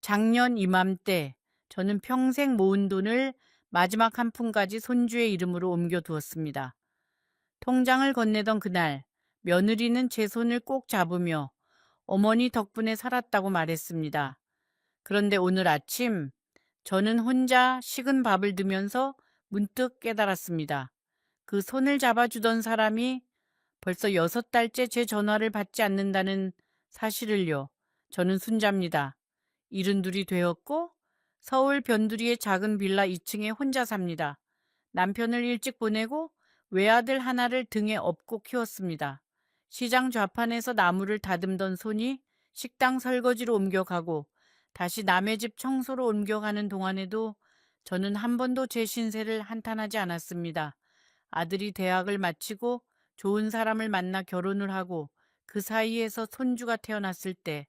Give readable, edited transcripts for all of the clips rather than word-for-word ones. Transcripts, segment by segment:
작년 이맘때 저는 평생 모은 돈을 마지막 한 푼까지 손주의 이름으로 옮겨두었습니다. 통장을 건네던 그날 며느리는 제 손을 꼭 잡으며 어머니 덕분에 살았다고 말했습니다. 그런데 오늘 아침 저는 혼자 식은 밥을 두면서 문득 깨달았습니다. 그 손을 잡아주던 사람이 벌써 6달째 제 전화를 받지 않는다는 사실을요. 저는 순자입니다. 72이 되었고 서울 변두리의 작은 빌라 2층에 혼자 삽니다. 남편을 일찍 보내고 외아들 하나를 등에 업고 키웠습니다. 시장 좌판에서 나무를 다듬던 손이 식당 설거지로 옮겨가고 다시 남의 집 청소로 옮겨가는 동안에도 저는 한 번도 제 신세를 한탄하지 않았습니다. 아들이 대학을 마치고 좋은 사람을 만나 결혼을 하고 그 사이에서 손주가 태어났을 때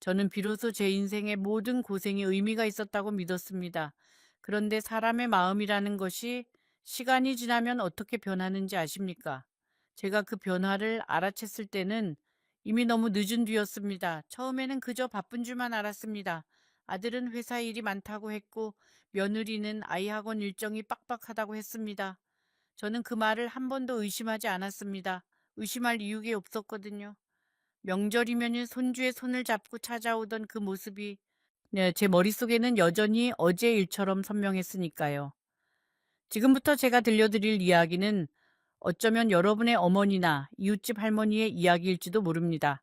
저는 비로소 제 인생의 모든 고생이 의미가 있었다고 믿었습니다. 그런데 사람의 마음이라는 것이 시간이 지나면 어떻게 변하는지 아십니까? 제가 그 변화를 알아챘을 때는 이미 너무 늦은 뒤였습니다. 처음에는 그저 바쁜 줄만 알았습니다. 아들은 회사 일이 많다고 했고 며느리는 아이 학원 일정이 빡빡하다고 했습니다. 저는 그 말을 한 번도 의심하지 않았습니다. 의심할 이유가 없었거든요. 명절이면 손주의 손을 잡고 찾아오던 그 모습이 제 머릿속에는 여전히 어제 일처럼 선명했으니까요. 지금부터 제가 들려드릴 이야기는 어쩌면 여러분의 어머니나 이웃집 할머니의 이야기일지도 모릅니다.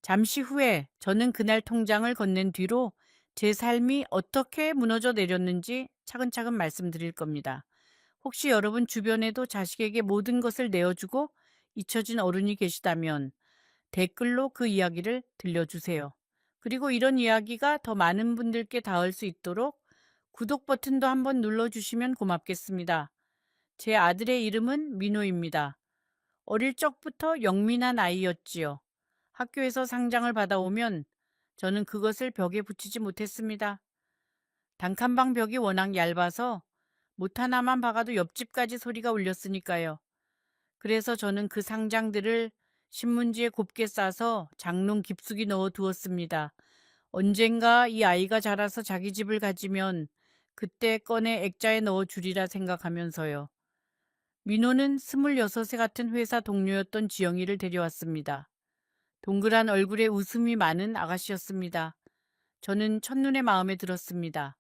잠시 후에 저는 그날 통장을 건넨 뒤로 제 삶이 어떻게 무너져 내렸는지 차근차근 말씀드릴 겁니다. 혹시 여러분 주변에도 자식에게 모든 것을 내어주고 잊혀진 어른이 계시다면 댓글로 그 이야기를 들려주세요. 그리고 이런 이야기가 더 많은 분들께 닿을 수 있도록 구독 버튼도 한번 눌러주시면 고맙겠습니다. 제 아들의 이름은 민호입니다. 어릴 적부터 영민한 아이였지요. 학교에서 상장을 받아오면 저는 그것을 벽에 붙이지 못했습니다. 단칸방 벽이 워낙 얇아서 못 하나만 박아도 옆집까지 소리가 울렸으니까요. 그래서 저는 그 상장들을 신문지에 곱게 싸서 장롱 깊숙이 넣어 두었습니다. 언젠가 이 아이가 자라서 자기 집을 가지면 그때 꺼내 액자에 넣어 주리라 생각하면서요. 민호는 26세 같은 회사 동료였던 지영이를 데려왔습니다. 동그란 얼굴에 웃음이 많은 아가씨였습니다. 저는 첫눈에 마음에 들었습니다.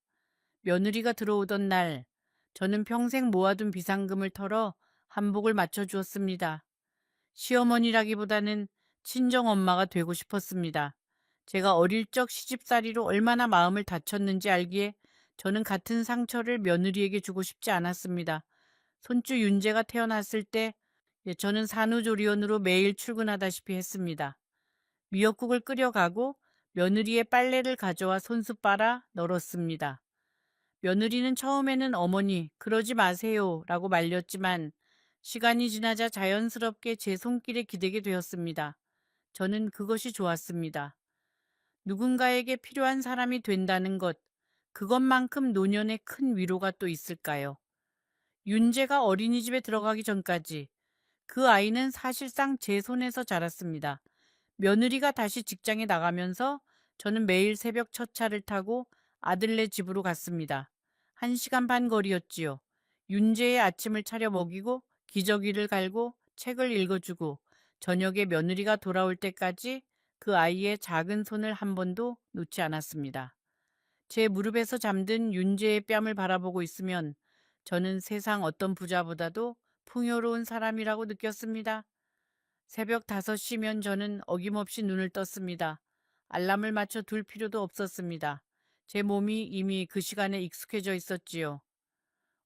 며느리가 들어오던 날 저는 평생 모아둔 비상금을 털어 한복을 맞춰주었습니다. 시어머니라기보다는 친정엄마가 되고 싶었습니다. 제가 어릴 적 시집살이로 얼마나 마음을 다쳤는지 알기에 저는 같은 상처를 며느리에게 주고 싶지 않았습니다. 손주 윤재가 태어났을 때 저는 산후조리원으로 매일 출근하다시피 했습니다. 미역국을 끓여가고 며느리의 빨래를 가져와 손수 빨아 널었습니다. 며느리는 처음에는 어머니, 그러지 마세요 라고 말렸지만 시간이 지나자 자연스럽게 제 손길에 기대게 되었습니다. 저는 그것이 좋았습니다. 누군가에게 필요한 사람이 된다는 것, 그것만큼 노년의 큰 위로가 또 있을까요? 윤재가 어린이집에 들어가기 전까지 그 아이는 사실상 제 손에서 자랐습니다. 며느리가 다시 직장에 나가면서 저는 매일 새벽 첫 차를 타고 아들네 집으로 갔습니다. 1시간 반 거리였지요. 윤재의 아침을 차려 먹이고 기저귀를 갈고 책을 읽어주고 저녁에 며느리가 돌아올 때까지 그 아이의 작은 손을 한 번도 놓지 않았습니다. 제 무릎에서 잠든 윤재의 뺨을 바라보고 있으면 저는 세상 어떤 부자보다도 풍요로운 사람이라고 느꼈습니다. 새벽 5시면 저는 어김없이 눈을 떴습니다. 알람을 맞춰 둘 필요도 없었습니다. 제 몸이 이미 그 시간에 익숙해져 있었지요.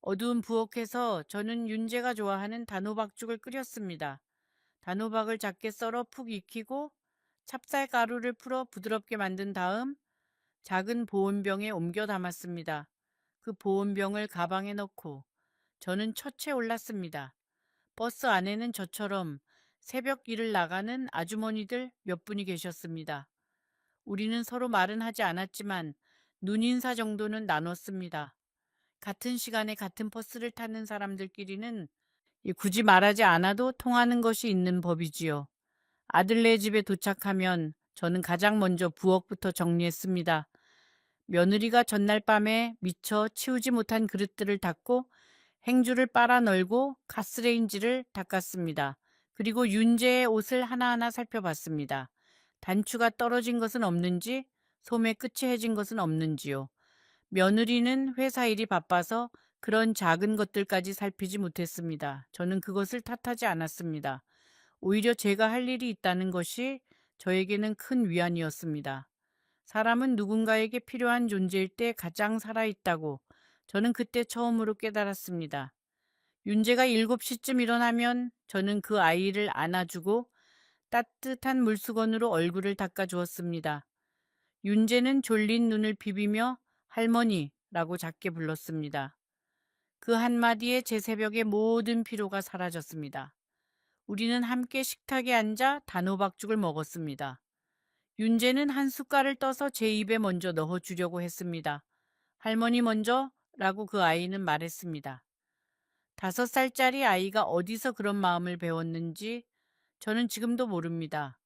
어두운 부엌에서 저는 윤재가 좋아하는 단호박죽을 끓였습니다. 단호박을 작게 썰어 푹 익히고 찹쌀가루를 풀어 부드럽게 만든 다음 작은 보온병에 옮겨 담았습니다. 그 보온병을 가방에 넣고 저는 첫째 올랐습니다. 버스 안에는 저처럼 새벽 일을 나가는 아주머니들 몇 분이 계셨습니다. 우리는 서로 말은 하지 않았지만 눈인사 정도는 나눴습니다. 같은 시간에 같은 버스를 타는 사람들끼리는 굳이 말하지 않아도 통하는 것이 있는 법이지요. 아들네 집에 도착하면 저는 가장 먼저 부엌부터 정리했습니다. 며느리가 전날 밤에 미처 치우지 못한 그릇들을 닦고 행주를 빨아 널고 가스레인지를 닦았습니다. 그리고 윤재의 옷을 하나하나 살펴봤습니다. 단추가 떨어진 것은 없는지, 소매 끝이 해진 것은 없는지요. 며느리는 회사 일이 바빠서 그런 작은 것들까지 살피지 못했습니다. 저는 그것을 탓하지 않았습니다. 오히려 제가 할 일이 있다는 것이 저에게는 큰 위안이었습니다. 사람은 누군가에게 필요한 존재일 때 가장 살아있다고 저는 그때 처음으로 깨달았습니다. 윤재가 7시쯤 일어나면 저는 그 아이를 안아주고 따뜻한 물수건으로 얼굴을 닦아주었습니다. 윤재는 졸린 눈을 비비며 할머니라고 작게 불렀습니다. 그 한마디에 제 새벽의 모든 피로가 사라졌습니다. 우리는 함께 식탁에 앉아 단호박죽을 먹었습니다. 윤재는 한 숟갈을 떠서 제 입에 먼저 넣어주려고 했습니다. 할머니 먼저 라고 그 아이는 말했습니다. 5살짜리 아이가 어디서 그런 마음을 배웠는지 저는 지금도 모릅니다.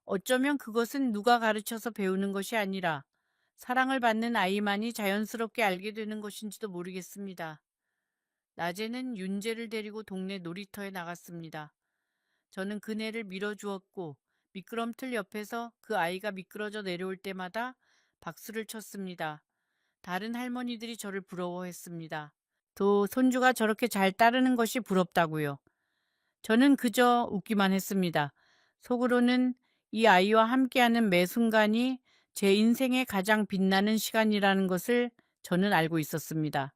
어쩌면 그것은 누가 가르쳐서 배우는 것이 아니라 사랑을 받는 아이만이 자연스럽게 알게 되는 것인지도 모르겠습니다. 낮에는 윤재를 데리고 동네 놀이터에 나갔습니다. 저는 그네를 밀어주었고 미끄럼틀 옆에서 그 아이가 미끄러져 내려올 때마다 박수를 쳤습니다. 다른 할머니들이 저를 부러워했습니다. 또 손주가 저렇게 잘 따르는 것이 부럽다고요. 저는 그저 웃기만 했습니다. 속으로는 이 아이와 함께하는 매 순간이 제 인생의 가장 빛나는 시간이라는 것을 저는 알고 있었습니다.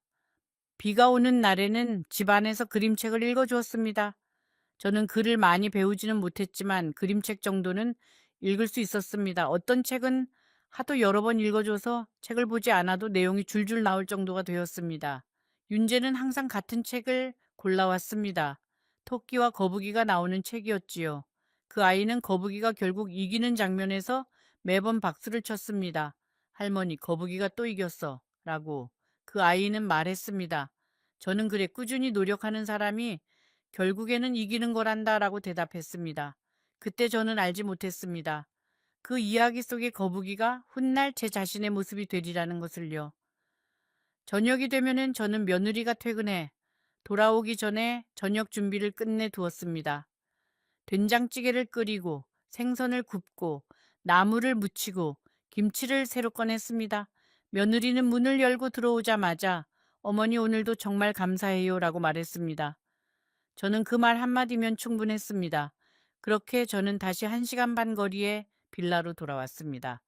비가 오는 날에는 집안에서 그림책을 읽어주었습니다. 저는 글을 많이 배우지는 못했지만 그림책 정도는 읽을 수 있었습니다. 어떤 책은 하도 여러 번 읽어줘서 책을 보지 않아도 내용이 줄줄 나올 정도가 되었습니다. 윤재는 항상 같은 책을 골라왔습니다. 토끼와 거북이가 나오는 책이었지요. 그 아이는 거북이가 결국 이기는 장면에서 매번 박수를 쳤습니다. 할머니, 거북이가 또 이겼어. 라고 그 아이는 말했습니다. 저는 그래 꾸준히 노력하는 사람이 결국에는 이기는 거란다라고 대답했습니다. 그때 저는 알지 못했습니다. 그 이야기 속의 거북이가 훗날 제 자신의 모습이 되리라는 것을요. 저녁이 되면은 저는 며느리가 퇴근해 돌아오기 전에 저녁 준비를 끝내 두었습니다. 된장찌개를 끓이고 생선을 굽고 나물을 무치고 김치를 새로 꺼냈습니다. 며느리는 문을 열고 들어오자마자 어머니 오늘도 정말 감사해요 라고 말했습니다. 저는 그 말 한마디면 충분했습니다. 그렇게 저는 다시 1시간 반 거리의 빌라로 돌아왔습니다.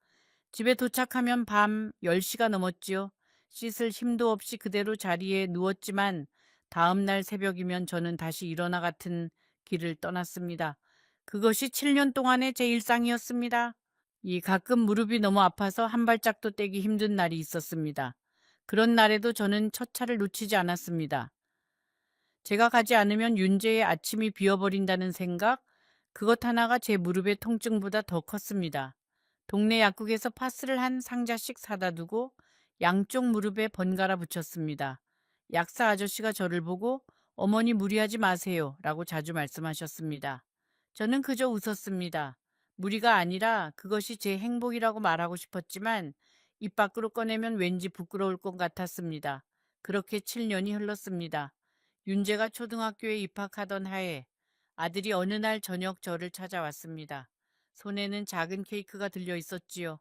집에 도착하면 밤 10시가 넘었지요. 씻을 힘도 없이 그대로 자리에 누웠지만 다음 날 새벽이면 저는 다시 일어나 같은 길을 떠났습니다. 그것이 7년 동안의 제 일상이었습니다. 가끔 무릎이 너무 아파서 한 발짝도 떼기 힘든 날이 있었습니다. 그런 날에도 저는 첫 차를 놓치지 않았습니다. 제가 가지 않으면 윤재의 아침이 비어버린다는 생각, 그것 하나가 제 무릎의 통증보다 더 컸습니다. 동네 약국에서 파스를 한 상자씩 사다 두고 양쪽 무릎에 번갈아 붙였습니다. 약사 아저씨가 저를 보고 어머니 무리하지 마세요 라고 자주 말씀하셨습니다. 저는 그저 웃었습니다. 무리가 아니라 그것이 제 행복이라고 말하고 싶었지만 입 밖으로 꺼내면 왠지 부끄러울 것 같았습니다. 그렇게 7년이 흘렀습니다. 윤재가 초등학교에 입학하던 해에 아들이 어느 날 저녁 저를 찾아왔습니다. 손에는 작은 케이크가 들려 있었지요.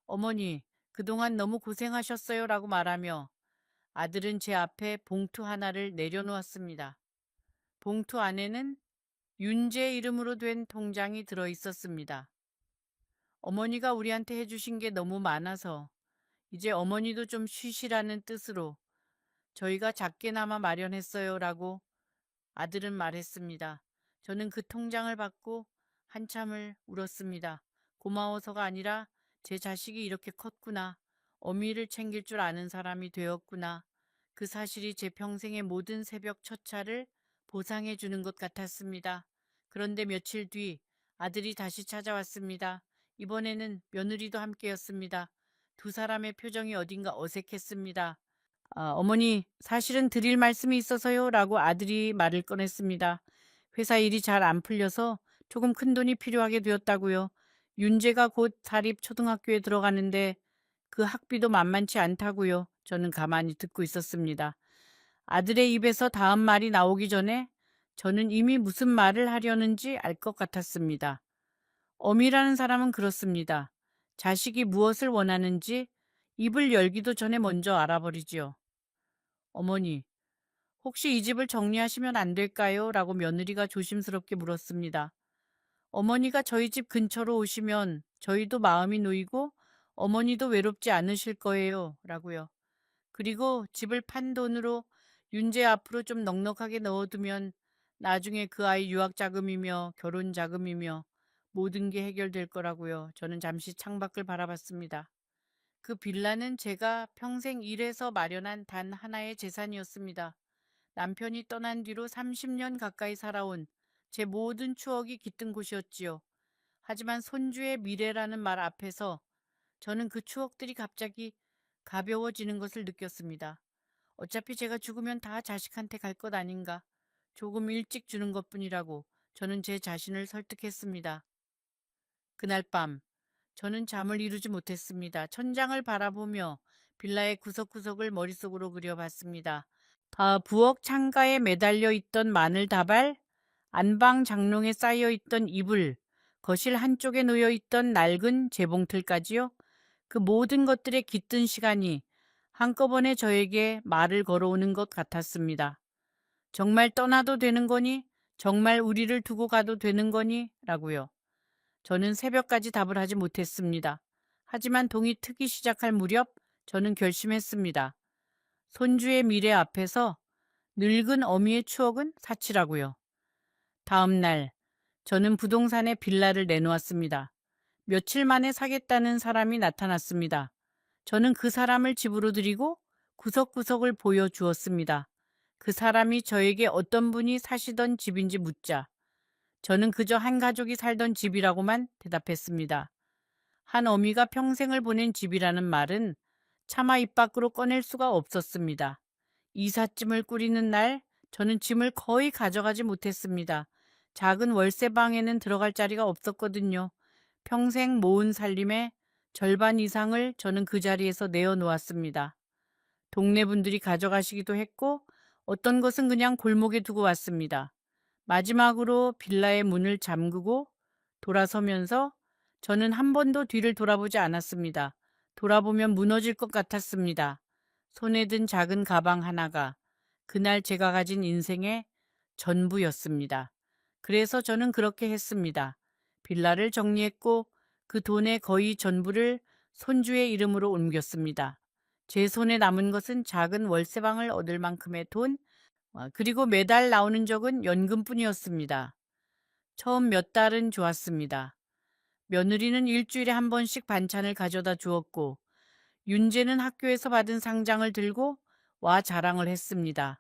어머니, 그동안 너무 고생하셨어요 라고 말하며 아들은 제 앞에 봉투 하나를 내려놓았습니다. 봉투 안에는 윤재 이름으로 된 통장이 들어 있었습니다. 어머니가 우리한테 해주신 게 너무 많아서 이제 어머니도 좀 쉬시라는 뜻으로 저희가 작게나마 마련했어요 라고 아들은 말했습니다. 저는 그 통장을 받고 한참을 울었습니다. 고마워서가 아니라 제 자식이 이렇게 컸구나. 어미를 챙길 줄 아는 사람이 되었구나. 그 사실이 제 평생의 모든 새벽 첫 차를 보상해 주는 것 같았습니다. 그런데 며칠 뒤 아들이 다시 찾아왔습니다. 이번에는 며느리도 함께였습니다. 두 사람의 표정이 어딘가 어색했습니다. 어머니, 사실은 드릴 말씀이 있어서요. 라고 아들이 말을 꺼냈습니다. 회사 일이 잘 안 풀려서 조금 큰 돈이 필요하게 되었다고요. 윤재가 곧 사립 초등학교에 들어가는데 그 학비도 만만치 않다고요. 저는 가만히 듣고 있었습니다. 아들의 입에서 다음 말이 나오기 전에 저는 이미 무슨 말을 하려는지 알 것 같았습니다. 어미라는 사람은 그렇습니다. 자식이 무엇을 원하는지 입을 열기도 전에 먼저 알아버리지요. 어머니, 혹시 이 집을 정리하시면 안 될까요? 라고 며느리가 조심스럽게 물었습니다. 어머니가 저희 집 근처로 오시면 저희도 마음이 놓이고 어머니도 외롭지 않으실 거예요. 라고요. 그리고 집을 판 돈으로 윤재 앞으로 좀 넉넉하게 넣어두면 나중에 그 아이 유학 자금이며 결혼 자금이며 모든 게 해결될 거라고요. 저는 잠시 창밖을 바라봤습니다. 그 빌라는 제가 평생 일해서 마련한 단 하나의 재산이었습니다. 남편이 떠난 뒤로 30년 가까이 살아온 제 모든 추억이 깃든 곳이었지요. 하지만 손주의 미래라는 말 앞에서 저는 그 추억들이 갑자기 가벼워지는 것을 느꼈습니다. 어차피 제가 죽으면 다 자식한테 갈 것 아닌가. 조금 일찍 주는 것뿐이라고 저는 제 자신을 설득했습니다. 그날 밤 저는 잠을 이루지 못했습니다. 천장을 바라보며 빌라의 구석구석을 머릿속으로 그려봤습니다. 부엌 창가에 매달려 있던 마늘 다발, 안방 장롱에 쌓여 있던 이불, 거실 한쪽에 놓여 있던 낡은 재봉틀까지요. 그 모든 것들에 깃든 시간이 한꺼번에 저에게 말을 걸어오는 것 같았습니다. 정말 떠나도 되는 거니? 정말 우리를 두고 가도 되는 거니? 라고요. 저는 새벽까지 답을 하지 못했습니다. 하지만 동이 트기 시작할 무렵 저는 결심했습니다. 손주의 미래 앞에서 늙은 어미의 추억은 사치라고요. 다음 날 저는 부동산에 빌라를 내놓았습니다. 며칠 만에 사겠다는 사람이 나타났습니다. 저는 그 사람을 집으로 들이고 구석구석을 보여주었습니다. 그 사람이 저에게 어떤 분이 사시던 집인지 묻자 저는 그저 한 가족이 살던 집이라고만 대답했습니다. 한 어미가 평생을 보낸 집이라는 말은 차마 입 밖으로 꺼낼 수가 없었습니다. 이삿짐을 꾸리는 날 저는 짐을 거의 가져가지 못했습니다. 작은 월세방에는 들어갈 자리가 없었거든요. 평생 모은 살림의 절반 이상을 저는 그 자리에서 내어놓았습니다. 동네 분들이 가져가시기도 했고 어떤 것은 그냥 골목에 두고 왔습니다. 마지막으로 빌라의 문을 잠그고 돌아서면서 저는 한 번도 뒤를 돌아보지 않았습니다. 돌아보면 무너질 것 같았습니다. 손에 든 작은 가방 하나가 그날 제가 가진 인생의 전부였습니다. 그래서 저는 그렇게 했습니다. 빌라를 정리했고 그 돈의 거의 전부를 손주의 이름으로 옮겼습니다. 제 손에 남은 것은 작은 월세방을 얻을 만큼의 돈, 그리고 매달 나오는 적은 연금뿐이었습니다. 처음 몇 달은 좋았습니다. 며느리는 일주일에 한 번씩 반찬을 가져다 주었고 윤재는 학교에서 받은 상장을 들고 와 자랑을 했습니다.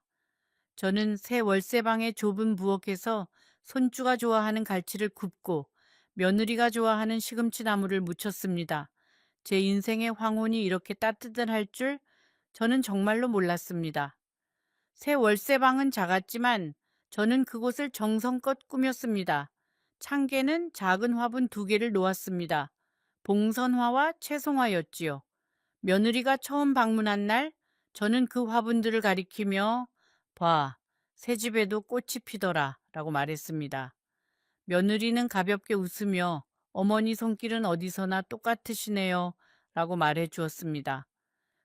저는 새 월세방의 좁은 부엌에서 손주가 좋아하는 갈치를 굽고 며느리가 좋아하는 시금치 나물을 무쳤습니다. 제 인생의 황혼이 이렇게 따뜻할 줄 저는 정말로 몰랐습니다. 새 월세방은 작았지만 저는 그곳을 정성껏 꾸몄습니다. 창계는 작은 화분 2개를 놓았습니다. 봉선화와 채송화였지요. 며느리가 처음 방문한 날 저는 그 화분들을 가리키며 봐, 새 집에도 꽃이 피더라 라고 말했습니다. 며느리는 가볍게 웃으며 어머니 손길은 어디서나 똑같으시네요 라고 말해 주었습니다.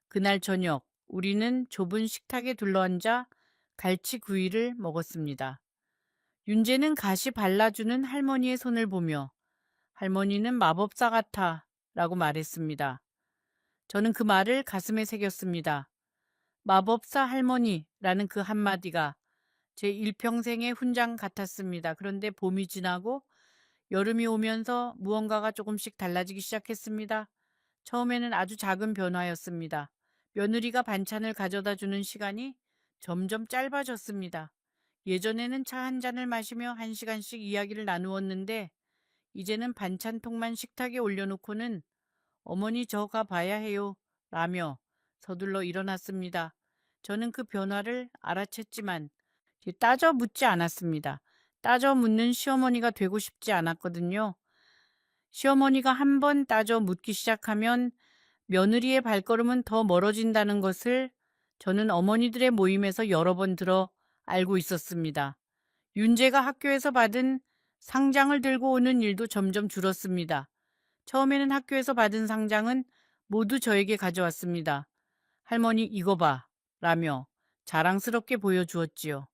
그날 저녁 우리는 좁은 식탁에 둘러앉아 갈치구이를 먹었습니다. 윤재는 가시 발라주는 할머니의 손을 보며 할머니는 마법사 같아 라고 말했습니다. 저는 그 말을 가슴에 새겼습니다. 마법사 할머니라는 그 한마디가 제 일평생의 훈장 같았습니다. 그런데 봄이 지나고 여름이 오면서 무언가가 조금씩 달라지기 시작했습니다. 처음에는 아주 작은 변화였습니다. 며느리가 반찬을 가져다 주는 시간이 점점 짧아졌습니다. 예전에는 차 한 잔을 마시며 1시간씩 이야기를 나누었는데 이제는 반찬통만 식탁에 올려놓고는 어머니 저 가 봐야 해요 라며 서둘러 일어났습니다. 저는 그 변화를 알아챘지만 따져 묻지 않았습니다. 따져 묻는 시어머니가 되고 싶지 않았거든요. 시어머니가 한 번 따져 묻기 시작하면 며느리의 발걸음은 더 멀어진다는 것을 저는 어머니들의 모임에서 여러 번 들어 알고 있었습니다. 윤재가 학교에서 받은 상장을 들고 오는 일도 점점 줄었습니다. 처음에는 학교에서 받은 상장은 모두 저에게 가져왔습니다. 할머니 이거 봐 라며 자랑스럽게 보여주었지요.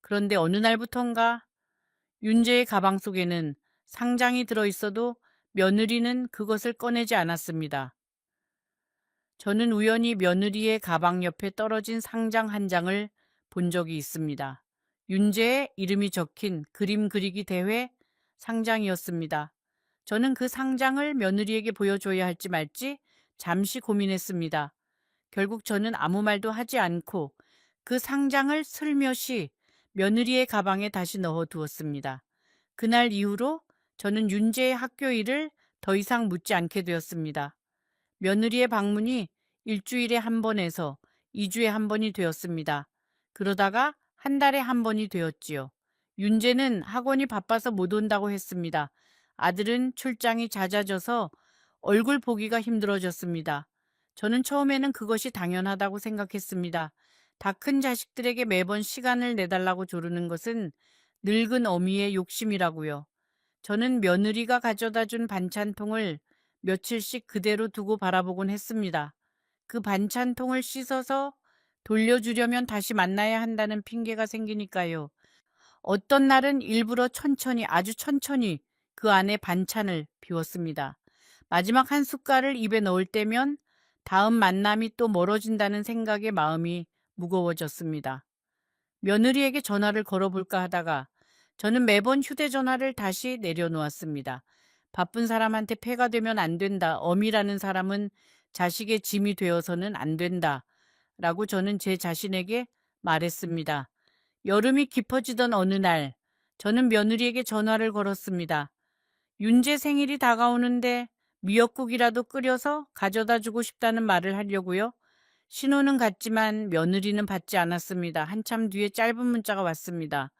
그런데 어느 날부턴가 윤재의 가방 속에는 상장이 들어있어도 며느리는 그것을 꺼내지 않았습니다. 저는 우연히 며느리의 가방 옆에 떨어진 상장 한 장을 본 적이 있습니다. 윤재의 이름이 적힌 그림 그리기 대회 상장이었습니다. 저는 그 상장을 며느리에게 보여줘야 할지 말지 잠시 고민했습니다. 결국 저는 아무 말도 하지 않고 그 상장을 슬며시 며느리의 가방에 다시 넣어 두었습니다. 그날 이후로 저는 윤재의 학교 일을 더 이상 묻지 않게 되었습니다. 며느리의 방문이 일주일에 한 번에서 2주에 한 번이 되었습니다. 그러다가 한 달에 한 번이 되었지요. 윤재는 학원이 바빠서 못 온다고 했습니다. 아들은 출장이 잦아져서 얼굴 보기가 힘들어졌습니다. 저는 처음에는 그것이 당연하다고 생각했습니다. 다 큰 자식들에게 매번 시간을 내달라고 조르는 것은 늙은 어미의 욕심이라고요. 저는 며느리가 가져다 준 반찬통을 며칠씩 그대로 두고 바라보곤 했습니다. 그 반찬통을 씻어서 돌려주려면 다시 만나야 한다는 핑계가 생기니까요. 어떤 날은 일부러 천천히, 아주 천천히 그 안에 반찬을 비웠습니다. 마지막 한 숟갈을 입에 넣을 때면 다음 만남이 또 멀어진다는 생각에 마음이 무거워졌습니다. 며느리에게 전화를 걸어볼까 하다가 저는 매번 휴대전화를 다시 내려놓았습니다. 바쁜 사람한테 폐가 되면 안 된다. 어미라는 사람은 자식의 짐이 되어서는 안 된다. 라고 저는 제 자신에게 말했습니다. 여름이 깊어지던 어느 날, 저는 며느리에게 전화를 걸었습니다. 윤재 생일이 다가오는데 미역국이라도 끓여서 가져다 주고 싶다는 말을 하려고요. 신호는 갔지만 며느리는 받지 않았습니다. 한참 뒤에 짧은 문자가 왔습니다.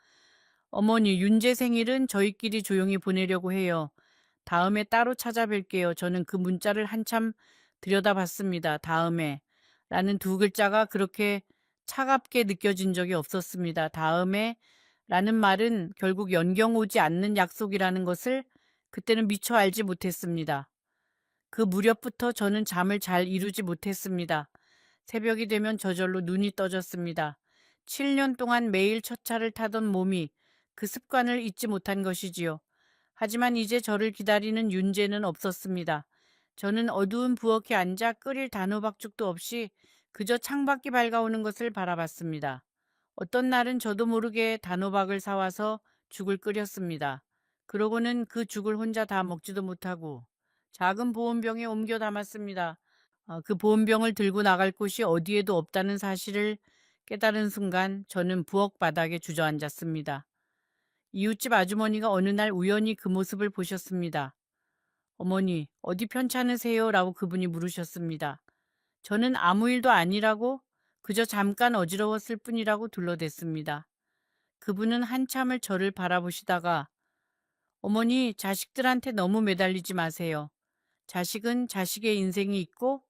어머니, 윤재 생일은 저희끼리 조용히 보내려고 해요. 다음에 따로 찾아뵐게요. 저는 그 문자를 한참 들여다봤습니다. 다음에 라는 두 글자가 그렇게 차갑게 느껴진 적이 없었습니다. 다음에 라는 말은 결국 연경 오지 않는 약속이라는 것을 그때는 미처 알지 못했습니다. 그 무렵부터 저는 잠을 잘 이루지 못했습니다. 새벽이 되면 저절로 눈이 떠졌습니다. 7년 동안 매일 첫차를 타던 몸이 그 습관을 잊지 못한 것이지요. 하지만 이제 저를 기다리는 윤재는 없었습니다. 저는 어두운 부엌에 앉아 끓일 단호박죽도 없이 그저 창밖이 밝아오는 것을 바라봤습니다. 어떤 날은 저도 모르게 단호박을 사와서 죽을 끓였습니다. 그러고는 그 죽을 혼자 다 먹지도 못하고 작은 보온병에 옮겨 담았습니다. 그 보온병을 들고 나갈 곳이 어디에도 없다는 사실을 깨달은 순간 저는 부엌 바닥에 주저앉았습니다. 이웃집 아주머니가 어느 날 우연히 그 모습을 보셨습니다. 어머니, 어디 편찮으세요? 라고 그분이 물으셨습니다. 저는 아무 일도 아니라고 그저 잠깐 어지러웠을 뿐이라고 둘러댔습니다. 그분은 한참을 저를 바라보시다가 어머니, 자식들한테 너무 매달리지 마세요. 자식은 자식의 인생이 있고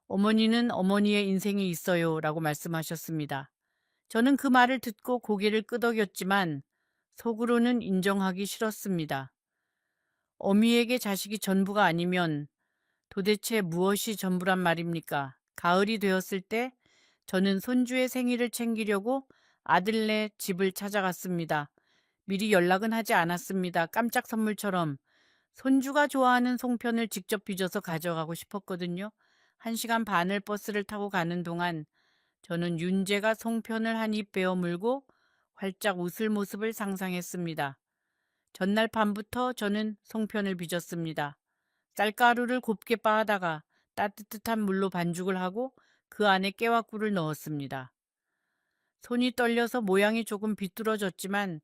어머니는 어머니의 인생이 있어요. 라고 말씀하셨습니다. 저는 그 말을 듣고 고개를 끄덕였지만 속으로는 인정하기 싫었습니다. 어미에게 자식이 전부가 아니면 도대체 무엇이 전부란 말입니까? 가을이 되었을 때 저는 손주의 생일을 챙기려고 아들네 집을 찾아갔습니다. 미리 연락은 하지 않았습니다. 깜짝 선물처럼 손주가 좋아하는 송편을 직접 빚어서 가져가고 싶었거든요. 1시간 반을 버스를 타고 가는 동안 저는 윤재가 송편을 한 입 베어 물고 활짝 웃을 모습을 상상했습니다. 전날 밤부터 저는 송편을 빚었습니다. 쌀가루를 곱게 빻아다가 따뜻한 물로 반죽을 하고 그 안에 깨와 꿀을 넣었습니다. 손이 떨려서 모양이 조금 비뚤어졌지만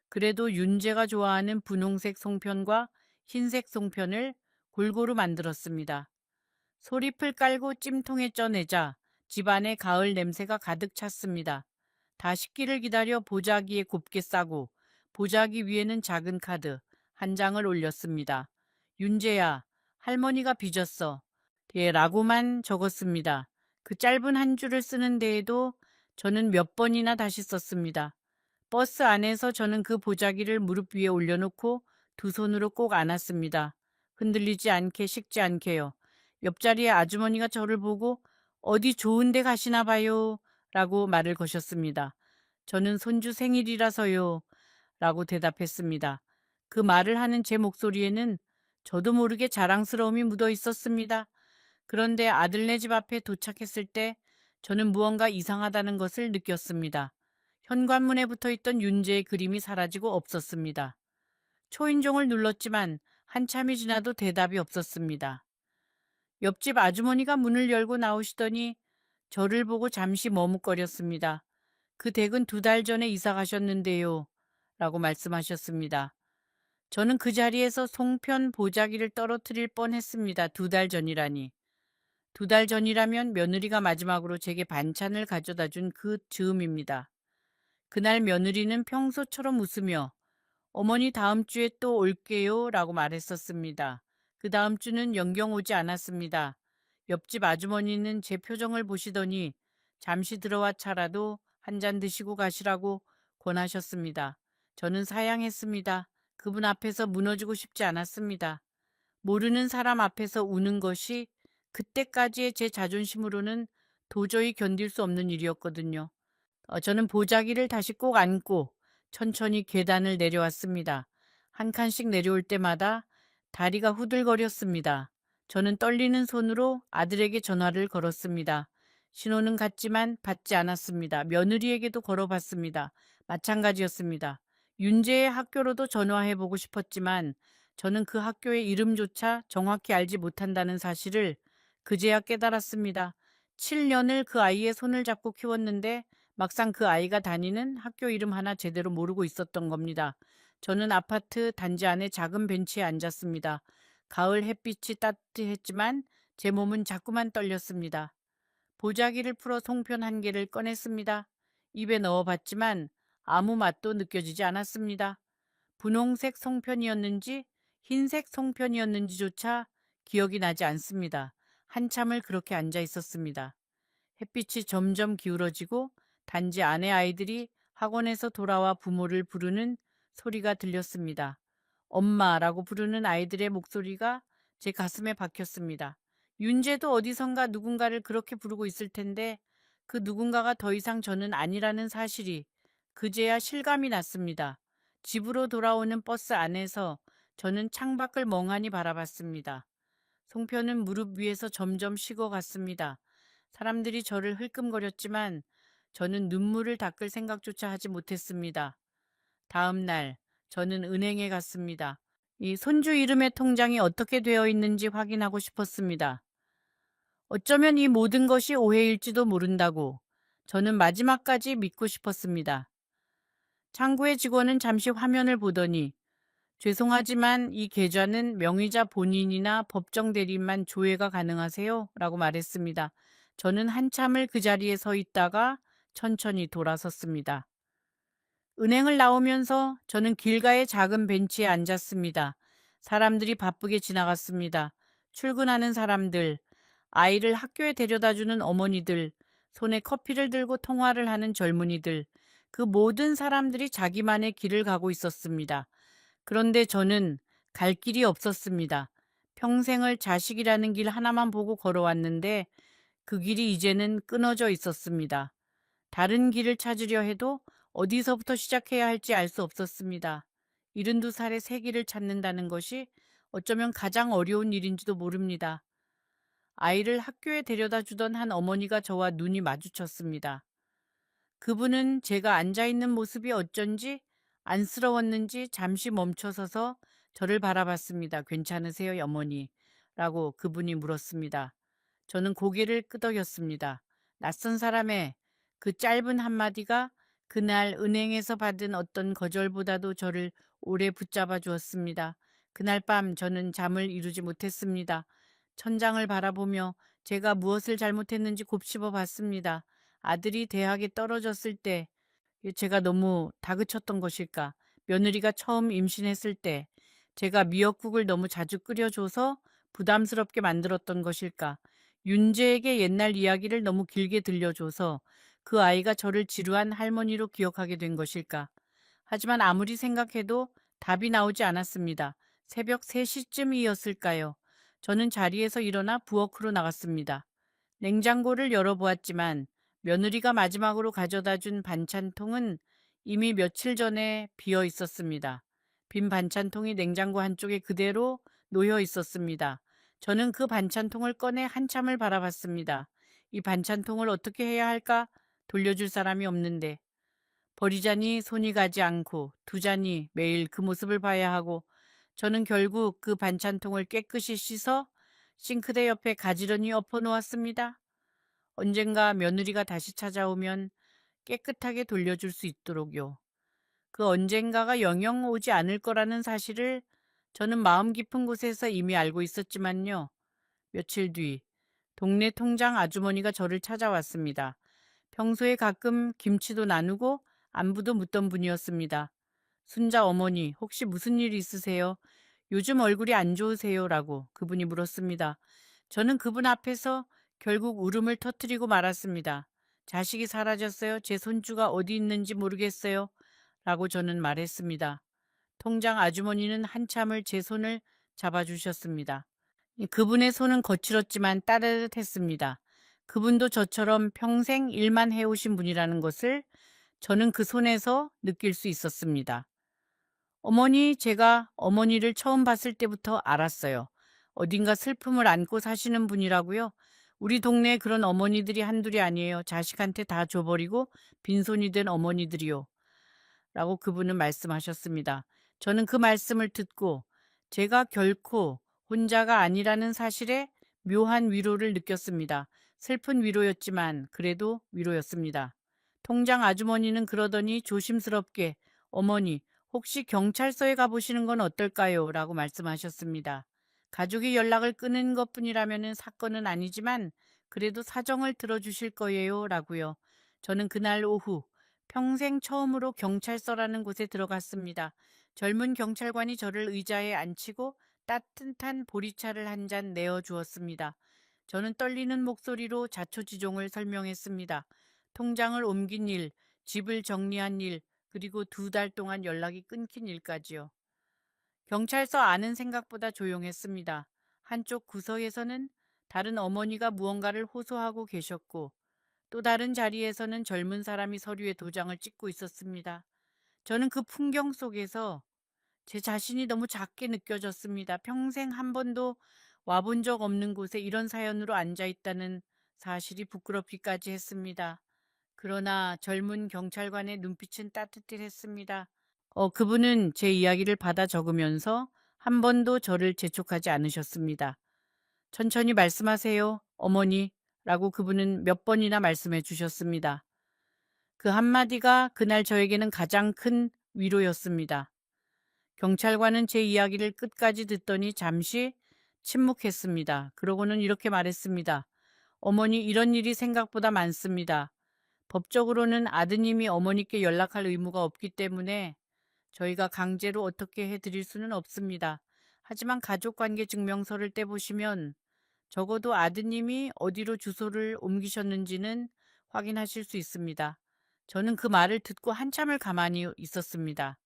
그래도 윤재가 좋아하는 분홍색 송편과 흰색 송편을 골고루 만들었습니다. 소리풀 깔고 찜통에 쪄내자 집안에 가을 냄새가 가득 찼습니다. 다 식기를 기다려 보자기에 곱게 싸고 보자기 위에는 작은 카드 한 장을 올렸습니다. 윤재야, 할머니가 빚었어. 예, 라고만 적었습니다. 그 짧은 한 줄을 쓰는 데에도 저는 몇 번이나 다시 썼습니다. 버스 안에서 저는 그 보자기를 무릎 위에 올려놓고 두 손으로 꼭 안았습니다. 흔들리지 않게 식지 않게요. 옆자리에 아주머니가 저를 보고 어디 좋은 데 가시나 봐요 라고 말을 거셨습니다. 저는 손주 생일이라서요 라고 대답했습니다. 그 말을 하는 제 목소리에는 저도 모르게 자랑스러움이 묻어 있었습니다. 그런데 아들네 집 앞에 도착했을 때 저는 무언가 이상하다는 것을 느꼈습니다. 현관문에 붙어 있던 윤재의 그림이 사라지고 없었습니다. 초인종을 눌렀지만 한참이 지나도 대답이 없었습니다. 옆집 아주머니가 문을 열고 나오시더니 저를 보고 잠시 머뭇거렸습니다. 그 댁은 2달 전에 이사 가셨는데요. 라고 말씀하셨습니다. 저는 그 자리에서 송편 보자기를 떨어뜨릴 뻔했습니다. 2달 전이라니. 2달 전이라면 며느리가 마지막으로 제게 반찬을 가져다 준 그 즈음입니다. 그날 며느리는 평소처럼 웃으며 어머니 다음 주에 또 올게요 라고 말했었습니다. 그 다음 주는 영경 오지 않았습니다. 옆집 아주머니는 제 표정을 보시더니 잠시 들어와 차라도 한 잔 드시고 가시라고 권하셨습니다. 저는 사양했습니다. 그분 앞에서 무너지고 싶지 않았습니다. 모르는 사람 앞에서 우는 것이 그때까지의 제 자존심으로는 도저히 견딜 수 없는 일이었거든요. 저는 보자기를 다시 꼭 안고 천천히 계단을 내려왔습니다. 한 칸씩 내려올 때마다 다리가 후들거렸습니다. 저는 떨리는 손으로 아들에게 전화를 걸었습니다. 신호는 갔지만 받지 않았습니다. 며느리에게도 걸어봤습니다. 마찬가지였습니다. 윤재의 학교로도 전화해보고 싶었지만 저는 그 학교의 이름조차 정확히 알지 못한다는 사실을 그제야 깨달았습니다. 7년을 그 아이의 손을 잡고 키웠는데 막상 그 아이가 다니는 학교 이름 하나 제대로 모르고 있었던 겁니다. 저는 아파트 단지 안에 작은 벤치에 앉았습니다. 가을 햇빛이 따뜻했지만 제 몸은 자꾸만 떨렸습니다. 보자기를 풀어 송편 한 개를 꺼냈습니다. 입에 넣어봤지만 아무 맛도 느껴지지 않았습니다. 분홍색 송편이었는지 흰색 송편이었는지조차 기억이 나지 않습니다. 한참을 그렇게 앉아 있었습니다. 햇빛이 점점 기울어지고 단지 안의 아이들이 학원에서 돌아와 부모를 부르는 소리가 들렸습니다. 엄마라고 부르는 아이들의 목소리가 제 가슴에 박혔습니다. 윤재도 어디선가 누군가를 그렇게 부르고 있을 텐데 그 누군가가 더 이상 저는 아니라는 사실이 그제야 실감이 났습니다. 집으로 돌아오는 버스 안에서 저는 창밖을 멍하니 바라봤습니다. 송편은 무릎 위에서 점점 식어갔습니다. 사람들이 저를 흘끔거렸지만 저는 눈물을 닦을 생각조차 하지 못했습니다. 다음 날 저는 은행에 갔습니다. 이 손주 이름의 통장이 어떻게 되어 있는지 확인하고 싶었습니다. 어쩌면 이 모든 것이 오해일지도 모른다고 저는 마지막까지 믿고 싶었습니다. 창구의 직원은 잠시 화면을 보더니 죄송하지만 이 계좌는 명의자 본인이나 법정 대리인만 조회가 가능하세요? 라고 말했습니다. 저는 한참을 그 자리에 서 있다가 천천히 돌아섰습니다. 은행을 나오면서 저는 길가의 작은 벤치에 앉았습니다. 사람들이 바쁘게 지나갔습니다. 출근하는 사람들, 아이를 학교에 데려다주는 어머니들, 손에 커피를 들고 통화를 하는 젊은이들, 그 모든 사람들이 자기만의 길을 가고 있었습니다. 그런데 저는 갈 길이 없었습니다. 평생을 자식이라는 길 하나만 보고 걸어왔는데 그 길이 이제는 끊어져 있었습니다. 다른 길을 찾으려 해도 어디서부터 시작해야 할지 알 수 없었습니다. 72살의 새 길을 찾는다는 것이 어쩌면 가장 어려운 일인지도 모릅니다. 아이를 학교에 데려다 주던 한 어머니가 저와 눈이 마주쳤습니다. 그분은 제가 앉아있는 모습이 어쩐지 안쓰러웠는지 잠시 멈춰서서 저를 바라봤습니다. 괜찮으세요, 어머니? 라고 그분이 물었습니다. 저는 고개를 끄덕였습니다. 낯선 사람의 그 짧은 한마디가 그날 은행에서 받은 어떤 거절보다도 저를 오래 붙잡아 주었습니다. 그날 밤 저는 잠을 이루지 못했습니다. 천장을 바라보며 제가 무엇을 잘못했는지 곱씹어 봤습니다. 아들이 대학에 떨어졌을 때 제가 너무 다그쳤던 것일까? 며느리가 처음 임신했을 때 제가 미역국을 너무 자주 끓여줘서 부담스럽게 만들었던 것일까? 윤재에게 옛날 이야기를 너무 길게 들려줘서 그 아이가 저를 지루한 할머니로 기억하게 된 것일까? 하지만 아무리 생각해도 답이 나오지 않았습니다. 새벽 3시쯤이었을까요? 저는 자리에서 일어나 부엌으로 나갔습니다. 냉장고를 열어보았지만 며느리가 마지막으로 가져다 준 반찬통은 이미 며칠 전에 비어 있었습니다. 빈 반찬통이 냉장고 한쪽에 그대로 놓여 있었습니다. 저는 그 반찬통을 꺼내 한참을 바라봤습니다. 이 반찬통을 어떻게 해야 할까? 돌려줄 사람이 없는데. 버리자니 손이 가지 않고 두자니 매일 그 모습을 봐야 하고 저는 결국 그 반찬통을 깨끗이 씻어 싱크대 옆에 가지런히 엎어 놓았습니다. 언젠가 며느리가 다시 찾아오면 깨끗하게 돌려줄 수 있도록요. 그 언젠가가 영영 오지 않을 거라는 사실을 저는 마음 깊은 곳에서 이미 알고 있었지만요. 며칠 뒤 동네 통장 아주머니가 저를 찾아왔습니다. 평소에 가끔 김치도 나누고 안부도 묻던 분이었습니다. 순자 어머니, 혹시 무슨 일 있으세요? 요즘 얼굴이 안 좋으세요? 라고 그분이 물었습니다. 저는 그분 앞에서 결국 울음을 터뜨리고 말았습니다. 자식이 사라졌어요. 제 손주가 어디 있는지 모르겠어요. 라고 저는 말했습니다. 통장 아주머니는 한참을 제 손을 잡아주셨습니다. 그분의 손은 거칠었지만 따뜻했습니다. 그분도 저처럼 평생 일만 해오신 분이라는 것을 저는 그 손에서 느낄 수 있었습니다. 어머니, 제가 어머니를 처음 봤을 때부터 알았어요. 어딘가 슬픔을 안고 사시는 분이라고요. 우리 동네에 그런 어머니들이 한둘이 아니에요. 자식한테 다 줘버리고 빈손이 된 어머니들이요. 라고 그분은 말씀하셨습니다. 저는 그 말씀을 듣고 제가 결코 혼자가 아니라는 사실에 묘한 위로를 느꼈습니다. 슬픈 위로였지만 그래도 위로였습니다. 통장 아주머니는 그러더니 조심스럽게 어머니, 혹시 경찰서에 가보시는 건 어떨까요? 라고 말씀하셨습니다. 가족이 연락을 끊은 것뿐이라면 사건은 아니지만 그래도 사정을 들어주실 거예요. 라고요. 저는 그날 오후 평생 처음으로 경찰서라는 곳에 들어갔습니다. 젊은 경찰관이 저를 의자에 앉히고 따뜻한 보리차를 한 잔 내어주었습니다. 저는 떨리는 목소리로 자초지종을 설명했습니다. 통장을 옮긴 일, 집을 정리한 일, 그리고 2달 동안 연락이 끊긴 일까지요. 경찰서 안은 생각보다 조용했습니다. 한쪽 구석에서는 다른 어머니가 무언가를 호소하고 계셨고 또 다른 자리에서는 젊은 사람이 서류에 도장을 찍고 있었습니다. 저는 그 풍경 속에서 제 자신이 너무 작게 느껴졌습니다. 평생 한 번도 와본 적 없는 곳에 이런 사연으로 앉아 있다는 사실이 부끄럽기까지 했습니다. 그러나 젊은 경찰관의 눈빛은 따뜻했습니다. 그분은 제 이야기를 받아 적으면서 한 번도 저를 재촉하지 않으셨습니다. 천천히 말씀하세요, 어머니, 라고 그분은 몇 번이나 말씀해 주셨습니다. 그 한마디가 그날 저에게는 가장 큰 위로였습니다. 경찰관은 제 이야기를 끝까지 듣더니 잠시 침묵했습니다. 그러고는 이렇게 말했습니다. 어머니, 이런 일이 생각보다 많습니다. 법적으로는 아드님이 어머니께 연락할 의무가 없기 때문에 저희가 강제로 어떻게 해드릴 수는 없습니다. 하지만 가족관계 증명서를 떼보시면 적어도 아드님이 어디로 주소를 옮기셨는지는 확인하실 수 있습니다. 저는 그 말을 듣고 한참을 가만히 있었습니다.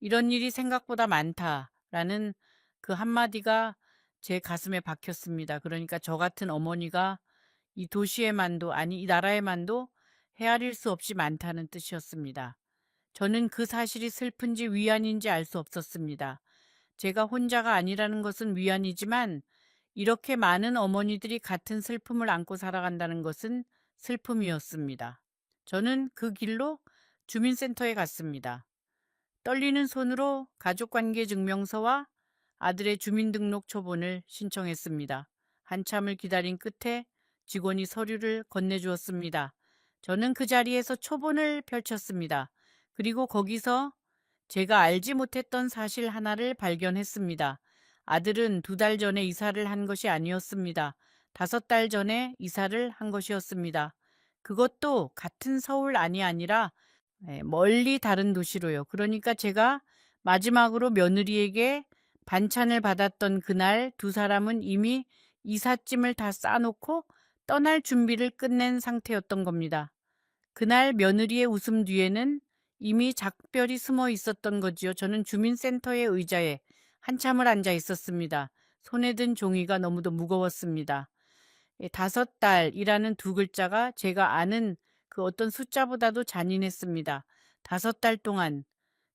이런 일이 생각보다 많다라는 그 한마디가 제 가슴에 박혔습니다. 그러니까 저 같은 어머니가 이 도시에만도, 아니 이 나라에만도 헤아릴 수 없이 많다는 뜻이었습니다. 저는 그 사실이 슬픈지 위안인지 알 수 없었습니다. 제가 혼자가 아니라는 것은 위안이지만 이렇게 많은 어머니들이 같은 슬픔을 안고 살아간다는 것은 슬픔이었습니다. 저는 그 길로 주민센터에 갔습니다. 떨리는 손으로 가족관계 증명서와 아들의 주민등록 초본을 신청했습니다. 한참을 기다린 끝에 직원이 서류를 건네주었습니다. 저는 그 자리에서 초본을 펼쳤습니다. 그리고 거기서 제가 알지 못했던 사실 하나를 발견했습니다. 아들은 2달 전에 이사를 한 것이 아니었습니다. 5달 전에 이사를 한 것이었습니다. 그것도 같은 서울 안이 아니라 멀리 다른 도시로요. 그러니까 제가 마지막으로 며느리에게 반찬을 받았던 그날 두 사람은 이미 이삿짐을 다 싸놓고 떠날 준비를 끝낸 상태였던 겁니다. 그날 며느리의 웃음 뒤에는 이미 작별이 숨어 있었던 거지요. 저는 주민센터의 의자에 한참을 앉아 있었습니다. 손에 든 종이가 너무도 무거웠습니다. 5달이라는 두 글자가 제가 아는 그 어떤 숫자보다도 잔인했습니다. 5달 동안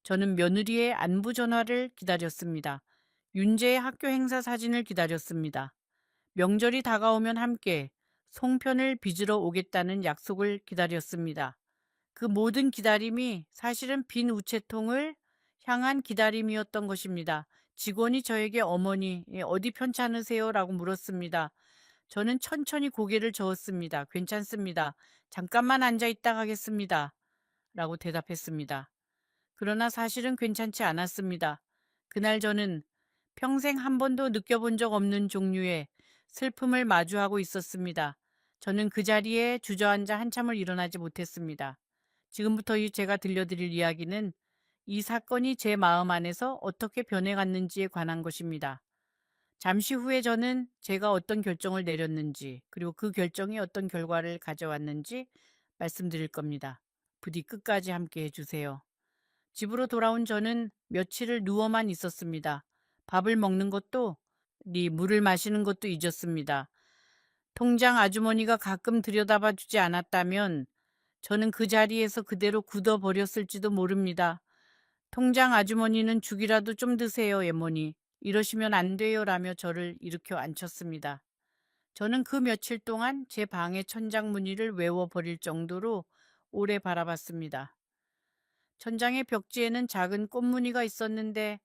저는 며느리의 안부 전화를 기다렸습니다. 윤재의 학교 행사 사진을 기다렸습니다. 명절이 다가오면 함께 송편을 빚으러 오겠다는 약속을 기다렸습니다. 그 모든 기다림이 사실은 빈 우체통을 향한 기다림이었던 것입니다. 직원이 저에게 어머니, 어디 편찮으세요? 라고 물었습니다. 저는 천천히 고개를 저었습니다. 괜찮습니다. 잠깐만 앉아 있다 가겠습니다. 라고 대답했습니다. 그러나 사실은 괜찮지 않았습니다. 그날 저는 평생 한 번도 느껴본 적 없는 종류의 슬픔을 마주하고 있었습니다. 저는 그 자리에 주저앉아 한참을 일어나지 못했습니다. 지금부터 제가 들려드릴 이야기는 이 사건이 제 마음 안에서 어떻게 변해갔는지에 관한 것입니다. 잠시 후에 저는 제가 어떤 결정을 내렸는지, 그리고 그 결정이 어떤 결과를 가져왔는지 말씀드릴 겁니다. 부디 끝까지 함께 해주세요. 집으로 돌아온 저는 며칠을 누워만 있었습니다. 밥을 먹는 것도, 물을 마시는 것도 잊었습니다. 통장 아주머니가 가끔 들여다봐 주지 않았다면 저는 그 자리에서 그대로 굳어버렸을지도 모릅니다. 통장 아주머니는 죽이라도 좀 드세요, 예모니. 이러시면 안 돼요, 라며 저를 일으켜 앉혔습니다. 저는 그 며칠 동안 제 방의 천장 무늬를 외워버릴 정도로 오래 바라봤습니다. 천장의 벽지에는 작은 꽃무늬가 있었는데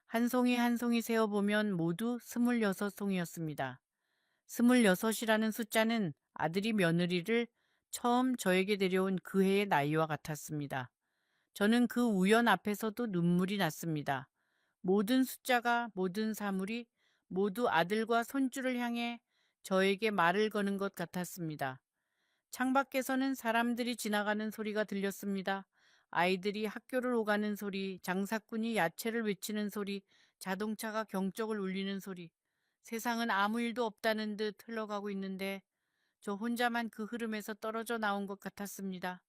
한 송이 한 송이 세어보면 모두 26송이였습니다. 26이라는 숫자는 아들이 며느리를 처음 저에게 데려온 그 해의 나이와 같았습니다. 저는 그 우연 앞에서도 눈물이 났습니다. 모든 숫자가, 모든 사물이 모두 아들과 손주를 향해 저에게 말을 거는 것 같았습니다. 창밖에서는 사람들이 지나가는 소리가 들렸습니다. 아이들이 학교를 오가는 소리, 장사꾼이 야채를 외치는 소리, 자동차가 경적을 울리는 소리. 세상은 아무 일도 없다는 듯 흘러가고 있는데 저 혼자만 그 흐름에서 떨어져 나온 것 같았습니다.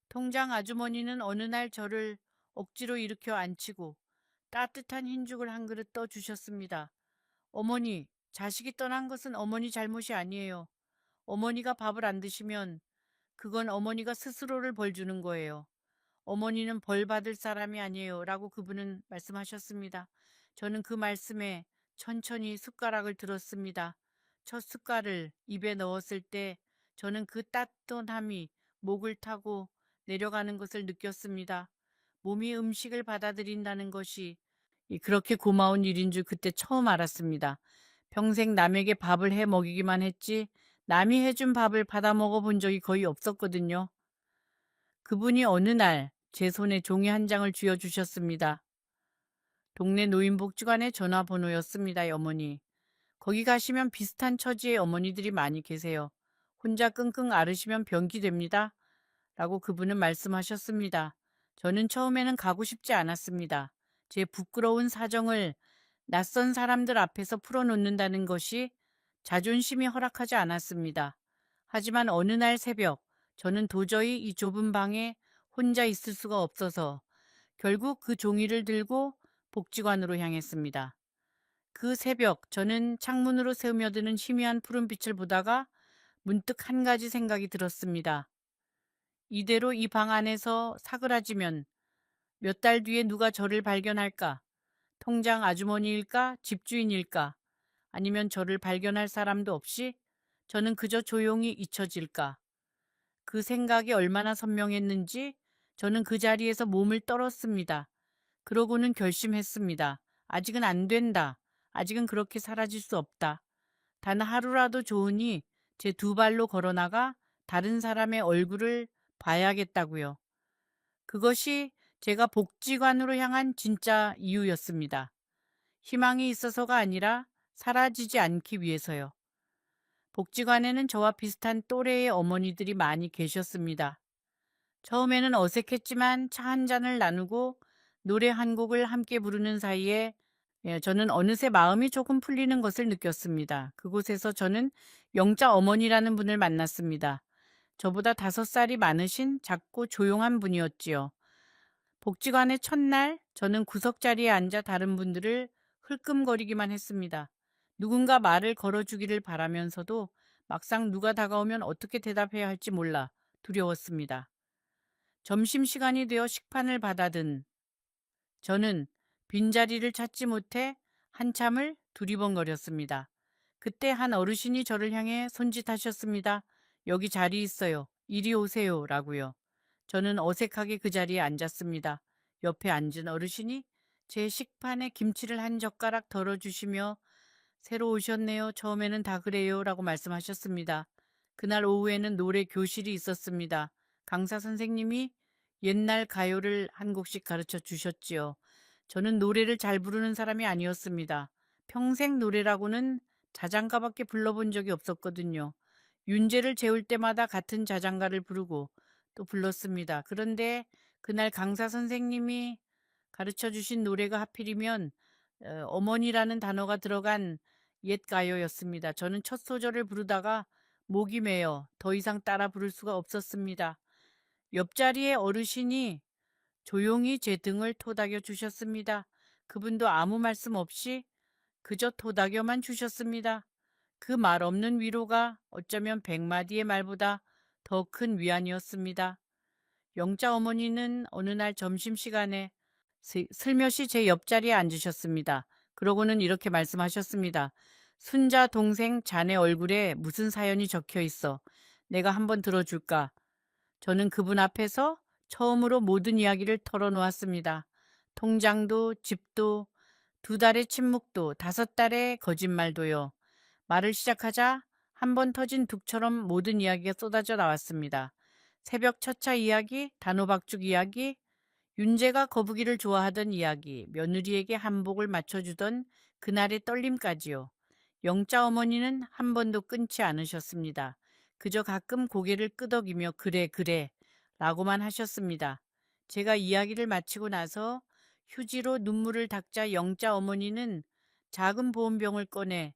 통장 아주머니는 어느 날 저를 억지로 일으켜 앉히고 따뜻한 흰죽을 한 그릇 떠주셨습니다. 어머니, 자식이 떠난 것은 어머니 잘못이 아니에요. 어머니가 밥을 안 드시면 그건 어머니가 스스로를 벌 주는 거예요. 어머니는 벌 받을 사람이 아니에요. 라고 그분은 말씀하셨습니다. 저는 그 말씀에 천천히 숟가락을 들었습니다. 첫 숟갈을 입에 넣었을 때 저는 그 따뜻함이 목을 타고 내려가는 것을 느꼈습니다. 몸이 음식을 받아들인다는 것이 그렇게 고마운 일인 줄 그때 처음 알았습니다. 평생 남에게 밥을 해 먹이기만 했지 남이 해준 밥을 받아 먹어본 적이 거의 없었거든요. 그분이 어느 날 제 손에 종이 한 장을 쥐어주셨습니다. 동네 노인복지관의 전화번호였습니다, 어머니. 거기 가시면 비슷한 처지의 어머니들이 많이 계세요. 혼자 끙끙 앓으시면 병기 됩니다. 라고 그분은 말씀하셨습니다. 저는 처음에는 가고 싶지 않았습니다. 제 부끄러운 사정을 낯선 사람들 앞에서 풀어놓는다는 것이 자존심이 허락하지 않았습니다. 하지만 어느 날 새벽 저는 도저히 이 좁은 방에 혼자 있을 수가 없어서 결국 그 종이를 들고 복지관으로 향했습니다. 그 새벽 저는 창문으로 스며드는 희미한 푸른빛을 보다가 문득 한 가지 생각이 들었습니다. 이대로 이 방 안에서 사그라지면 몇 달 뒤에 누가 저를 발견할까? 통장 아주머니일까? 집주인일까? 아니면 저를 발견할 사람도 없이 저는 그저 조용히 잊혀질까? 그 생각이 얼마나 선명했는지 저는 그 자리에서 몸을 떨었습니다. 그러고는 결심했습니다. 아직은 안 된다. 아직은 그렇게 사라질 수 없다. 단 하루라도 좋으니 제 두 발로 걸어나가 다른 사람의 얼굴을 봐야겠다고요. 그것이 제가 복지관으로 향한 진짜 이유였습니다. 희망이 있어서가 아니라 사라지지 않기 위해서요. 복지관에는 저와 비슷한 또래의 어머니들이 많이 계셨습니다. 처음에는 어색했지만 차 한 잔을 나누고 노래 한 곡을 함께 부르는 사이에 예, 저는 어느새 마음이 조금 풀리는 것을 느꼈습니다. 그곳에서 저는 영자 어머니라는 분을 만났습니다. 저보다 5살이 많으신 작고 조용한 분이었지요. 복지관의 첫날, 저는 구석자리에 앉아 다른 분들을 흘끔거리기만 했습니다. 누군가 말을 걸어주기를 바라면서도 막상 누가 다가오면 어떻게 대답해야 할지 몰라 두려웠습니다. 점심시간이 되어 식판을 받아든 저는 빈자리를 찾지 못해 한참을 두리번거렸습니다. 그때 한 어르신이 저를 향해 손짓하셨습니다. 여기 자리 있어요. 이리 오세요. 라고요. 저는 어색하게 그 자리에 앉았습니다. 옆에 앉은 어르신이 제 식판에 김치를 한 젓가락 덜어주시며 새로 오셨네요. 처음에는 다 그래요. 라고 말씀하셨습니다. 그날 오후에는 노래 교실이 있었습니다. 강사 선생님이 옛날 가요를 한 곡씩 가르쳐 주셨지요. 저는 노래를 잘 부르는 사람이 아니었습니다. 평생 노래라고는 자장가밖에 불러본 적이 없었거든요. 윤재를 재울 때마다 같은 자장가를 부르고 또 불렀습니다. 그런데 그날 강사 선생님이 가르쳐 주신 노래가 하필이면 어머니라는 단어가 들어간 옛 가요였습니다. 저는 첫 소절을 부르다가 목이 메어 더 이상 따라 부를 수가 없었습니다. 옆자리의 어르신이 조용히 제 등을 토닥여 주셨습니다. 그분도 아무 말씀 없이 그저 토닥여만 주셨습니다. 그 말 없는 위로가 어쩌면 100마디의 말보다 더 큰 위안이었습니다. 영자 어머니는 어느 날 점심시간에 슬며시 제 옆자리에 앉으셨습니다. 그러고는 이렇게 말씀하셨습니다. 순자 동생 자네 얼굴에 무슨 사연이 적혀 있어. 내가 한번 들어줄까? 저는 그분 앞에서 처음으로 모든 이야기를 털어놓았습니다. 통장도, 집도, 2달의 침묵도, 5달의 거짓말도요. 말을 시작하자 한 번 터진 둑처럼 모든 이야기가 쏟아져 나왔습니다. 새벽 첫차 이야기, 단호박죽 이야기, 윤재가 거북이를 좋아하던 이야기, 며느리에게 한복을 맞춰주던 그날의 떨림까지요. 영자 어머니는 한 번도 끊지 않으셨습니다. 그저 가끔 고개를 끄덕이며 그래 그래 라고만 하셨습니다. 제가 이야기를 마치고 나서 휴지로 눈물을 닦자 영자 어머니는 작은 보온병을 꺼내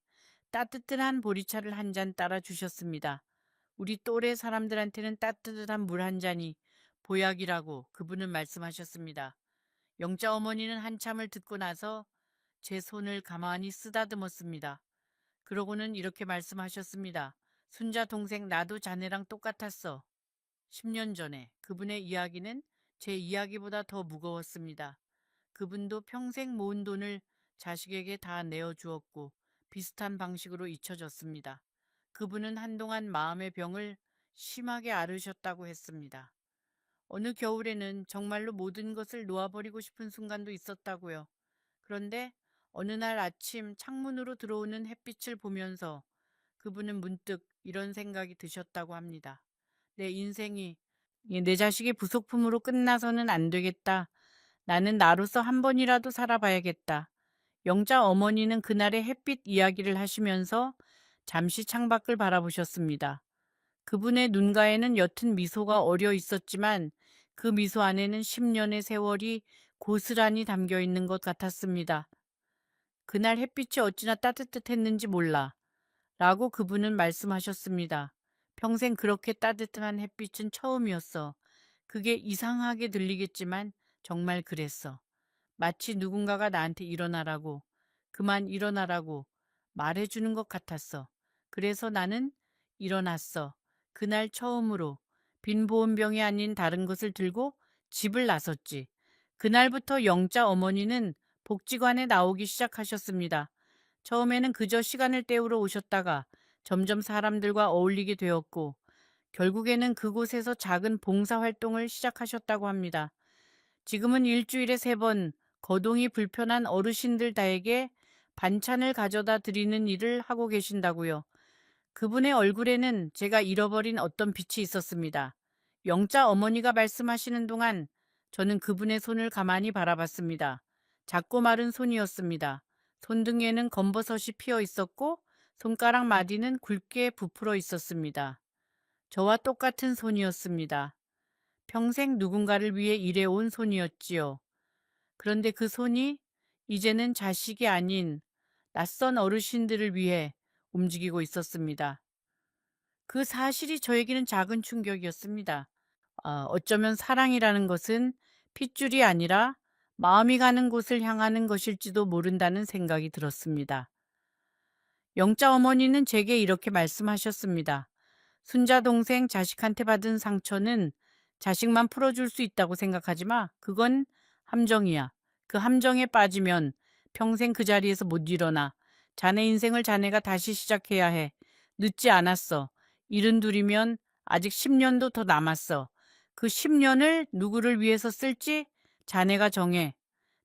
따뜻한 보리차를 한 잔 따라 주셨습니다. 우리 또래 사람들한테는 따뜻한 물 한 잔이 보약이라고 그분은 말씀하셨습니다. 영자 어머니는 한참을 듣고 나서 제 손을 가만히 쓰다듬었습니다. 그러고는 이렇게 말씀하셨습니다. 순자 동생 나도 자네랑 똑같았어. 10년 전에 그분의 이야기는 제 이야기보다 더 무거웠습니다. 그분도 평생 모은 돈을 자식에게 다 내어주었고 비슷한 방식으로 잊혀졌습니다. 그분은 한동안 마음의 병을 심하게 앓으셨다고 했습니다. 어느 겨울에는 정말로 모든 것을 놓아버리고 싶은 순간도 있었다고요. 그런데 어느 날 아침 창문으로 들어오는 햇빛을 보면서 그분은 문득 이런 생각이 드셨다고 합니다. 내 인생이 내 자식의 부속품으로 끝나서는 안 되겠다. 나는 나로서 한 번이라도 살아봐야겠다. 영자 어머니는 그날의 햇빛 이야기를 하시면서 잠시 창밖을 바라보셨습니다. 그분의 눈가에는 옅은 미소가 어려 있었지만 그 미소 안에는 10년의 세월이 고스란히 담겨 있는 것 같았습니다. 그날 햇빛이 어찌나 따뜻했는지 몰라. 라고 그분은 말씀하셨습니다. 평생 그렇게 따뜻한 햇빛은 처음이었어. 그게 이상하게 들리겠지만 정말 그랬어. 마치 누군가가 나한테 일어나라고, 그만 일어나라고 말해주는 것 같았어. 그래서 나는 일어났어. 그날 처음으로 빈 보온병이 아닌 다른 것을 들고 집을 나섰지. 그날부터 영자 어머니는 복지관에 나오기 시작하셨습니다. 처음에는 그저 시간을 때우러 오셨다가 점점 사람들과 어울리게 되었고 결국에는 그곳에서 작은 봉사활동을 시작하셨다고 합니다. 지금은 일주일에 3번 거동이 불편한 어르신들 다에게 반찬을 가져다 드리는 일을 하고 계신다고요. 그분의 얼굴에는 제가 잃어버린 어떤 빛이 있었습니다. 영자 어머니가 말씀하시는 동안 저는 그분의 손을 가만히 바라봤습니다. 작고 마른 손이었습니다. 손등에는 검버섯이 피어 있었고 손가락 마디는 굵게 부풀어 있었습니다. 저와 똑같은 손이었습니다. 평생 누군가를 위해 일해온 손이었지요. 그런데 그 손이 이제는 자식이 아닌 낯선 어르신들을 위해 움직이고 있었습니다. 그 사실이 저에게는 작은 충격이었습니다. 어쩌면 사랑이라는 것은 핏줄이 아니라 마음이 가는 곳을 향하는 것일지도 모른다는 생각이 들었습니다. 영자 어머니는 제게 이렇게 말씀하셨습니다. 순자 동생 자식한테 받은 상처는 자식만 풀어줄 수 있다고 생각하지 마. 그건 함정이야. 그 함정에 빠지면 평생 그 자리에서 못 일어나. 자네 인생을 자네가 다시 시작해야 해. 늦지 않았어. 72이면 아직 10년도 더 남았어. 그 10년을 누구를 위해서 쓸지 자네가 정해.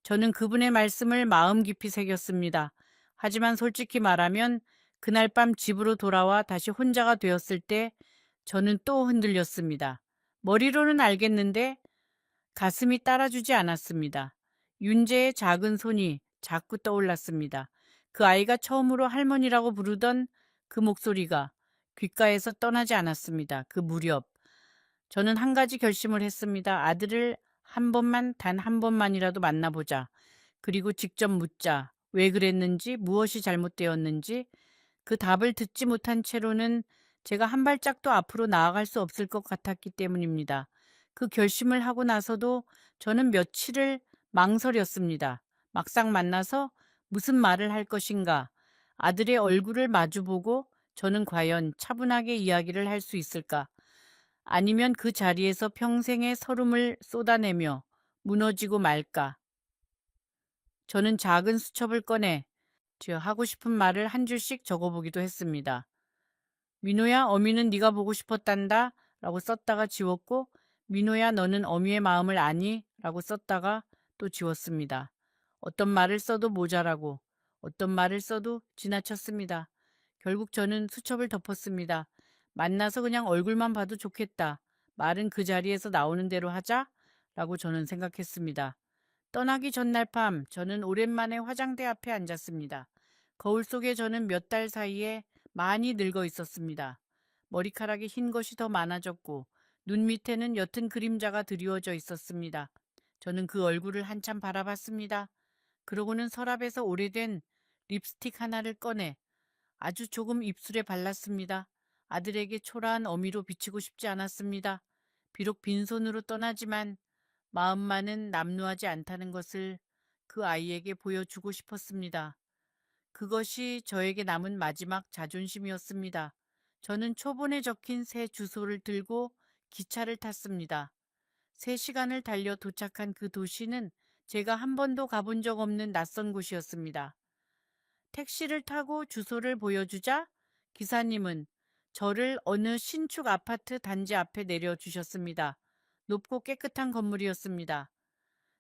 저는 그분의 말씀을 마음 깊이 새겼습니다. 하지만 솔직히 말하면 그날 밤 집으로 돌아와 다시 혼자가 되었을 때 저는 또 흔들렸습니다. 머리로는 알겠는데 가슴이 따라주지 않았습니다. 윤재의 작은 손이 자꾸 떠올랐습니다. 그 아이가 처음으로 할머니라고 부르던 그 목소리가 귓가에서 떠나지 않았습니다. 그 무렵 저는 한 가지 결심을 했습니다. 아들을 한 번만, 단 한 번만이라도 만나보자. 그리고 직접 묻자. 왜 그랬는지, 무엇이 잘못되었는지. 그 답을 듣지 못한 채로는 제가 한 발짝도 앞으로 나아갈 수 없을 것 같았기 때문입니다. 그 결심을 하고 나서도 저는 며칠을 망설였습니다. 막상 만나서 무슨 말을 할 것인가. 아들의 얼굴을 마주보고 저는 과연 차분하게 이야기를 할 수 있을까? 아니면 그 자리에서 평생의 서름을 쏟아내며 무너지고 말까? 저는 작은 수첩을 꺼내 저 하고 싶은 말을 한 줄씩 적어보기도 했습니다. 민호야, 어미는 네가 보고 싶었단다 라고 썼다가 지웠고, 민호야, 너는 어미의 마음을 아니? 라고 썼다가 또 지웠습니다. 어떤 말을 써도 모자라고, 어떤 말을 써도 지나쳤습니다. 결국 저는 수첩을 덮었습니다. 만나서 그냥 얼굴만 봐도 좋겠다. 말은 그 자리에서 나오는 대로 하자 라고 저는 생각했습니다. 떠나기 전날 밤 저는 오랜만에 화장대 앞에 앉았습니다. 거울 속에 저는 몇 달 사이에 많이 늙어 있었습니다. 머리카락이 흰 것이 더 많아졌고 눈 밑에는 옅은 그림자가 드리워져 있었습니다. 저는 그 얼굴을 한참 바라봤습니다. 그러고는 서랍에서 오래된 립스틱 하나를 꺼내 아주 조금 입술에 발랐습니다. 아들에게 초라한 어미로 비치고 싶지 않았습니다. 비록 빈손으로 떠나지만 마음만은 남루하지 않다는 것을 그 아이에게 보여주고 싶었습니다. 그것이 저에게 남은 마지막 자존심이었습니다. 저는 초본에 적힌 새 주소를 들고 기차를 탔습니다. 3시간을 달려 도착한 그 도시는 제가 한 번도 가본 적 없는 낯선 곳이었습니다. 택시를 타고 주소를 보여주자 기사님은 저를 어느 신축 아파트 단지 앞에 내려주셨습니다. 높고 깨끗한 건물이었습니다.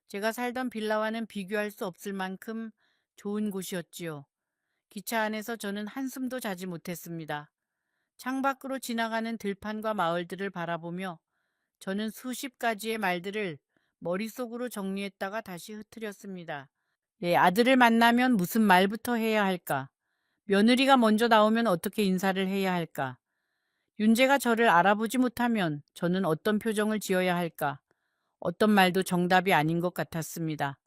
제가 살던 빌라와는 비교할 수 없을 만큼 좋은 곳이었지요. 기차 안에서 저는 한숨도 자지 못했습니다. 창밖으로 지나가는 들판과 마을들을 바라보며 저는 수십 가지의 말들을 머릿속으로 정리했다가 다시 흐트렸습니다. 네, 아들을 만나면 무슨 말부터 해야 할까? 며느리가 먼저 나오면 어떻게 인사를 해야 할까? 윤재가 저를 알아보지 못하면 저는 어떤 표정을 지어야 할까? 어떤 말도 정답이 아닌 것 같았습니다.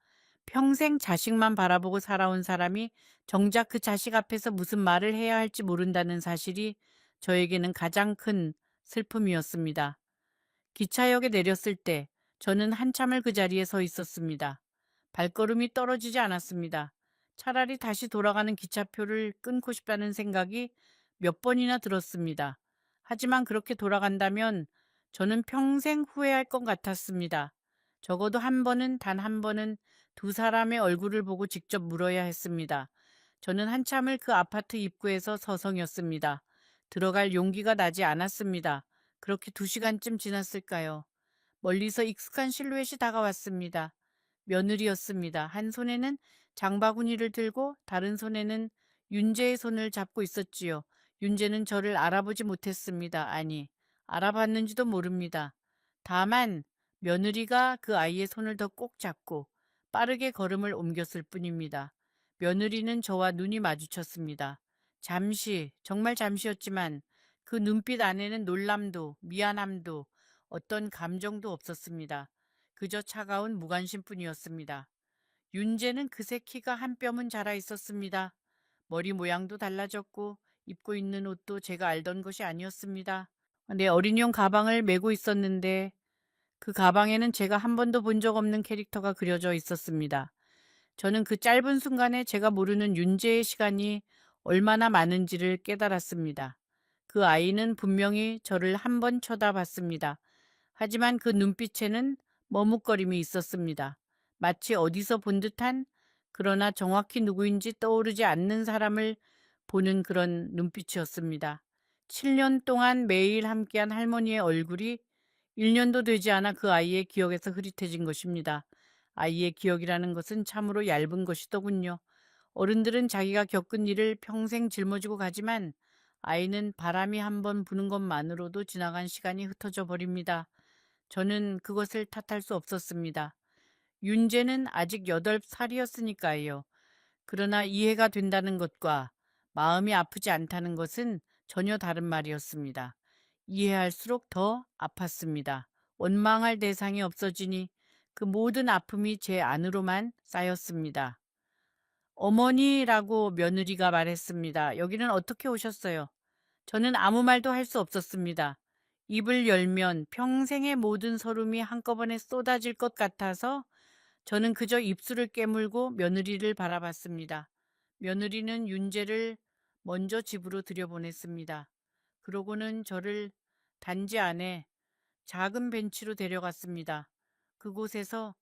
평생 자식만 바라보고 살아온 사람이 정작 그 자식 앞에서 무슨 말을 해야 할지 모른다는 사실이 저에게는 가장 큰 슬픔이었습니다. 기차역에 내렸을 때 저는 한참을 그 자리에 서 있었습니다. 발걸음이 떨어지지 않았습니다. 차라리 다시 돌아가는 기차표를 끊고 싶다는 생각이 몇 번이나 들었습니다. 하지만 그렇게 돌아간다면 저는 평생 후회할 것 같았습니다. 적어도 한 번은, 단 한 번은 두 사람의 얼굴을 보고 직접 물어야 했습니다. 저는 한참을 그 아파트 입구에서 서성였습니다. 들어갈 용기가 나지 않았습니다. 그렇게 2시간쯤 지났을까요? 멀리서 익숙한 실루엣이 다가왔습니다. 며느리였습니다. 한 손에는 장바구니를 들고 다른 손에는 윤재의 손을 잡고 있었지요. 윤재는 저를 알아보지 못했습니다. 아니, 알아봤는지도 모릅니다. 다만 며느리가 그 아이의 손을 더 꼭 잡고 빠르게 걸음을 옮겼을 뿐입니다. 며느리는 저와 눈이 마주쳤습니다. 잠시, 정말 잠시였지만 그 눈빛 안에는 놀람도 미안함도 어떤 감정도 없었습니다. 그저 차가운 무관심뿐이었습니다. 윤재는 그새 키가 한 뼘은 자라 있었습니다. 머리 모양도 달라졌고 입고 있는 옷도 제가 알던 것이 아니었습니다. 내 어린이용 가방을 메고 있었는데 그 가방에는 제가 한 번도 본 적 없는 캐릭터가 그려져 있었습니다. 저는 그 짧은 순간에 제가 모르는 윤재의 시간이 얼마나 많은지를 깨달았습니다. 그 아이는 분명히 저를 한 번 쳐다봤습니다. 하지만 그 눈빛에는 머뭇거림이 있었습니다. 마치 어디서 본 듯한, 그러나 정확히 누구인지 떠오르지 않는 사람을 보는 그런 눈빛이었습니다. 7년 동안 매일 함께한 할머니의 얼굴이 1년도 되지 않아 그 아이의 기억에서 흐릿해진 것입니다. 아이의 기억이라는 것은 참으로 얇은 것이더군요. 어른들은 자기가 겪은 일을 평생 짊어지고 가지만 아이는 바람이 한번 부는 것만으로도 지나간 시간이 흩어져 버립니다. 저는 그것을 탓할 수 없었습니다. 윤재는 아직 8살이었으니까요. 그러나 이해가 된다는 것과 마음이 아프지 않다는 것은 전혀 다른 말이었습니다. 이해할수록 더 아팠습니다. 원망할 대상이 없어지니 그 모든 아픔이 제 안으로만 쌓였습니다. 어머니라고 며느리가 말했습니다. 여기는 어떻게 오셨어요? 저는 아무 말도 할 수 없었습니다. 입을 열면 평생의 모든 서름이 한꺼번에 쏟아질 것 같아서 저는 그저 입술을 깨물고 며느리를 바라봤습니다. 며느리는 윤재를 먼저 집으로 들여보냈습니다. 그러고는 저를 단지 안에 작은 벤치로 데려갔습니다. 그곳에서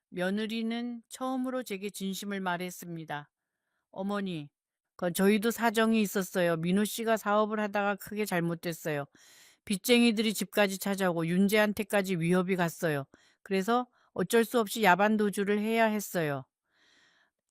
며느리는 처음으로 제게 진심을 말했습니다. 어머니, 저희도 사정이 있었어요. 민호 씨가 사업을 하다가 크게 잘못됐어요. 빚쟁이들이 집까지 찾아오고 윤재한테까지 위협이 갔어요. 그래서 어쩔 수 없이 야반 도주를 해야 했어요.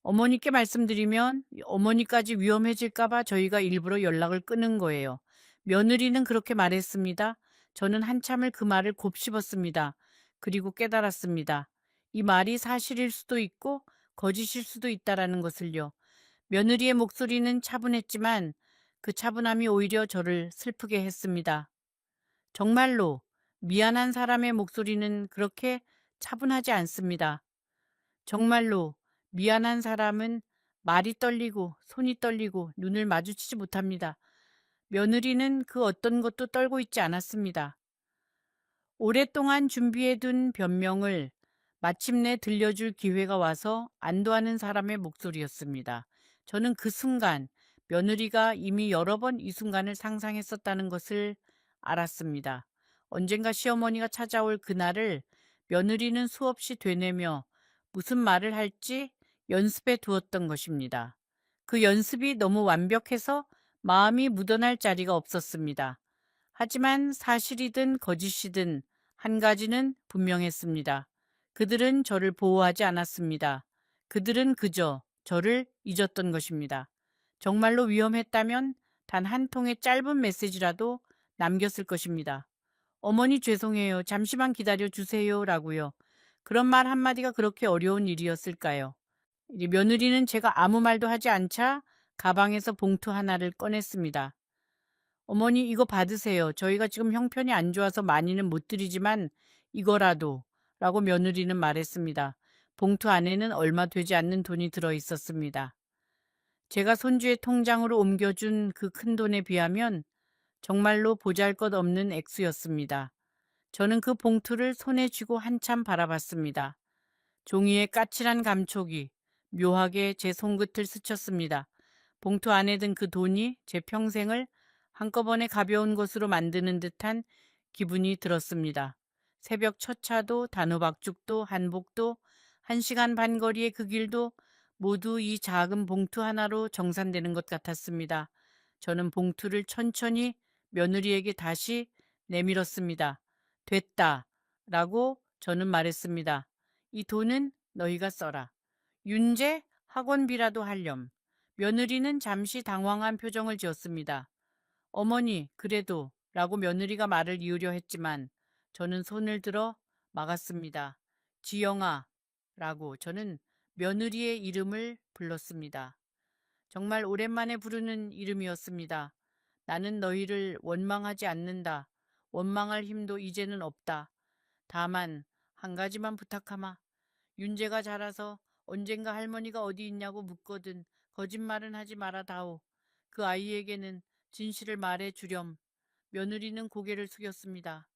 어머니께 말씀드리면 어머니까지 위험해질까봐 저희가 일부러 연락을 끊은 거예요. 며느리는 그렇게 말했습니다. 저는 한참을 그 말을 곱씹었습니다. 그리고 깨달았습니다. 이 말이 사실일 수도 있고 거짓일 수도 있다라는 것을요. 며느리의 목소리는 차분했지만 그 차분함이 오히려 저를 슬프게 했습니다. 정말로 미안한 사람의 목소리는 그렇게 차분하지 않습니다. 정말로 미안한 사람은 말이 떨리고 손이 떨리고 눈을 마주치지 못합니다. 며느리는 그 어떤 것도 떨고 있지 않았습니다. 오랫동안 준비해둔 변명을 마침내 들려줄 기회가 와서 안도하는 사람의 목소리였습니다. 저는 그 순간 며느리가 이미 여러 번 이 순간을 상상했었다는 것을 알았습니다. 언젠가 시어머니가 찾아올 그날을 며느리는 수없이 되뇌며 무슨 말을 할지 연습해 두었던 것입니다. 그 연습이 너무 완벽해서 마음이 묻어날 자리가 없었습니다. 하지만 사실이든 거짓이든 한 가지는 분명했습니다. 그들은 저를 보호하지 않았습니다. 그들은 그저 저를 잊었던 것입니다. 정말로 위험했다면 단 한 통의 짧은 메시지라도 남겼을 것입니다. 어머니 죄송해요. 잠시만 기다려 주세요. 라고요. 그런 말 한마디가 그렇게 어려운 일이었을까요? 이 며느리는 제가 아무 말도 하지 않자 가방에서 봉투 하나를 꺼냈습니다. 어머니 이거 받으세요. 저희가 지금 형편이 안 좋아서 많이는 못 드리지만 이거라도 라고 며느리는 말했습니다. 봉투 안에는 얼마 되지 않는 돈이 들어 있었습니다. 제가 손주의 통장으로 옮겨준 그 큰 돈에 비하면 정말로 보잘것없는 액수였습니다. 저는 그 봉투를 손에 쥐고 한참 바라봤습니다. 종이의 까칠한 감촉이 묘하게 제 손끝을 스쳤습니다. 봉투 안에 든 그 돈이 제 평생을 한꺼번에 가벼운 것으로 만드는 듯한 기분이 들었습니다. 새벽 첫 차도 단호박죽도 한복도 1시간 반 거리의 그 길도 모두 이 작은 봉투 하나로 정산되는 것 같았습니다. 저는 봉투를 천천히 며느리에게 다시 내밀었습니다. 됐다 라고 저는 말했습니다. 이 돈은 너희가 써라. 윤재 학원비라도 할렴. 며느리는 잠시 당황한 표정을 지었습니다. 어머니, 그래도 라고 며느리가 말을 이으려 했지만 저는 손을 들어 막았습니다. 지영아 라고 저는 며느리의 이름을 불렀습니다. 정말 오랜만에 부르는 이름이었습니다. 나는 너희를 원망하지 않는다. 원망할 힘도 이제는 없다. 다만 한 가지만 부탁하마. 윤재가 자라서 언젠가 할머니가 어디 있냐고 묻거든 거짓말은 하지 말아다오. 그 아이에게는 진실을 말해 주렴. 며느리는 고개를 숙였습니다.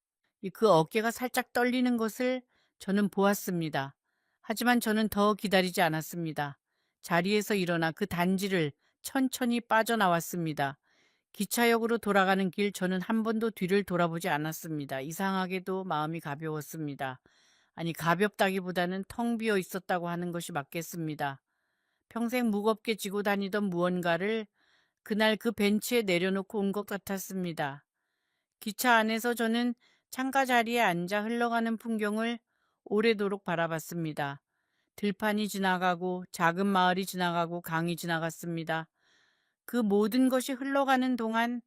그 어깨가 살짝 떨리는 것을 저는 보았습니다. 하지만 저는 더 기다리지 않았습니다. 자리에서 일어나 그 단지를 천천히 빠져나왔습니다. 기차역으로 돌아가는 길 저는 한 번도 뒤를 돌아보지 않았습니다. 이상하게도 마음이 가벼웠습니다. 아니, 가볍다기보다는 텅 비어 있었다고 하는 것이 맞겠습니다. 평생 무겁게 지고 다니던 무언가를 그날 그 벤치에 내려놓고 온 것 같았습니다. 기차 안에서 저는 창가 자리에 앉아 흘러가는 풍경을 오래도록 바라봤습니다. 들판이 지나가고 작은 마을이 지나가고 강이 지나갔습니다. 그 모든 것이 흘러가는 동안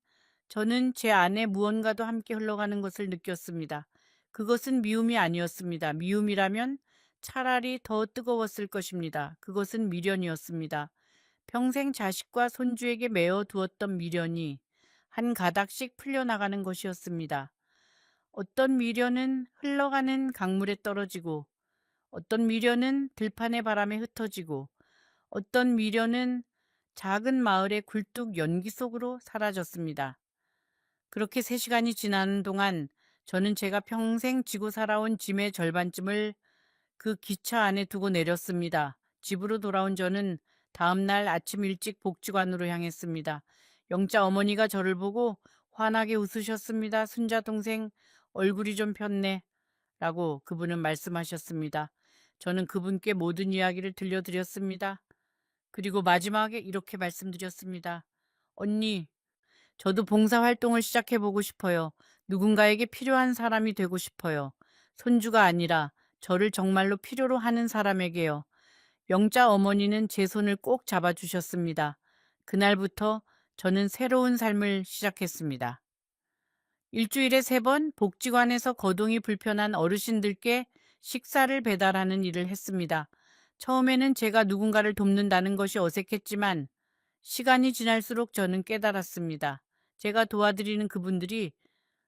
저는 제 안에 무언가도 함께 흘러가는 것을 느꼈습니다. 그것은 미움이 아니었습니다. 미움이라면 차라리 더 뜨거웠을 것입니다. 그것은 미련이었습니다. 평생 자식과 손주에게 메어 두었던 미련이 한 가닥씩 풀려나가는 것이었습니다. 어떤 미련은 흘러가는 강물에 떨어지고, 어떤 미련은 들판의 바람에 흩어지고, 어떤 미련은 작은 마을의 굴뚝 연기 속으로 사라졌습니다. 그렇게 3시간이 지나는 동안 저는 제가 평생 지고 살아온 짐의 절반쯤을 그 기차 안에 두고 내렸습니다. 집으로 돌아온 저는 다음 날 아침 일찍 복지관으로 향했습니다. 영자 어머니가 저를 보고 환하게 웃으셨습니다. 순자 동생 얼굴이 좀 폈네 라고 그분은 말씀하셨습니다. 저는 그분께 모든 이야기를 들려드렸습니다. 그리고 마지막에 이렇게 말씀드렸습니다. 언니, 저도 봉사활동을 시작해보고 싶어요. 누군가에게 필요한 사람이 되고 싶어요. 손주가 아니라 저를 정말로 필요로 하는 사람에게요. 영자 어머니는 제 손을 꼭 잡아주셨습니다. 그날부터 저는 새로운 삶을 시작했습니다. 일주일에 3번 복지관에서 거동이 불편한 어르신들께 식사를 배달하는 일을 했습니다. 처음에는 제가 누군가를 돕는다는 것이 어색했지만 시간이 지날수록 저는 깨달았습니다. 제가 도와드리는 그분들이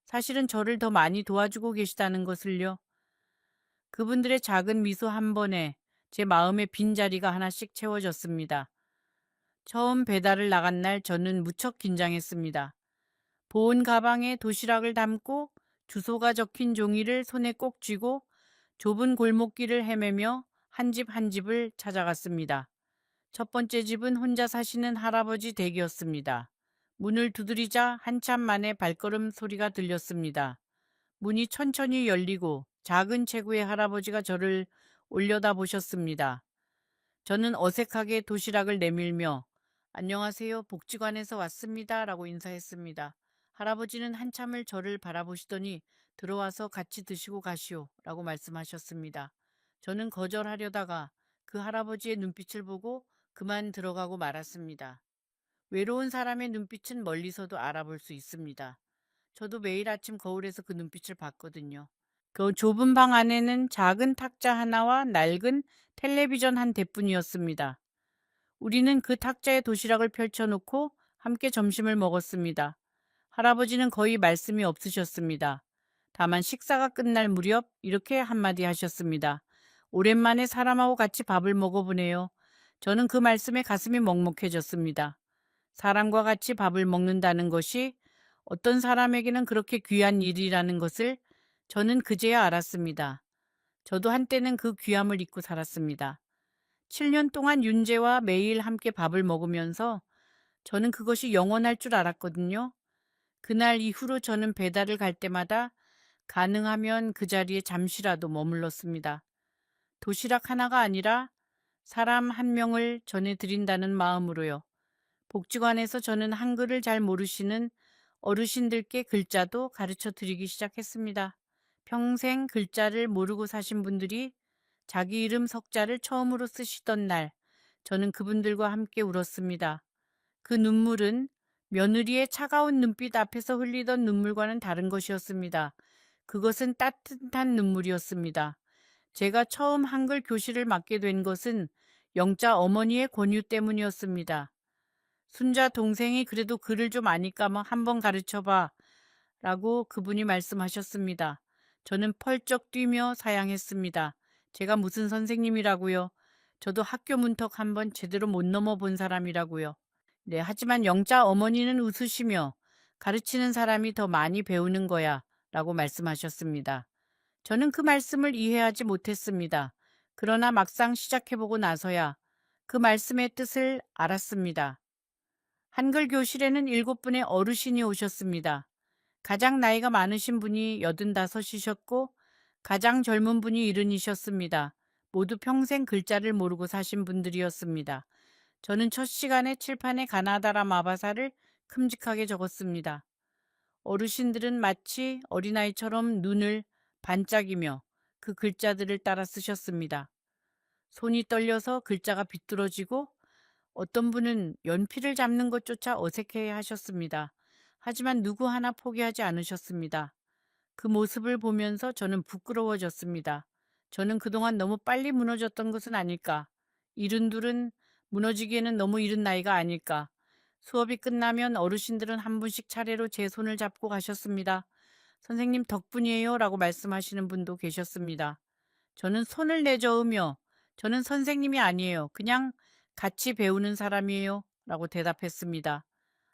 사실은 저를 더 많이 도와주고 계시다는 것을요. 그분들의 작은 미소 한 번에 제 마음의 빈자리가 하나씩 채워졌습니다. 처음 배달을 나간 날 저는 무척 긴장했습니다. 보온 가방에 도시락을 담고 주소가 적힌 종이를 손에 꼭 쥐고 좁은 골목길을 헤매며 한 집 한 집을 찾아갔습니다. 첫 번째 집은 혼자 사시는 할아버지 댁이었습니다. 문을 두드리자 한참 만에 발걸음 소리가 들렸습니다. 문이 천천히 열리고 작은 체구의 할아버지가 저를 올려다보셨습니다. 저는 어색하게 도시락을 내밀며 안녕하세요, 복지관에서 왔습니다 라고 인사했습니다. 할아버지는 한참을 저를 바라보시더니 들어와서 같이 드시고 가시오 라고 말씀하셨습니다. 저는 거절하려다가 그 할아버지의 눈빛을 보고 그만 들어가고 말았습니다. 외로운 사람의 눈빛은 멀리서도 알아볼 수 있습니다. 저도 매일 아침 거울에서 그 눈빛을 봤거든요. 그 좁은 방 안에는 작은 탁자 하나와 낡은 텔레비전 한 대뿐이었습니다. 우리는 그 탁자에 도시락을 펼쳐놓고 함께 점심을 먹었습니다. 할아버지는 거의 말씀이 없으셨습니다. 다만 식사가 끝날 무렵 이렇게 한마디 하셨습니다. 오랜만에 사람하고 같이 밥을 먹어보네요. 저는 그 말씀에 가슴이 먹먹해졌습니다. 사람과 같이 밥을 먹는다는 것이 어떤 사람에게는 그렇게 귀한 일이라는 것을 저는 그제야 알았습니다. 저도 한때는 그 귀함을 잊고 살았습니다. 7년 동안 윤재와 매일 함께 밥을 먹으면서 저는 그것이 영원할 줄 알았거든요. 그날 이후로 저는 배달을 갈 때마다 가능하면 그 자리에 잠시라도 머물렀습니다. 도시락 하나가 아니라 사람 한 명을 전해드린다는 마음으로요. 복지관에서 저는 한글을 잘 모르시는 어르신들께 글자도 가르쳐 드리기 시작했습니다. 평생 글자를 모르고 사신 분들이 자기 이름 석자를 처음으로 쓰시던 날, 저는 그분들과 함께 울었습니다. 그 눈물은 며느리의 차가운 눈빛 앞에서 흘리던 눈물과는 다른 것이었습니다. 그것은 따뜻한 눈물이었습니다. 제가 처음 한글 교실을 맡게 된 것은 영자 어머니의 권유 때문이었습니다. 순자 동생이 그래도 글을 좀 아니까 뭐 한번 가르쳐봐 라고 그분이 말씀하셨습니다. 저는 펄쩍 뛰며 사양했습니다. 제가 무슨 선생님이라고요. 저도 학교 문턱 한번 제대로 못 넘어본 사람이라고요. 네, 하지만 영자 어머니는 웃으시며 가르치는 사람이 더 많이 배우는 거야 라고 말씀하셨습니다. 저는 그 말씀을 이해하지 못했습니다. 그러나 막상 시작해보고 나서야 그 말씀의 뜻을 알았습니다. 한글 교실에는 7분의 어르신이 오셨습니다. 가장 나이가 많으신 분이 85이셨고 가장 젊은 분이 70이셨습니다. 모두 평생 글자를 모르고 사신 분들이었습니다. 저는 첫 시간에 칠판에 가나다라 마바사를 큼직하게 적었습니다. 어르신들은 마치 어린아이처럼 눈을 반짝이며 그 글자들을 따라 쓰셨습니다. 손이 떨려서 글자가 비뚤어지고 어떤 분은 연필을 잡는 것조차 어색해 하셨습니다. 하지만 누구 하나 포기하지 않으셨습니다. 그 모습을 보면서 저는 부끄러워졌습니다. 저는 그동안 너무 빨리 무너졌던 것은 아닐까? 이른둘은 무너지기에는 너무 이른 나이가 아닐까? 수업이 끝나면 어르신들은 한 분씩 차례로 제 손을 잡고 가셨습니다. 선생님 덕분이에요 라고 말씀하시는 분도 계셨습니다. 저는 손을 내저으며 저는 선생님이 아니에요. 그냥 같이 배우는 사람이에요 라고 대답했습니다.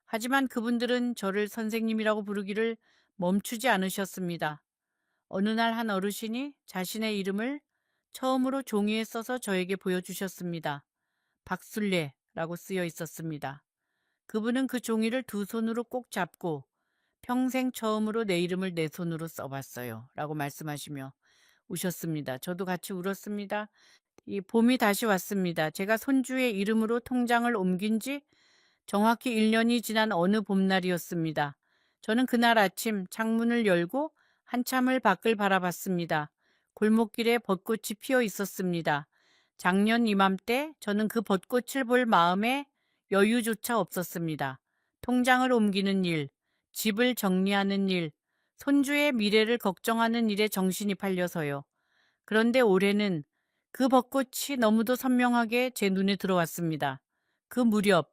하지만 그분들은 저를 선생님이라고 부르기를 멈추지 않으셨습니다. 어느 날 한 어르신이 자신의 이름을 처음으로 종이에 써서 저에게 보여주셨습니다. 박술래라고 쓰여 있었습니다. 그분은 그 종이를 두 손으로 꼭 잡고 평생 처음으로 내 이름을 내 손으로 써봤어요 라고 말씀하시며 우셨습니다. 저도 같이 울었습니다. 이 봄이 다시 왔습니다. 제가 손주의 이름으로 통장을 옮긴 지 정확히 1년이 지난 어느 봄날이었습니다. 저는 그날 아침 창문을 열고 한참을 밖을 바라봤습니다. 골목길에 벚꽃이 피어 있었습니다. 작년 이맘때 저는 그 벚꽃을 볼 마음에 여유조차 없었습니다. 통장을 옮기는 일, 집을 정리하는 일, 손주의 미래를 걱정하는 일에 정신이 팔려서요. 그런데 올해는 그 벚꽃이 너무도 선명하게 제 눈에 들어왔습니다. 그 무렵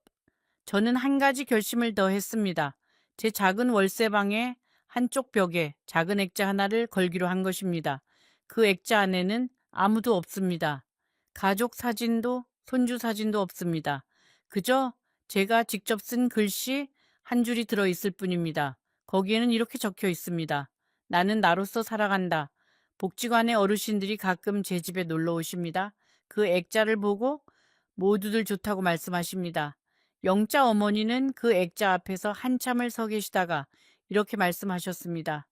저는 한 가지 결심을 더 했습니다. 제 작은 월세방의 한쪽 벽에 작은 액자 하나를 걸기로 한 것입니다. 그 액자 안에는 아무도 없습니다. 가족 사진도 손주 사진도 없습니다. 그저 제가 직접 쓴 글씨 한 줄이 들어있을 뿐입니다. 거기에는 이렇게 적혀 있습니다. 나는 나로서 살아간다. 복지관의 어르신들이 가끔 제 집에 놀러 오십니다. 그 액자를 보고 모두들 좋다고 말씀하십니다. 영자 어머니는 그 액자 앞에서 한참을 서 계시다가 이렇게 말씀하셨습니다.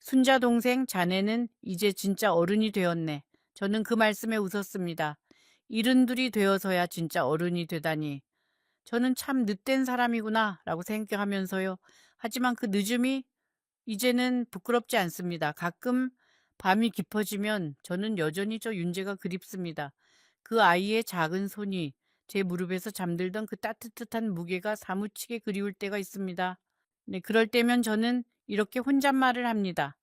순자 동생 자네는 이제 진짜 어른이 되었네. 저는 그 말씀에 웃었습니다. 72이 되어서야 진짜 어른이 되다니. 저는 참 늦된 사람이구나 라고 생각하면서요. 하지만 그 늦음이 이제는 부끄럽지 않습니다. 가끔 밤이 깊어지면 저는 여전히 저 윤재가 그립습니다. 그 아이의 작은 손이 제 무릎에서 잠들던 그 따뜻한 무게가 사무치게 그리울 때가 있습니다. 네, 그럴 때면 저는 이렇게 혼잣말을 합니다.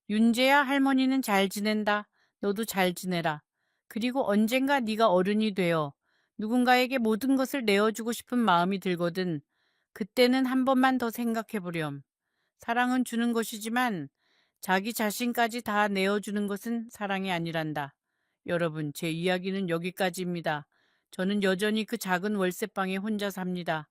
윤재야, 할머니는 잘 지낸다. 너도 잘 지내라. 그리고 언젠가 네가 어른이 되어 누군가에게 모든 것을 내어주고 싶은 마음이 들거든. 그때는 한 번만 더 생각해 보렴. 사랑은 주는 것이지만 자기 자신까지 다 내어주는 것은 사랑이 아니란다. 여러분, 제 이야기는 여기까지입니다. 저는 여전히 그 작은 월세방에 혼자 삽니다.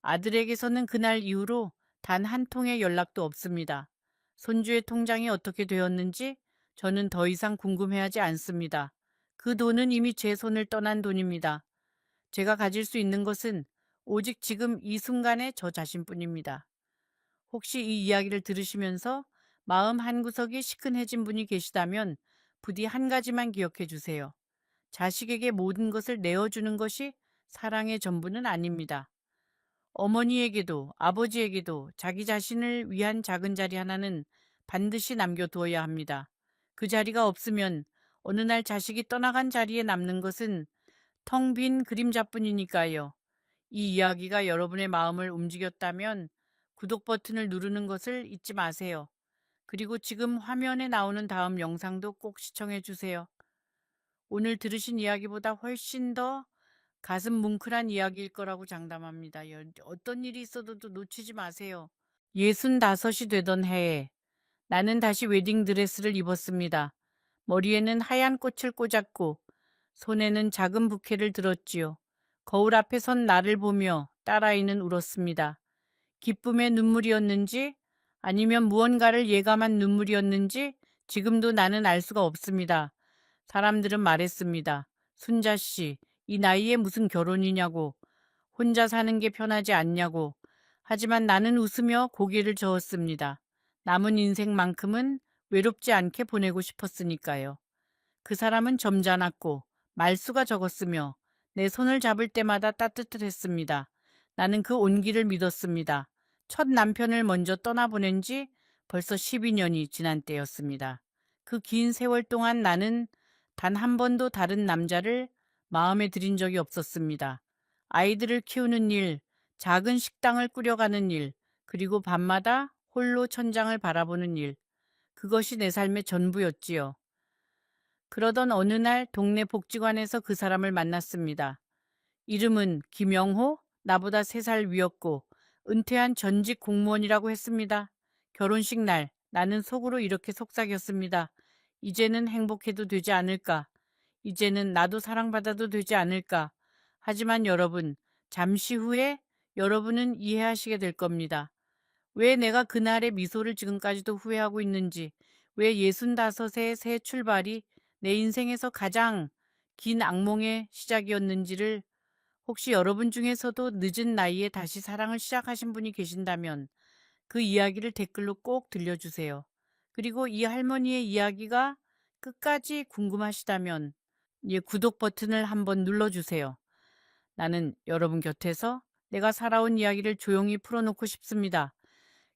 아들에게서는 그날 이후로 단 한 통의 연락도 없습니다. 손주의 통장이 어떻게 되었는지 저는 더 이상 궁금해하지 않습니다. 그 돈은 이미 제 손을 떠난 돈입니다. 제가 가질 수 있는 것은 오직 지금 이 순간의 저 자신뿐입니다. 혹시 이 이야기를 들으시면서 마음 한구석이 시큰해진 분이 계시다면 부디 한 가지만 기억해 주세요. 자식에게 모든 것을 내어주는 것이 사랑의 전부는 아닙니다. 어머니에게도 아버지에게도 자기 자신을 위한 작은 자리 하나는 반드시 남겨두어야 합니다. 그 자리가 없으면 어느 날 자식이 떠나간 자리에 남는 것은 텅 빈 그림자뿐이니까요. 이 이야기가 여러분의 마음을 움직였다면 구독 버튼을 누르는 것을 잊지 마세요. 그리고 지금 화면에 나오는 다음 영상도 꼭 시청해 주세요. 오늘 들으신 이야기보다 훨씬 더 가슴 뭉클한 이야기일 거라고 장담합니다. 어떤 일이 있어도 놓치지 마세요. 65이 되던 해에 나는 다시 웨딩드레스를 입었습니다. 머리에는 하얀 꽃을 꽂았고 손에는 작은 부케를 들었지요. 거울 앞에 선 나를 보며 딸아이는 울었습니다. 기쁨의 눈물이었는지 아니면 무언가를 예감한 눈물이었는지 지금도 나는 알 수가 없습니다. 사람들은 말했습니다. 순자 씨, 이 나이에 무슨 결혼이냐고, 혼자 사는 게 편하지 않냐고. 하지만 나는 웃으며 고개를 저었습니다. 남은 인생만큼은 외롭지 않게 보내고 싶었으니까요. 그 사람은 점잖았고 말수가 적었으며 내 손을 잡을 때마다 따뜻했습니다. 나는 그 온기를 믿었습니다. 첫 남편을 먼저 떠나보낸 지 벌써 12년이 지난 때였습니다. 그 긴 세월 동안 나는 단 한 번도 다른 남자를 마음에 들인 적이 없었습니다. 아이들을 키우는 일, 작은 식당을 꾸려가는 일, 그리고 밤마다 홀로 천장을 바라보는 일, 그것이 내 삶의 전부였지요. 그러던 어느 날 동네 복지관에서 그 사람을 만났습니다. 이름은 김영호, 나보다 3살 위였고 은퇴한 전직 공무원이라고 했습니다. 결혼식 날 나는 속으로 이렇게 속삭였습니다. 이제는 행복해도 되지 않을까? 이제는 나도 사랑받아도 되지 않을까? 하지만 여러분, 잠시 후에 여러분은 이해하시게 될 겁니다. 왜 내가 그날의 미소를 지금까지도 후회하고 있는지, 왜 65의 새 출발이 내 인생에서 가장 긴 악몽의 시작이었는지를 혹시 여러분 중에서도 늦은 나이에 다시 사랑을 시작하신 분이 계신다면 그 이야기를 댓글로 꼭 들려주세요. 그리고 이 할머니의 이야기가 끝까지 궁금하시다면 구독 버튼을 한번 눌러주세요. 나는 여러분 곁에서 내가 살아온 이야기를 조용히 풀어놓고 싶습니다.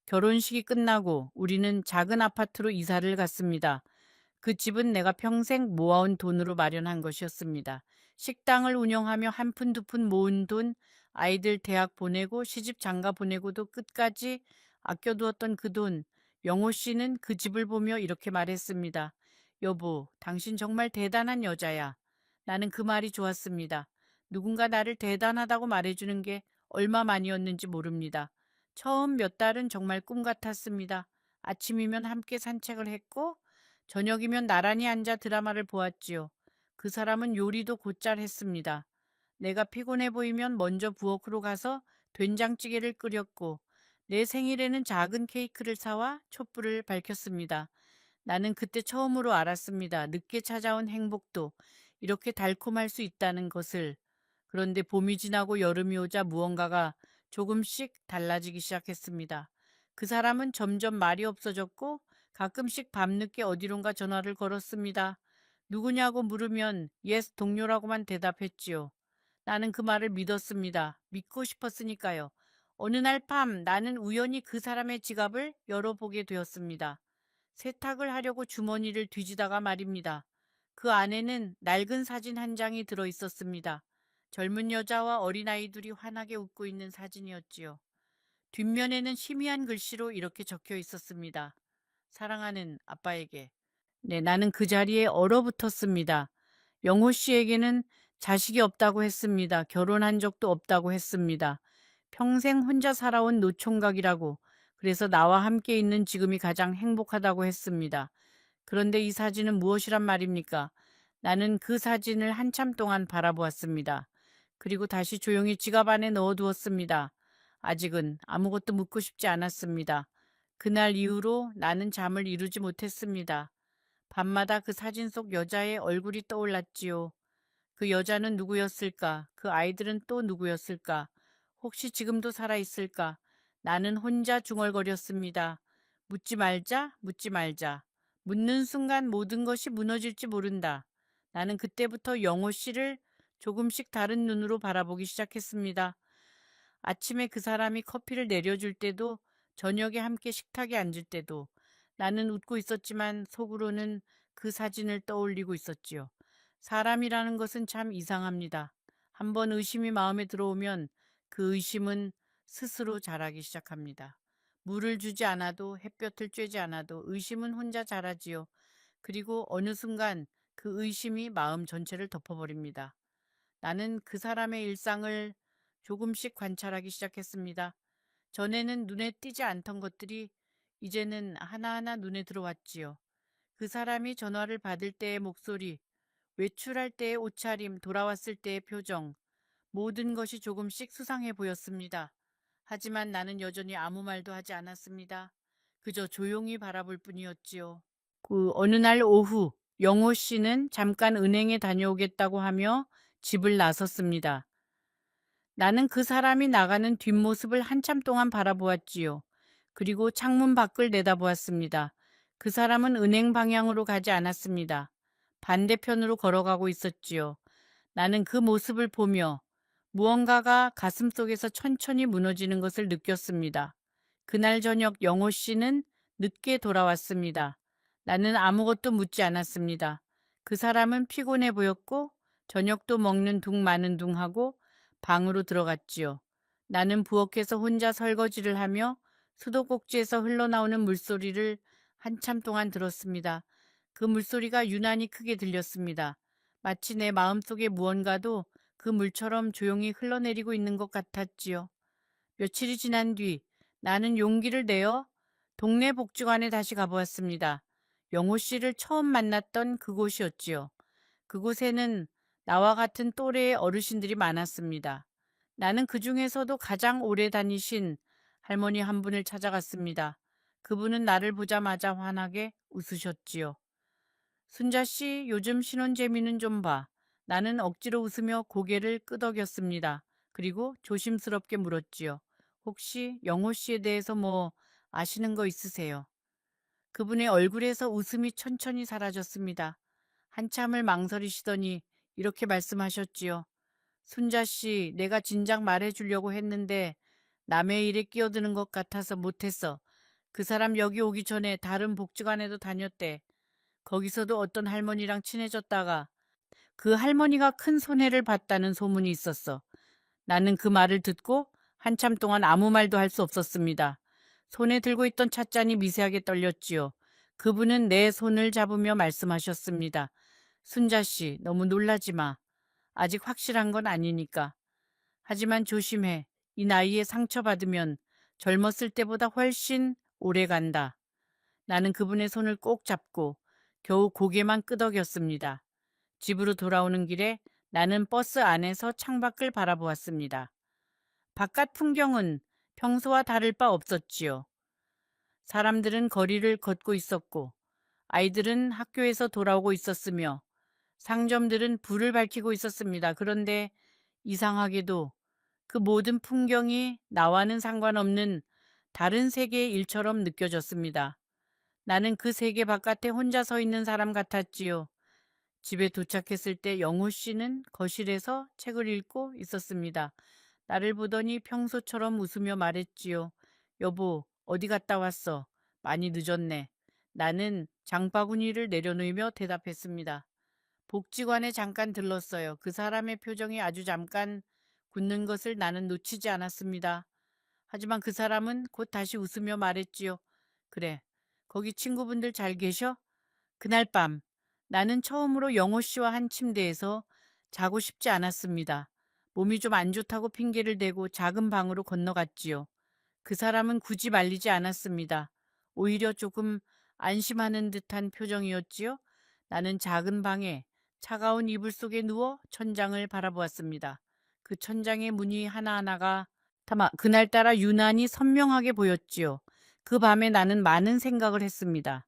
결혼식이 끝나고 우리는 작은 아파트로 이사를 갔습니다. 그 집은 내가 평생 모아온 돈으로 마련한 것이었습니다. 식당을 운영하며 한 푼 두 푼 모은 돈, 아이들 대학 보내고 시집 장가 보내고도 끝까지 아껴두었던 그 돈, 영호 씨는 그 집을 보며 이렇게 말했습니다. 여보, 당신 정말 대단한 여자야. 나는 그 말이 좋았습니다. 누군가 나를 대단하다고 말해주는 게 얼마만이었는지 모릅니다. 처음 몇 달은 정말 꿈 같았습니다. 아침이면 함께 산책을 했고 저녁이면 나란히 앉아 드라마를 보았지요. 그 사람은 요리도 곧잘 했습니다. 내가 피곤해 보이면 먼저 부엌으로 가서 된장찌개를 끓였고 내 생일에는 작은 케이크를 사와 촛불을 밝혔습니다. 나는 그때 처음으로 알았습니다. 늦게 찾아온 행복도 이렇게 달콤할 수 있다는 것을. 그런데 봄이 지나고 여름이 오자 무언가가 조금씩 달라지기 시작했습니다. 그 사람은 점점 말이 없어졌고 가끔씩 밤늦게 어디론가 전화를 걸었습니다. 누구냐고 물으면 예스 동료라고만 대답했지요. 나는 그 말을 믿었습니다. 믿고 싶었으니까요. 어느 날 밤 나는 우연히 그 사람의 지갑을 열어보게 되었습니다. 세탁을 하려고 주머니를 뒤지다가 말입니다. 그 안에는 낡은 사진 한 장이 들어 있었습니다. 젊은 여자와 어린아이들이 환하게 웃고 있는 사진이었지요. 뒷면에는 희미한 글씨로 이렇게 적혀 있었습니다. 사랑하는 아빠에게. 네, 나는 그 자리에 얼어붙었습니다. 영호 씨에게는 자식이 없다고 했습니다. 결혼한 적도 없다고 했습니다. 평생 혼자 살아온 노총각이라고, 그래서 나와 함께 있는 지금이 가장 행복하다고 했습니다. 그런데 이 사진은 무엇이란 말입니까? 나는 그 사진을 한참 동안 바라보았습니다. 그리고 다시 조용히 지갑 안에 넣어두었습니다. 아직은 아무것도 묻고 싶지 않았습니다. 그날 이후로 나는 잠을 이루지 못했습니다. 밤마다 그 사진 속 여자의 얼굴이 떠올랐지요. 그 여자는 누구였을까? 그 아이들은 또 누구였을까? 혹시 지금도 살아있을까? 나는 혼자 중얼거렸습니다. 묻지 말자, 묻지 말자. 묻는 순간 모든 것이 무너질지 모른다. 나는 그때부터 영호 씨를 조금씩 다른 눈으로 바라보기 시작했습니다. 아침에 그 사람이 커피를 내려줄 때도, 저녁에 함께 식탁에 앉을 때도 나는 웃고 있었지만 속으로는 그 사진을 떠올리고 있었지요. 사람이라는 것은 참 이상합니다. 한번 의심이 마음에 들어오면 그 의심은 스스로 자라기 시작합니다. 물을 주지 않아도 햇볕을 쬐지 않아도 의심은 혼자 자라지요. 그리고 어느 순간 그 의심이 마음 전체를 덮어버립니다. 나는 그 사람의 일상을 조금씩 관찰하기 시작했습니다. 전에는 눈에 띄지 않던 것들이 이제는 하나하나 눈에 들어왔지요. 그 사람이 전화를 받을 때의 목소리, 외출할 때의 옷차림, 돌아왔을 때의 표정, 모든 것이 조금씩 수상해 보였습니다. 하지만 나는 여전히 아무 말도 하지 않았습니다. 그저 조용히 바라볼 뿐이었지요. 어느 날 오후, 영호 씨는 잠깐 은행에 다녀오겠다고 하며 집을 나섰습니다. 나는 그 사람이 나가는 뒷모습을 한참 동안 바라보았지요. 그리고 창문 밖을 내다보았습니다. 그 사람은 은행 방향으로 가지 않았습니다. 반대편으로 걸어가고 있었지요. 나는 그 모습을 보며 무언가가 가슴속에서 천천히 무너지는 것을 느꼈습니다. 그날 저녁 영호 씨는 늦게 돌아왔습니다. 나는 아무것도 묻지 않았습니다. 그 사람은 피곤해 보였고 저녁도 먹는 둥 마는 둥 하고 방으로 들어갔지요. 나는 부엌에서 혼자 설거지를 하며 수도꼭지에서 흘러나오는 물소리를 한참 동안 들었습니다. 그 물소리가 유난히 크게 들렸습니다. 마치 내 마음속에 무언가도 그 물처럼 조용히 흘러내리고 있는 것 같았지요. 며칠이 지난 뒤 나는 용기를 내어 동네 복지관에 다시 가보았습니다. 영호 씨를 처음 만났던 그곳이었지요. 그곳에는 나와 같은 또래의 어르신들이 많았습니다. 나는 그 중에서도 가장 오래 다니신 할머니 한 분을 찾아갔습니다. 그분은 나를 보자마자 환하게 웃으셨지요. 순자 씨, 요즘 신혼 재미는 좀 봐. 나는 억지로 웃으며 고개를 끄덕였습니다. 그리고 조심스럽게 물었지요. 혹시 영호 씨에 대해서 뭐 아시는 거 있으세요? 그분의 얼굴에서 웃음이 천천히 사라졌습니다. 한참을 망설이시더니 이렇게 말씀하셨지요. 순자 씨, 내가 진작 말해주려고 했는데 남의 일에 끼어드는 것 같아서 못했어. 그 사람 여기 오기 전에 다른 복지관에도 다녔대. 거기서도 어떤 할머니랑 친해졌다가 그 할머니가 큰 손해를 봤다는 소문이 있었어. 나는 그 말을 듣고 한참 동안 아무 말도 할 수 없었습니다. 손에 들고 있던 찻잔이 미세하게 떨렸지요. 그분은 내 손을 잡으며 말씀하셨습니다. 순자 씨, 너무 놀라지 마. 아직 확실한 건 아니니까. 하지만 조심해. 이 나이에 상처받으면 젊었을 때보다 훨씬 오래 간다. 나는 그분의 손을 꼭 잡고 겨우 고개만 끄덕였습니다. 집으로 돌아오는 길에 나는 버스 안에서 창밖을 바라보았습니다. 바깥 풍경은 평소와 다를 바 없었지요. 사람들은 거리를 걷고 있었고 아이들은 학교에서 돌아오고 있었으며 상점들은 불을 밝히고 있었습니다. 그런데 이상하게도 그 모든 풍경이 나와는 상관없는 다른 세계의 일처럼 느껴졌습니다. 나는 그 세계 바깥에 혼자 서 있는 사람 같았지요. 집에 도착했을 때 영호 씨는 거실에서 책을 읽고 있었습니다. 나를 보더니 평소처럼 웃으며 말했지요. 여보, 어디 갔다 왔어? 많이 늦었네. 나는 장바구니를 내려놓으며 대답했습니다. 복지관에 잠깐 들렀어요. 그 사람의 표정이 아주 잠깐 굳는 것을 나는 놓치지 않았습니다. 하지만 그 사람은 곧 다시 웃으며 말했지요. 그래, 거기 친구분들 잘 계셔? 그날 밤 나는 처음으로 영호 씨와 한 침대에서 자고 싶지 않았습니다. 몸이 좀 안 좋다고 핑계를 대고 작은 방으로 건너갔지요. 그 사람은 굳이 말리지 않았습니다. 오히려 조금 안심하는 듯한 표정이었지요. 나는 작은 방에 차가운 이불 속에 누워 천장을 바라보았습니다. 그 천장의 무늬 하나하나가 그날따라 유난히 선명하게 보였지요. 그 밤에 나는 많은 생각을 했습니다.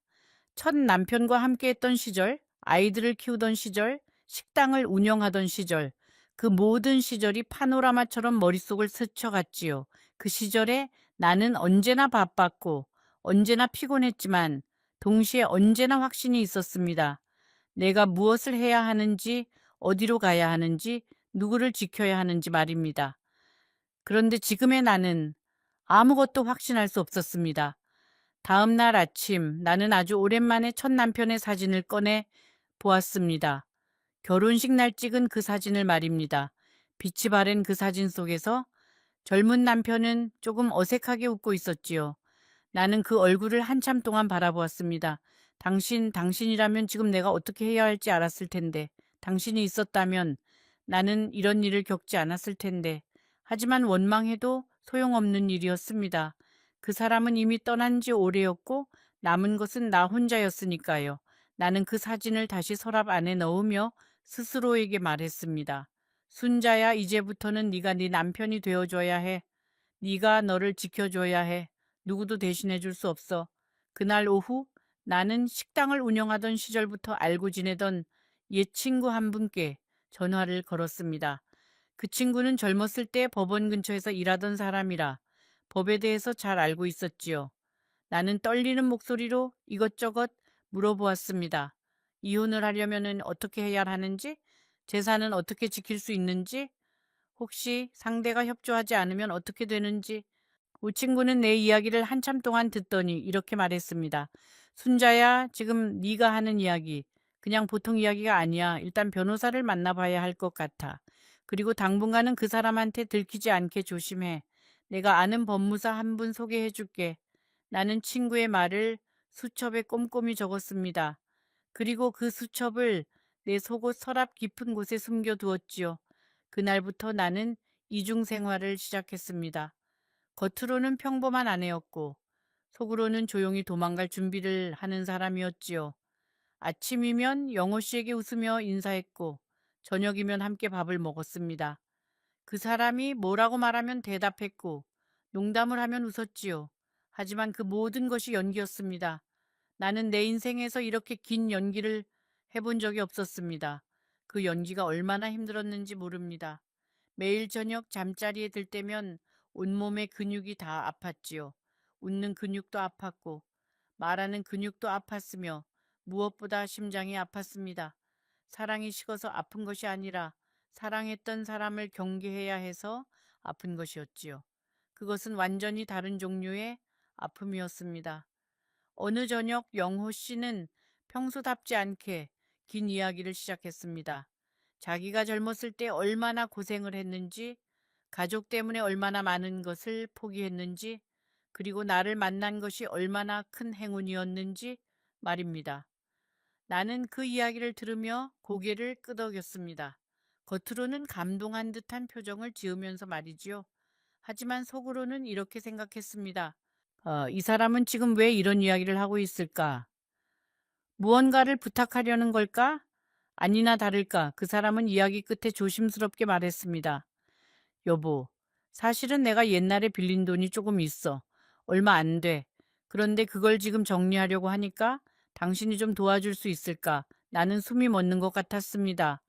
첫 남편과 함께했던 시절, 아이들을 키우던 시절, 식당을 운영하던 시절, 그 모든 시절이 파노라마처럼 머릿속을 스쳐갔지요. 그 시절에 나는 언제나 바빴고 언제나 피곤했지만 동시에 언제나 확신이 있었습니다. 내가 무엇을 해야 하는지, 어디로 가야 하는지, 누구를 지켜야 하는지 말입니다. 그런데 지금의 나는 아무것도 확신할 수 없었습니다. 다음 날 아침 나는 아주 오랜만에 첫 남편의 사진을 꺼내 보았습니다. 결혼식 날 찍은 그 사진을 말입니다. 빛이 바랜 그 사진 속에서 젊은 남편은 조금 어색하게 웃고 있었지요. 나는 그 얼굴을 한참 동안 바라보았습니다. 당신이라면 지금 내가 어떻게 해야 할지 알았을 텐데, 당신이 있었다면 나는 이런 일을 겪지 않았을 텐데, 하지만 원망해도 소용없는 일이었습니다. 그 사람은 이미 떠난 지 오래였고, 남은 것은 나 혼자였으니까요. 나는 그 사진을 다시 서랍 안에 넣으며 스스로에게 말했습니다. 순자야, 이제부터는 네가 네 남편이 되어줘야 해. 네가 너를 지켜줘야 해. 누구도 대신해 줄 수 없어. 그날 오후 나는 식당을 운영하던 시절부터 알고 지내던 옛 친구 한 분께 전화를 걸었습니다. 그 친구는 젊었을 때 법원 근처에서 일하던 사람이라 법에 대해서 잘 알고 있었지요. 나는 떨리는 목소리로 이것저것 물어보았습니다. 이혼을 하려면 어떻게 해야 하는지, 재산은 어떻게 지킬 수 있는지, 혹시 상대가 협조하지 않으면 어떻게 되는지. 우 친구는 내 이야기를 한참 동안 듣더니 이렇게 말했습니다. 순자야, 지금 네가 하는 이야기 그냥 보통 이야기가 아니야. 일단 변호사를 만나봐야 할 것 같아. 그리고 당분간은 그 사람한테 들키지 않게 조심해. 내가 아는 법무사 한 분 소개해 줄게. 나는 친구의 말을 수첩에 꼼꼼히 적었습니다. 그리고 그 수첩을 내 속옷 서랍 깊은 곳에 숨겨두었지요. 그날부터 나는 이중 생활을 시작했습니다. 겉으로는 평범한 아내였고 속으로는 조용히 도망갈 준비를 하는 사람이었지요. 아침이면 영호 씨에게 웃으며 인사했고 저녁이면 함께 밥을 먹었습니다. 그 사람이 뭐라고 말하면 대답했고 농담을 하면 웃었지요. 하지만 그 모든 것이 연기였습니다. 나는 내 인생에서 이렇게 긴 연기를 해본 적이 없었습니다. 그 연기가 얼마나 힘들었는지 모릅니다. 매일 저녁 잠자리에 들 때면 온몸의 근육이 다 아팠지요. 웃는 근육도 아팠고 말하는 근육도 아팠으며 무엇보다 심장이 아팠습니다. 사랑이 식어서 아픈 것이 아니라 사랑했던 사람을 경계해야 해서 아픈 것이었지요. 그것은 완전히 다른 종류의 아픔이었습니다. 어느 저녁 영호 씨는 평소답지 않게 긴 이야기를 시작했습니다. 자기가 젊었을 때 얼마나 고생을 했는지, 가족 때문에 얼마나 많은 것을 포기했는지, 그리고 나를 만난 것이 얼마나 큰 행운이었는지 말입니다. 나는 그 이야기를 들으며 고개를 끄덕였습니다. 겉으로는 감동한 듯한 표정을 지으면서 말이지요. 하지만 속으로는 이렇게 생각했습니다. 이 사람은 지금 왜 이런 이야기를 하고 있을까? 무언가를 부탁하려는 걸까? 아니나 다를까 그 사람은 이야기 끝에 조심스럽게 말했습니다. 여보, 사실은 내가 옛날에 빌린 돈이 조금 있어. 얼마 안 돼. 그런데 그걸 지금 정리하려고 하니까 당신이 좀 도와줄 수 있을까? 나는 숨이 멎는 것 같았습니다.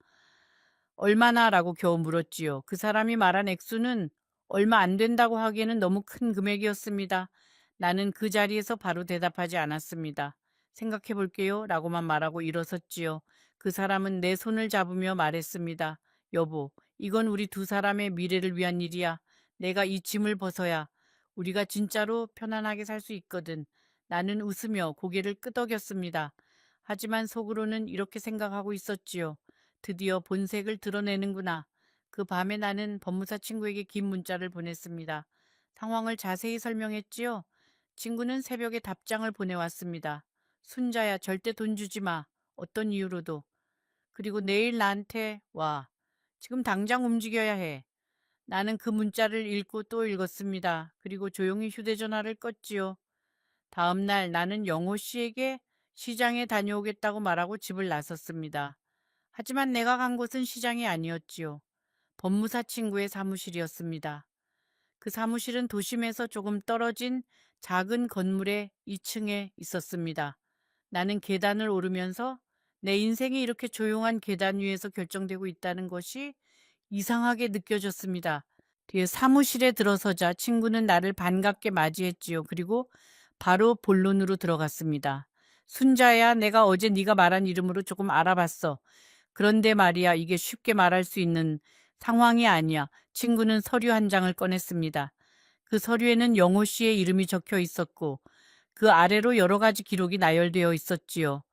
얼마나라고 겨우 물었지요. 그 사람이 말한 액수는 얼마 안 된다고 하기에는 너무 큰 금액이었습니다. 나는 그 자리에서 바로 대답하지 않았습니다. 생각해 볼게요. 라고만 말하고 일어섰지요. 그 사람은 내 손을 잡으며 말했습니다. 여보, 이건 우리 두 사람의 미래를 위한 일이야. 내가 이 짐을 벗어야 우리가 진짜로 편안하게 살 수 있거든. 나는 웃으며 고개를 끄덕였습니다. 하지만 속으로는 이렇게 생각하고 있었지요. 드디어 본색을 드러내는구나. 그 밤에 나는 법무사 친구에게 긴 문자를 보냈습니다. 상황을 자세히 설명했지요. 친구는 새벽에 답장을 보내왔습니다. 순자야, 절대 돈 주지 마. 어떤 이유로도. 그리고 내일 나한테 와. 지금 당장 움직여야 해. 나는 그 문자를 읽고 또 읽었습니다. 그리고 조용히 휴대전화를 껐지요. 다음 날 나는 영호 씨에게 시장에 다녀오겠다고 말하고 집을 나섰습니다. 하지만 내가 간 곳은 시장이 아니었지요. 법무사 친구의 사무실이었습니다. 그 사무실은 도심에서 조금 떨어진 작은 건물의 2층에 있었습니다. 나는 계단을 오르면서 내 인생이 이렇게 조용한 계단 위에서 결정되고 있다는 것이 이상하게 느껴졌습니다. 뒤에 사무실에 들어서자 친구는 나를 반갑게 맞이했지요. 그리고 바로 본론으로 들어갔습니다. 순자야, 내가 어제 네가 말한 이름으로 조금 알아봤어. 그런데 말이야, 이게 쉽게 말할 수 있는 상황이 아니야. 친구는 서류 한 장을 꺼냈습니다. 그 서류에는 영호 씨의 이름이 적혀 있었고 그 아래로 여러 가지 기록이 나열되어 있었지요.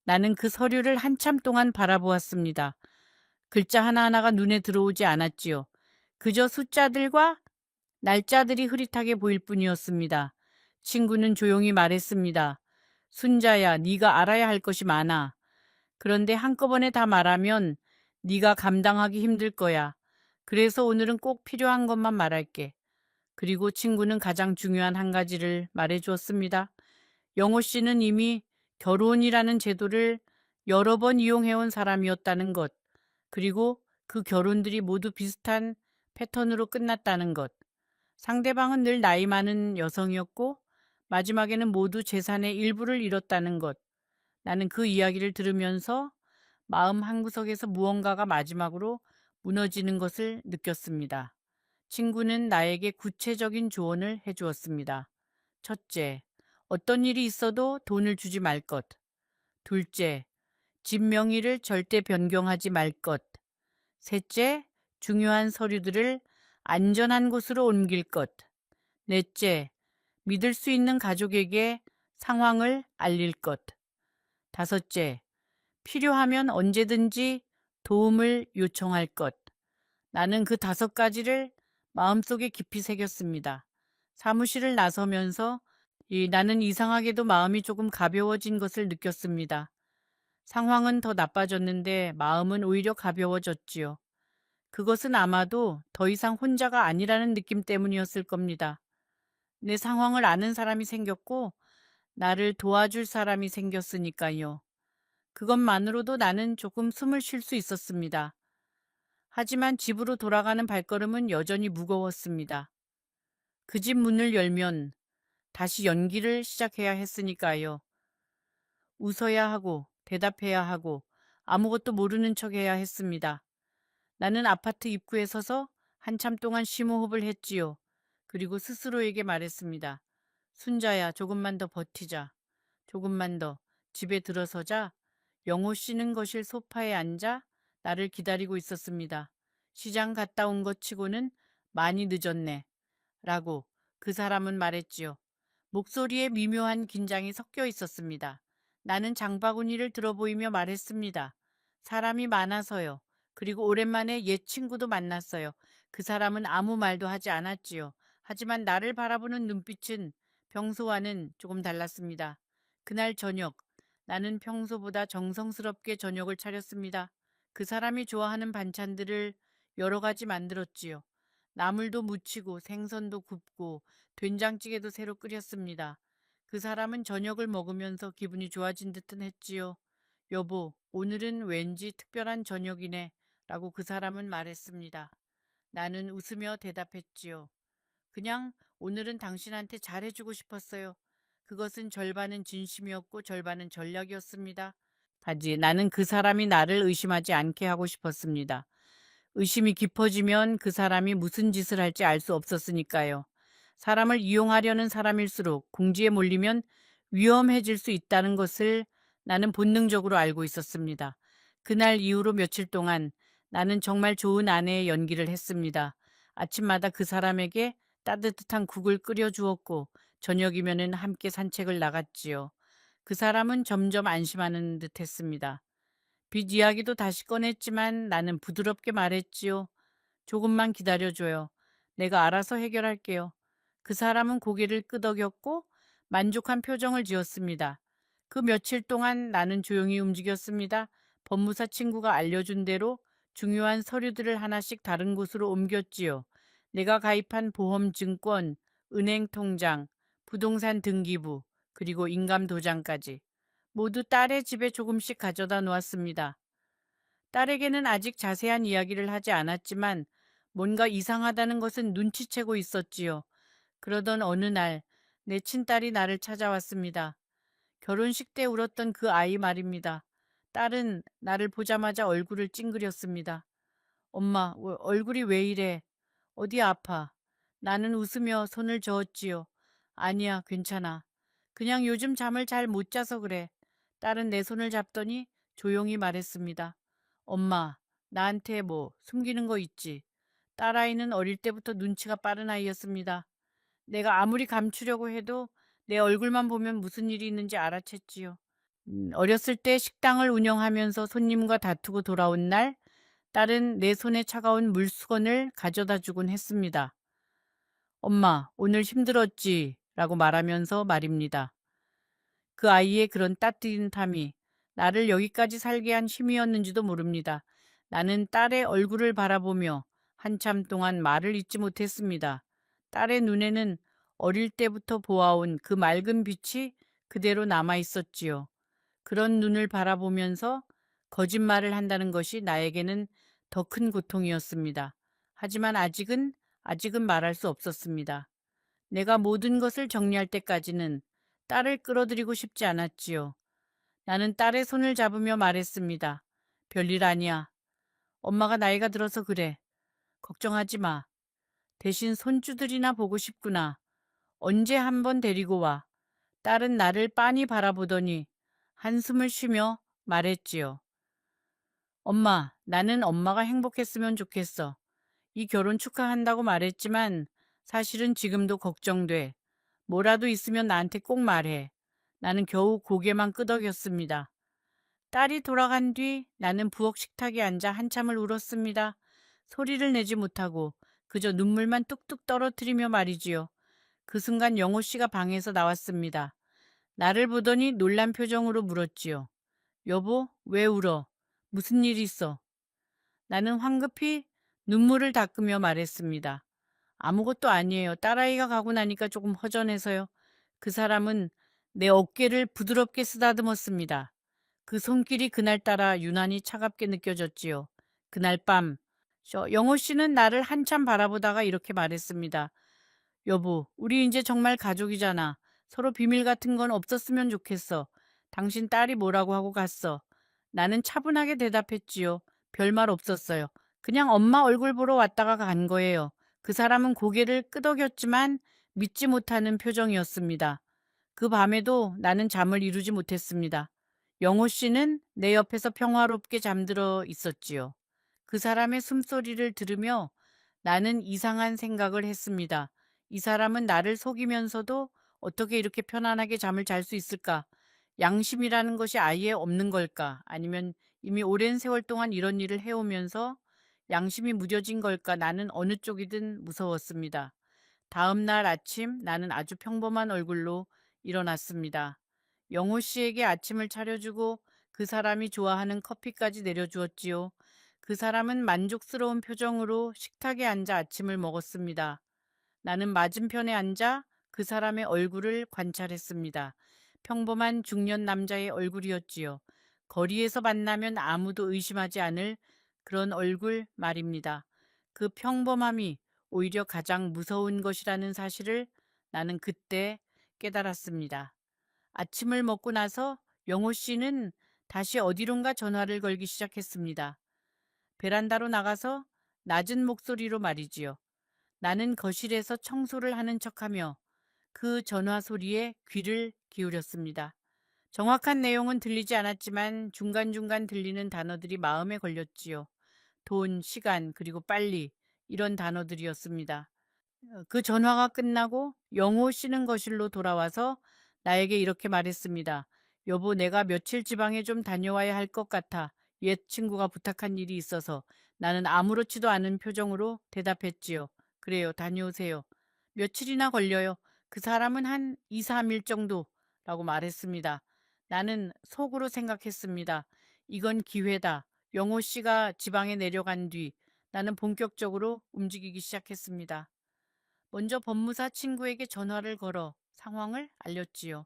나는 그 서류를 한참 동안 바라보았습니다. 글자 하나하나가 눈에 들어오지 않았지요. 그저 숫자들과 날짜들이 흐릿하게 보일 뿐이었습니다. 친구는 조용히 말했습니다. 순자야, 네가 알아야 할 것이 많아. 그런데 한꺼번에 다 말하면 네가 감당하기 힘들 거야. 그래서 오늘은 꼭 필요한 것만 말할게. 그리고 친구는 가장 중요한 한 가지를 말해 주었습니다. 영호 씨는 이미 결혼이라는 제도를 여러 번 이용해온 사람이었다는 것, 그리고 그 결혼들이 모두 비슷한 패턴으로 끝났다는 것. 상대방은 늘 나이 많은 여성이었고 마지막에는 모두 재산의 일부를 잃었다는 것. 나는 그 이야기를 들으면서 마음 한구석에서 무언가가 마지막으로 무너지는 것을 느꼈습니다. 친구는 나에게 구체적인 조언을 해주었습니다. 첫째, 어떤 일이 있어도 돈을 주지 말 것. 둘째, 집 명의를 절대 변경하지 말 것. 셋째, 중요한 서류들을 안전한 곳으로 옮길 것. 넷째, 믿을 수 있는 가족에게 상황을 알릴 것. 다섯째, 필요하면 언제든지 도움을 요청할 것. 나는 그 5가지를 마음속에 깊이 새겼습니다. 사무실을 나서면서 나는 이상하게도 마음이 조금 가벼워진 것을 느꼈습니다. 상황은 더 나빠졌는데 마음은 오히려 가벼워졌지요. 그것은 아마도 더 이상 혼자가 아니라는 느낌 때문이었을 겁니다. 내 상황을 아는 사람이 생겼고 나를 도와줄 사람이 생겼으니까요. 그것만으로도 나는 조금 숨을 쉴 수 있었습니다. 하지만 집으로 돌아가는 발걸음은 여전히 무거웠습니다. 그 집 문을 열면 다시 연기를 시작해야 했으니까요. 웃어야 하고 대답해야 하고 아무것도 모르는 척해야 했습니다. 나는 아파트 입구에 서서 한참 동안 심호흡을 했지요. 그리고 스스로에게 말했습니다. 순자야, 조금만 더 버티자. 조금만 더. 집에 들어서자. 영호 씨는 거실 소파에 앉아 나를 기다리고 있었습니다. 시장 갔다 온 것 치고는 많이 늦었네. 라고 그 사람은 말했지요. 목소리에 미묘한 긴장이 섞여 있었습니다. 나는 장바구니를 들어보이며 말했습니다. 사람이 많아서요. 그리고 오랜만에 옛 친구도 만났어요. 그 사람은 아무 말도 하지 않았지요. 하지만 나를 바라보는 눈빛은 평소와는 조금 달랐습니다. 그날 저녁, 나는 평소보다 정성스럽게 저녁을 차렸습니다. 그 사람이 좋아하는 반찬들을 여러 가지 만들었지요. 나물도 무치고 생선도 굽고 된장찌개도 새로 끓였습니다. 그 사람은 저녁을 먹으면서 기분이 좋아진 듯은 했지요. 여보, 오늘은 왠지 특별한 저녁이네. 라고 그 사람은 말했습니다. 나는 웃으며 대답했지요. 그냥 오늘은 당신한테 잘해주고 싶었어요. 그것은 절반은 진심이었고 절반은 전략이었습니다. 하지 나는 그 사람이 나를 의심하지 않게 하고 싶었습니다. 의심이 깊어지면 그 사람이 무슨 짓을 할지 알 수 없었으니까요. 사람을 이용하려는 사람일수록 궁지에 몰리면 위험해질 수 있다는 것을 나는 본능적으로 알고 있었습니다. 그날 이후로 며칠 동안 나는 정말 좋은 아내의 연기를 했습니다. 아침마다 그 사람에게 따뜻한 국을 끓여 주었고 저녁이면은 함께 산책을 나갔지요. 그 사람은 점점 안심하는 듯 했습니다. 빚 이야기도 다시 꺼냈지만 나는 부드럽게 말했지요. 조금만 기다려줘요. 내가 알아서 해결할게요. 그 사람은 고개를 끄덕였고 만족한 표정을 지었습니다. 그 며칠 동안 나는 조용히 움직였습니다. 법무사 친구가 알려준 대로 중요한 서류들을 하나씩 다른 곳으로 옮겼지요. 내가 가입한 보험 증권, 은행 통장, 부동산 등기부, 그리고 인감 도장까지 모두 딸의 집에 조금씩 가져다 놓았습니다. 딸에게는 아직 자세한 이야기를 하지 않았지만 뭔가 이상하다는 것은 눈치채고 있었지요. 그러던 어느 날 내 친딸이 나를 찾아왔습니다. 결혼식 때 울었던 그 아이 말입니다. 딸은 나를 보자마자 얼굴을 찡그렸습니다. 엄마, 얼굴이 왜 이래? 어디 아파? 나는 웃으며 손을 저었지요. 아니야, 괜찮아. 그냥 요즘 잠을 잘 못 자서 그래. 딸은 내 손을 잡더니 조용히 말했습니다. 엄마, 나한테 뭐 숨기는 거 있지? 딸아이는 어릴 때부터 눈치가 빠른 아이였습니다. 내가 아무리 감추려고 해도 내 얼굴만 보면 무슨 일이 있는지 알아챘지요. 어렸을 때 식당을 운영하면서 손님과 다투고 돌아온 날, 딸은 내 손에 차가운 물수건을 가져다 주곤 했습니다. 엄마, 오늘 힘들었지? 라고 말하면서 말입니다. 그 아이의 그런 따뜻함이 나를 여기까지 살게 한 힘이었는지도 모릅니다. 나는 딸의 얼굴을 바라보며 한참 동안 말을 잇지 못했습니다. 딸의 눈에는 어릴 때부터 보아온 그 맑은 빛이 그대로 남아 있었지요. 그런 눈을 바라보면서 거짓말을 한다는 것이 나에게는 더 큰 고통이었습니다. 하지만 아직은 말할 수 없었습니다. 내가 모든 것을 정리할 때까지는 딸을 끌어들이고 싶지 않았지요. 나는 딸의 손을 잡으며 말했습니다. 별일 아니야. 엄마가 나이가 들어서 그래. 걱정하지 마. 대신 손주들이나 보고 싶구나. 언제 한번 데리고 와. 딸은 나를 빤히 바라보더니 한숨을 쉬며 말했지요. 엄마, 나는 엄마가 행복했으면 좋겠어. 이 결혼 축하한다고 말했지만 사실은 지금도 걱정돼. 뭐라도 있으면 나한테 꼭 말해. 나는 겨우 고개만 끄덕였습니다. 딸이 돌아간 뒤 나는 부엌 식탁에 앉아 한참을 울었습니다. 소리를 내지 못하고 그저 눈물만 뚝뚝 떨어뜨리며 말이지요. 그 순간 영호 씨가 방에서 나왔습니다. 나를 보더니 놀란 표정으로 물었지요. 여보, 왜 울어? 무슨 일 있어? 나는 황급히 눈물을 닦으며 말했습니다. 아무것도 아니에요. 딸아이가 가고 나니까 조금 허전해서요. 그 사람은 내 어깨를 부드럽게 쓰다듬었습니다. 그 손길이 그날따라 유난히 차갑게 느껴졌지요. 그날 밤, 영호 씨는 나를 한참 바라보다가 이렇게 말했습니다. 여보, 우리 이제 정말 가족이잖아. 서로 비밀 같은 건 없었으면 좋겠어. 당신 딸이 뭐라고 하고 갔어? 나는 차분하게 대답했지요. 별말 없었어요. 그냥 엄마 얼굴 보러 왔다가 간 거예요. 그 사람은 고개를 끄덕였지만 믿지 못하는 표정이었습니다. 그 밤에도 나는 잠을 이루지 못했습니다. 영호 씨는 내 옆에서 평화롭게 잠들어 있었지요. 그 사람의 숨소리를 들으며 나는 이상한 생각을 했습니다. 이 사람은 나를 속이면서도 어떻게 이렇게 편안하게 잠을 잘 수 있을까? 양심이라는 것이 아예 없는 걸까? 아니면 이미 오랜 세월 동안 이런 일을 해오면서 양심이 무뎌진 걸까? 나는 어느 쪽이든 무서웠습니다. 다음 날 아침 나는 아주 평범한 얼굴로 일어났습니다. 영호 씨에게 아침을 차려주고 그 사람이 좋아하는 커피까지 내려주었지요. 그 사람은 만족스러운 표정으로 식탁에 앉아 아침을 먹었습니다. 나는 맞은편에 앉아 그 사람의 얼굴을 관찰했습니다. 평범한 중년 남자의 얼굴이었지요. 거리에서 만나면 아무도 의심하지 않을 그런 얼굴 말입니다. 그 평범함이 오히려 가장 무서운 것이라는 사실을 나는 그때 깨달았습니다. 아침을 먹고 나서 영호 씨는 다시 어디론가 전화를 걸기 시작했습니다. 베란다로 나가서 낮은 목소리로 말이지요. 나는 거실에서 청소를 하는 척하며 그 전화 소리에 귀를 기울였습니다. 정확한 내용은 들리지 않았지만 중간중간 들리는 단어들이 마음에 걸렸지요. 돈, 시간, 그리고 빨리 이런 단어들이었습니다. 그 전화가 끝나고 영호 씨는 거실로 돌아와서 나에게 이렇게 말했습니다. 여보, 내가 며칠 지방에 좀 다녀와야 할 것 같아. 옛 친구가 부탁한 일이 있어서. 나는 아무렇지도 않은 표정으로 대답했지요. 그래요, 다녀오세요. 며칠이나 걸려요. 그 사람은 한 2, 3일 정도라고 말했습니다. 나는 속으로 생각했습니다. 이건 기회다. 영호 씨가 지방에 내려간 뒤 나는 본격적으로 움직이기 시작했습니다. 먼저 법무사 친구에게 전화를 걸어 상황을 알렸지요.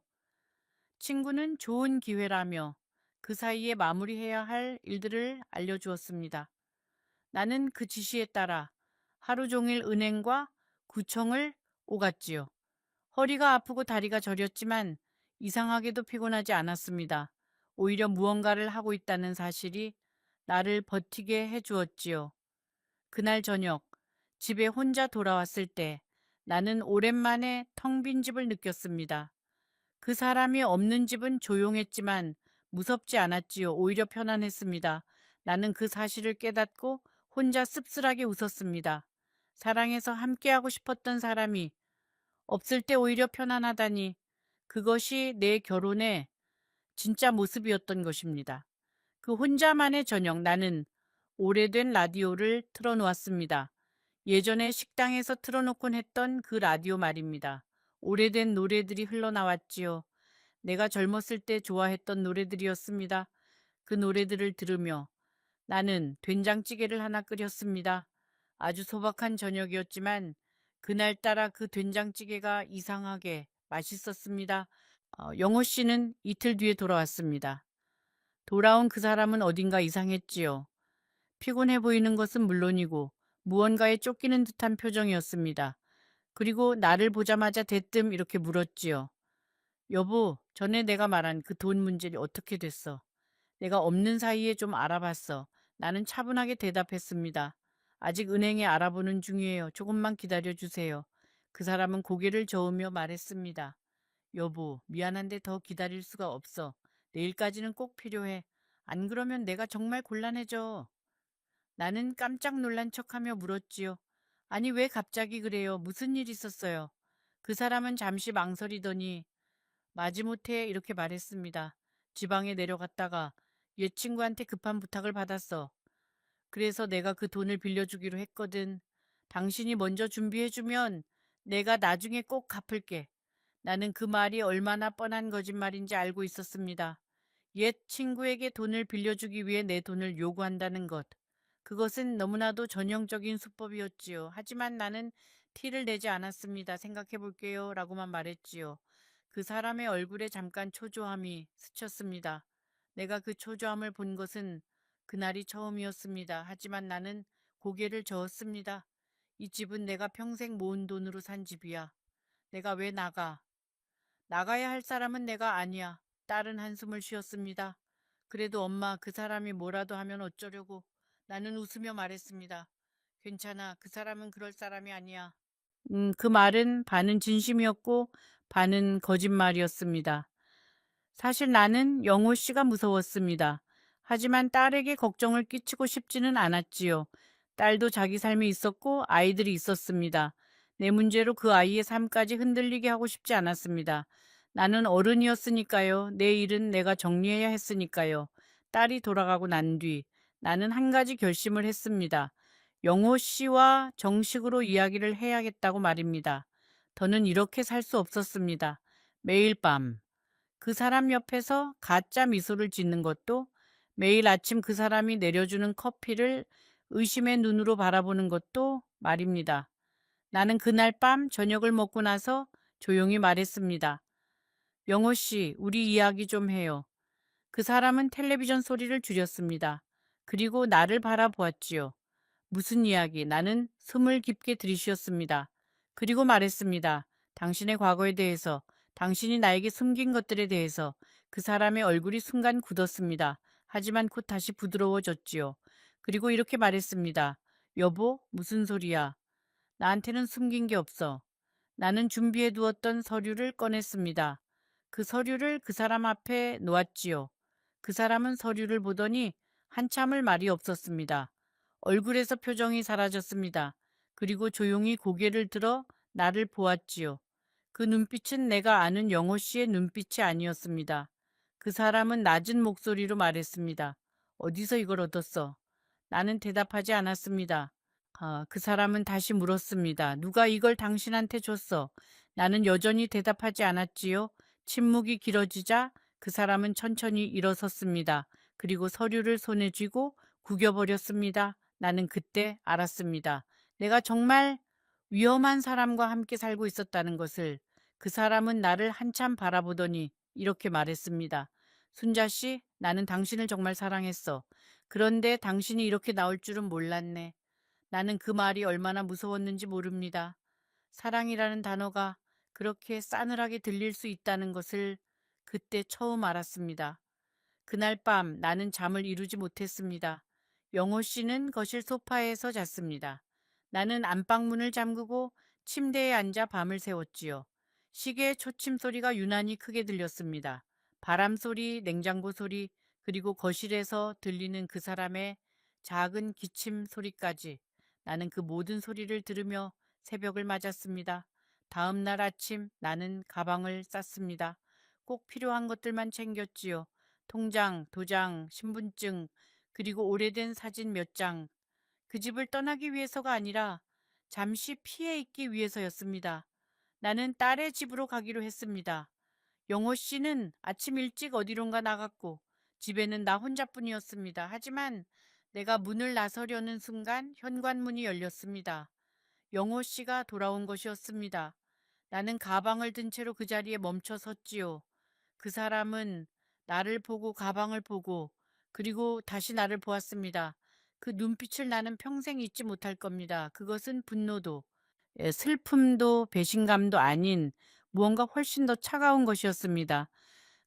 친구는 좋은 기회라며 그 사이에 마무리해야 할 일들을 알려주었습니다. 나는 그 지시에 따라 하루 종일 은행과 구청을 오갔지요. 허리가 아프고 다리가 저렸지만 이상하게도 피곤하지 않았습니다. 오히려 무언가를 하고 있다는 사실이 나를 버티게 해주었지요. 그날 저녁 집에 혼자 돌아왔을 때 나는 오랜만에 텅 빈 집을 느꼈습니다. 그 사람이 없는 집은 조용했지만 무섭지 않았지요. 오히려 편안했습니다. 나는 그 사실을 깨닫고 혼자 씁쓸하게 웃었습니다. 사랑해서 함께하고 싶었던 사람이 없을 때 오히려 편안하다니 그것이 내 결혼의 진짜 모습이었던 것입니다. 그 혼자만의 저녁 나는 오래된 라디오를 틀어놓았습니다. 예전에 식당에서 틀어놓곤 했던 그 라디오 말입니다. 오래된 노래들이 흘러나왔지요. 내가 젊었을 때 좋아했던 노래들이었습니다. 그 노래들을 들으며 나는 된장찌개를 하나 끓였습니다. 아주 소박한 저녁이었지만 그날따라 그 된장찌개가 이상하게 맛있었습니다. 영호 씨는 이틀 뒤에 돌아왔습니다. 돌아온 그 사람은 어딘가 이상했지요. 피곤해 보이는 것은 물론이고 무언가에 쫓기는 듯한 표정이었습니다. 그리고 나를 보자마자 대뜸 이렇게 물었지요. 여보, 전에 내가 말한 그 돈 문제 어떻게 됐어? 내가 없는 사이에 좀 알아봤어. 나는 차분하게 대답했습니다. 아직 은행에 알아보는 중이에요. 조금만 기다려 주세요. 그 사람은 고개를 저으며 말했습니다. 여보, 미안한데 더 기다릴 수가 없어. 내일까지는 꼭 필요해. 안 그러면 내가 정말 곤란해져. 나는 깜짝 놀란 척하며 물었지요. 아니, 왜 갑자기 그래요? 무슨 일 있었어요? 그 사람은 잠시 망설이더니 마지못해 이렇게 말했습니다. 지방에 내려갔다가 옛 친구한테 급한 부탁을 받았어. 그래서 내가 그 돈을 빌려주기로 했거든. 당신이 먼저 준비해주면 내가 나중에 꼭 갚을게. 나는 그 말이 얼마나 뻔한 거짓말인지 알고 있었습니다. 옛 친구에게 돈을 빌려주기 위해 내 돈을 요구한다는 것. 그것은 너무나도 전형적인 수법이었지요. 하지만 나는 티를 내지 않았습니다. 생각해 볼게요. 라고만 말했지요. 그 사람의 얼굴에 잠깐 초조함이 스쳤습니다. 내가 그 초조함을 본 것은 그날이 처음이었습니다. 하지만 나는 고개를 저었습니다. 이 집은 내가 평생 모은 돈으로 산 집이야. 내가 왜 나가? 나가야 할 사람은 내가 아니야. 딸은 한숨을 쉬었습니다. 그래도 엄마, 그 사람이 뭐라도 하면 어쩌려고. 나는 웃으며 말했습니다. 괜찮아. 그 사람은 그럴 사람이 아니야. 그 말은 반은 진심이었고 반은 거짓말이었습니다. 사실 나는 영호 씨가 무서웠습니다. 하지만 딸에게 걱정을 끼치고 싶지는 않았지요. 딸도 자기 삶이 있었고 아이들이 있었습니다. 내 문제로 그 아이의 삶까지 흔들리게 하고 싶지 않았습니다. 나는 어른이었으니까요. 내 일은 내가 정리해야 했으니까요. 딸이 돌아가고 난 뒤 나는 한 가지 결심을 했습니다. 영호 씨와 정식으로 이야기를 해야겠다고 말입니다. 더는 이렇게 살 수 없었습니다. 매일 밤 그 사람 옆에서 가짜 미소를 짓는 것도, 매일 아침 그 사람이 내려주는 커피를 의심의 눈으로 바라보는 것도 말입니다. 나는 그날 밤 저녁을 먹고 나서 조용히 말했습니다. 영호 씨, 우리 이야기 좀 해요. 그 사람은 텔레비전 소리를 줄였습니다. 그리고 나를 바라보았지요. 무슨 이야기? 나는 숨을 깊게 들이쉬었습니다. 그리고 말했습니다. 당신의 과거에 대해서, 당신이 나에게 숨긴 것들에 대해서. 그 사람의 얼굴이 순간 굳었습니다. 하지만 곧 다시 부드러워졌지요. 그리고 이렇게 말했습니다. 여보, 무슨 소리야? 나한테는 숨긴 게 없어. 나는 준비해 두었던 서류를 꺼냈습니다. 그 서류를 그 사람 앞에 놓았지요. 그 사람은 서류를 보더니 한참을 말이 없었습니다. 얼굴에서 표정이 사라졌습니다. 그리고 조용히 고개를 들어 나를 보았지요. 그 눈빛은 내가 아는 영호 씨의 눈빛이 아니었습니다. 그 사람은 낮은 목소리로 말했습니다. 어디서 이걸 얻었어? 나는 대답하지 않았습니다. 그 사람은 다시 물었습니다. 누가 이걸 당신한테 줬어? 나는 여전히 대답하지 않았지요. 침묵이 길어지자 그 사람은 천천히 일어섰습니다. 그리고 서류를 손에 쥐고 구겨버렸습니다. 나는 그때 알았습니다. 내가 정말 위험한 사람과 함께 살고 있었다는 것을. 그 사람은 나를 한참 바라보더니 이렇게 말했습니다. 순자 씨, 나는 당신을 정말 사랑했어. 그런데 당신이 이렇게 나올 줄은 몰랐네. 나는 그 말이 얼마나 무서웠는지 모릅니다. 사랑이라는 단어가 그렇게 싸늘하게 들릴 수 있다는 것을 그때 처음 알았습니다. 그날 밤 나는 잠을 이루지 못했습니다. 영호 씨는 거실 소파에서 잤습니다. 나는 안방문을 잠그고 침대에 앉아 밤을 새웠지요. 시계의 초침 소리가 유난히 크게 들렸습니다. 바람 소리, 냉장고 소리, 그리고 거실에서 들리는 그 사람의 작은 기침 소리까지. 나는 그 모든 소리를 들으며 새벽을 맞았습니다. 다음 날 아침 나는 가방을 쌌습니다. 꼭 필요한 것들만 챙겼지요. 통장, 도장, 신분증, 그리고 오래된 사진 몇 장. 그 집을 떠나기 위해서가 아니라 잠시 피해 있기 위해서였습니다. 나는 딸의 집으로 가기로 했습니다. 영호 씨는 아침 일찍 어디론가 나갔고 집에는 나 혼자뿐이었습니다. 하지만 내가 문을 나서려는 순간 현관문이 열렸습니다. 영호 씨가 돌아온 것이었습니다. 나는 가방을 든 채로 그 자리에 멈춰 섰지요. 그 사람은 나를 보고 가방을 보고 그리고 다시 나를 보았습니다. 그 눈빛을 나는 평생 잊지 못할 겁니다. 그것은 분노도, 슬픔도, 배신감도 아닌 무언가 훨씬 더 차가운 것이었습니다.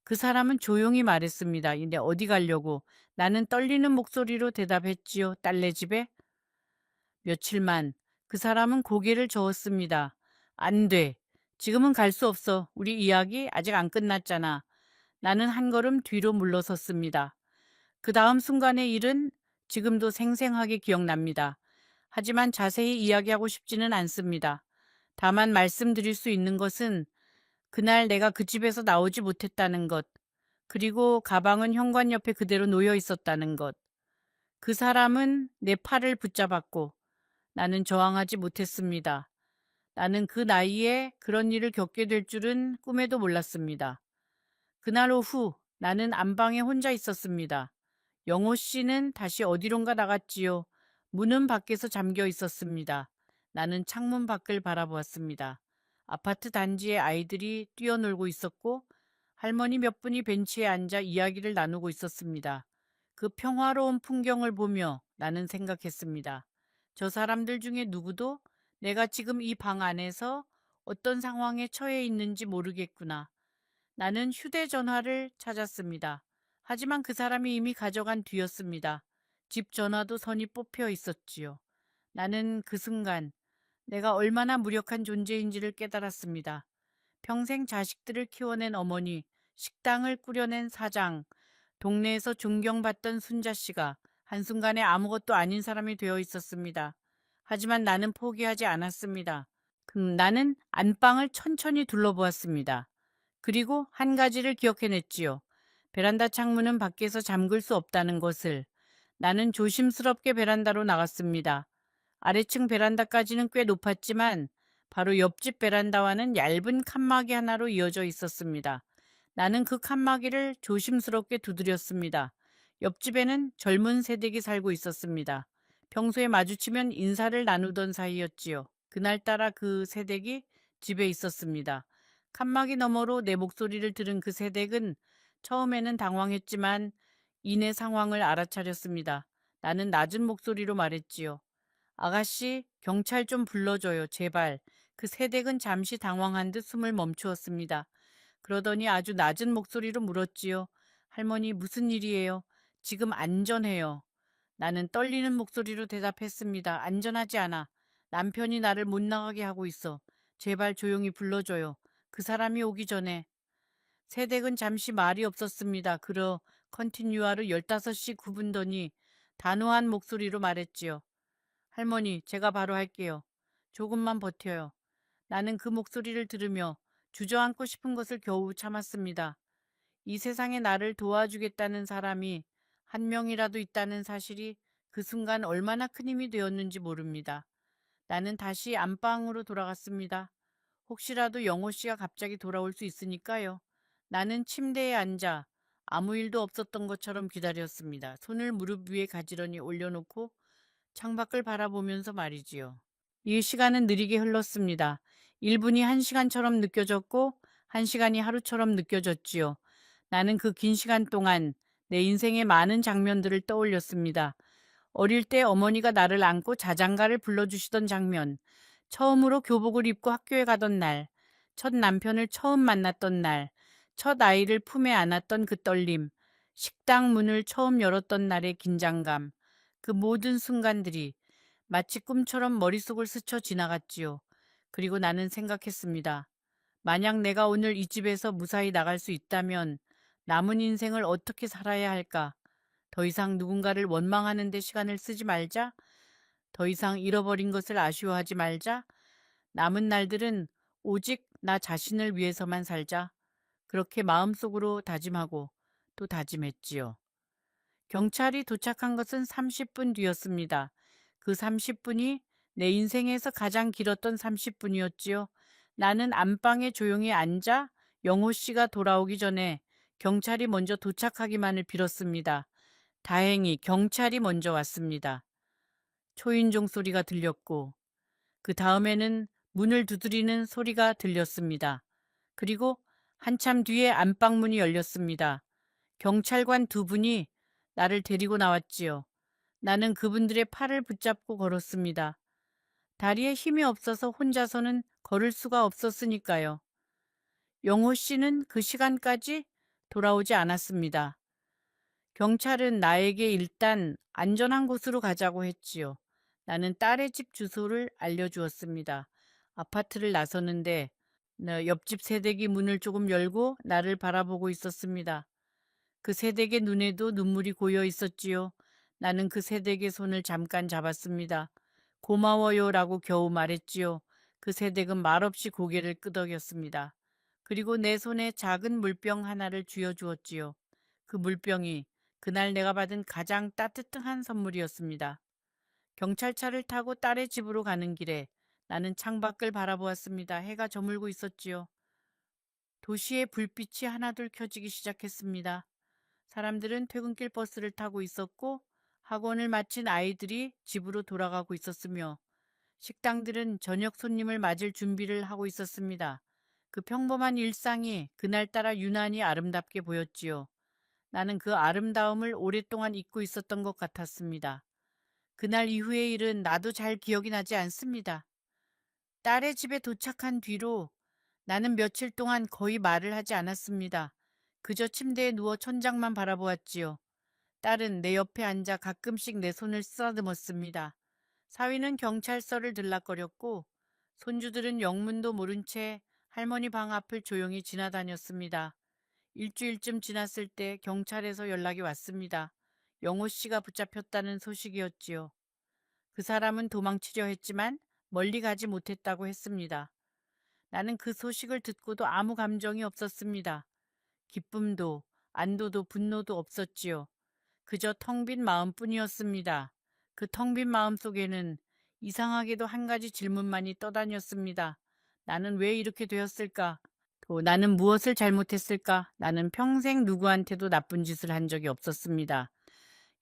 그 사람은 조용히 말했습니다. 근데 어디 가려고? 나는 떨리는 목소리로 대답했지요. 딸네 집에? 며칠만. 그 사람은 고개를 저었습니다. 안 돼. 지금은 갈 수 없어. 우리 이야기 아직 안 끝났잖아. 나는 한 걸음 뒤로 물러섰습니다. 그 다음 순간의 일은 지금도 생생하게 기억납니다. 하지만 자세히 이야기하고 싶지는 않습니다. 다만 말씀드릴 수 있는 것은 그날 내가 그 집에서 나오지 못했다는 것, 그리고 가방은 현관 옆에 그대로 놓여 있었다는 것. 그 사람은 내 팔을 붙잡았고 나는 저항하지 못했습니다. 나는 그 나이에 그런 일을 겪게 될 줄은 꿈에도 몰랐습니다. 그날 오후 나는 안방에 혼자 있었습니다. 영호 씨는 다시 어디론가 나갔지요. 문은 밖에서 잠겨 있었습니다. 나는 창문 밖을 바라보았습니다. 아파트 단지의 아이들이 뛰어놀고 있었고 할머니 몇 분이 벤치에 앉아 이야기를 나누고 있었습니다. 그 평화로운 풍경을 보며 나는 생각했습니다. 저 사람들 중에 누구도 내가 지금 이 방 안에서 어떤 상황에 처해 있는지 모르겠구나. 나는 휴대전화를 찾았습니다. 하지만 그 사람이 이미 가져간 뒤였습니다. 집 전화도 선이 뽑혀 있었지요. 나는 그 순간 내가 얼마나 무력한 존재인지를 깨달았습니다. 평생 자식들을 키워낸 어머니, 식당을 꾸려낸 사장, 동네에서 존경받던 순자씨가 한순간에 아무것도 아닌 사람이 되어 있었습니다. 하지만 나는 포기하지 않았습니다. 나는 안방을 천천히 둘러보았습니다. 그리고 한 가지를 기억해냈지요. 베란다 창문은 밖에서 잠글 수 없다는 것을. 나는 조심스럽게 베란다로 나갔습니다. 아래층 베란다까지는 꽤 높았지만 바로 옆집 베란다와는 얇은 칸막이 하나로 이어져 있었습니다. 나는 그 칸막이를 조심스럽게 두드렸습니다. 옆집에는 젊은 세댁이 살고 있었습니다. 평소에 마주치면 인사를 나누던 사이였지요. 그날따라 그 세댁이 집에 있었습니다. 칸막이 너머로 내 목소리를 들은 그 세댁은 처음에는 당황했지만 이내 상황을 알아차렸습니다. 나는 낮은 목소리로 말했지요. 아가씨, 경찰 좀 불러줘요, 제발. 그 세댁은 잠시 당황한 듯 숨을 멈추었습니다. 그러더니 아주 낮은 목소리로 물었지요. 할머니, 무슨 일이에요? 지금 안전해요. 나는 떨리는 목소리로 대답했습니다. 안전하지 않아. 남편이 나를 못 나가게 하고 있어. 제발 조용히 불러줘요. 그 사람이 오기 전에. 세댁은 잠시 말이 없었습니다. 그러 컨티뉴아를 15시 9분더니 단호한 목소리로 말했지요. 할머니, 제가 바로 할게요. 조금만 버텨요. 나는 그 목소리를 들으며 주저앉고 싶은 것을 겨우 참았습니다. 이 세상에 나를 도와주겠다는 사람이 한 명이라도 있다는 사실이 그 순간 얼마나 큰 힘이 되었는지 모릅니다. 나는 다시 안방으로 돌아갔습니다. 혹시라도 영호 씨가 갑자기 돌아올 수 있으니까요. 나는 침대에 앉아 아무 일도 없었던 것처럼 기다렸습니다. 손을 무릎 위에 가지런히 올려놓고 창밖을 바라보면서 말이지요. 이 시간은 느리게 흘렀습니다. 1분이 1시간처럼 느껴졌고 1시간이 하루처럼 느껴졌지요. 나는 그 긴 시간 동안 내 인생의 많은 장면들을 떠올렸습니다. 어릴 때 어머니가 나를 안고 자장가를 불러주시던 장면, 처음으로 교복을 입고 학교에 가던 날, 첫 남편을 처음 만났던 날, 첫 아이를 품에 안았던 그 떨림, 식당 문을 처음 열었던 날의 긴장감, 그 모든 순간들이 마치 꿈처럼 머릿속을 스쳐 지나갔지요. 그리고 나는 생각했습니다. 만약 내가 오늘 이 집에서 무사히 나갈 수 있다면 남은 인생을 어떻게 살아야 할까? 더 이상 누군가를 원망하는 데 시간을 쓰지 말자. 더 이상 잃어버린 것을 아쉬워하지 말자. 남은 날들은 오직 나 자신을 위해서만 살자. 그렇게 마음속으로 다짐하고 또 다짐했지요. 경찰이 도착한 것은 30분 뒤였습니다. 그 30분이 내 인생에서 가장 길었던 30분이었지요. 나는 안방에 조용히 앉아 영호 씨가 돌아오기 전에 경찰이 먼저 도착하기만을 빌었습니다. 다행히 경찰이 먼저 왔습니다. 초인종 소리가 들렸고 그 다음에는 문을 두드리는 소리가 들렸습니다. 그리고 한참 뒤에 안방문이 열렸습니다. 경찰관 두 분이 나를 데리고 나왔지요. 나는 그분들의 팔을 붙잡고 걸었습니다. 다리에 힘이 없어서 혼자서는 걸을 수가 없었으니까요. 영호 씨는 그 시간까지 돌아오지 않았습니다. 경찰은 나에게 일단 안전한 곳으로 가자고 했지요. 나는 딸의 집 주소를 알려주었습니다. 아파트를 나서는데 옆집 새댁이 문을 조금 열고 나를 바라보고 있었습니다. 그 새댁의 눈에도 눈물이 고여 있었지요. 나는 그 새댁의 손을 잠깐 잡았습니다. 고마워요라고 겨우 말했지요. 그 새댁은 말없이 고개를 끄덕였습니다. 그리고 내 손에 작은 물병 하나를 쥐어주었지요. 그 물병이 그날 내가 받은 가장 따뜻한 선물이었습니다. 경찰차를 타고 딸의 집으로 가는 길에 나는 창밖을 바라보았습니다. 해가 저물고 있었지요. 도시의 불빛이 하나둘 켜지기 시작했습니다. 사람들은 퇴근길 버스를 타고 있었고 학원을 마친 아이들이 집으로 돌아가고 있었으며 식당들은 저녁 손님을 맞을 준비를 하고 있었습니다. 그 평범한 일상이 그날따라 유난히 아름답게 보였지요. 나는 그 아름다움을 오랫동안 잊고 있었던 것 같았습니다. 그날 이후의 일은 나도 잘 기억이 나지 않습니다. 딸의 집에 도착한 뒤로 나는 며칠 동안 거의 말을 하지 않았습니다. 그저 침대에 누워 천장만 바라보았지요. 딸은 내 옆에 앉아 가끔씩 내 손을 쓰다듬었습니다. 사위는 경찰서를 들락거렸고 손주들은 영문도 모른 채 할머니 방 앞을 조용히 지나다녔습니다. 일주일쯤 지났을 때 경찰에서 연락이 왔습니다. 영호 씨가 붙잡혔다는 소식이었지요. 그 사람은 도망치려 했지만 멀리 가지 못했다고 했습니다. 나는 그 소식을 듣고도 아무 감정이 없었습니다. 기쁨도 안도도 분노도 없었지요. 그저 텅 빈 마음뿐이었습니다. 그 텅 빈 마음 속에는 이상하게도 한 가지 질문만이 떠다녔습니다. 나는 왜 이렇게 되었을까? 또 나는 무엇을 잘못했을까? 나는 평생 누구한테도 나쁜 짓을 한 적이 없었습니다.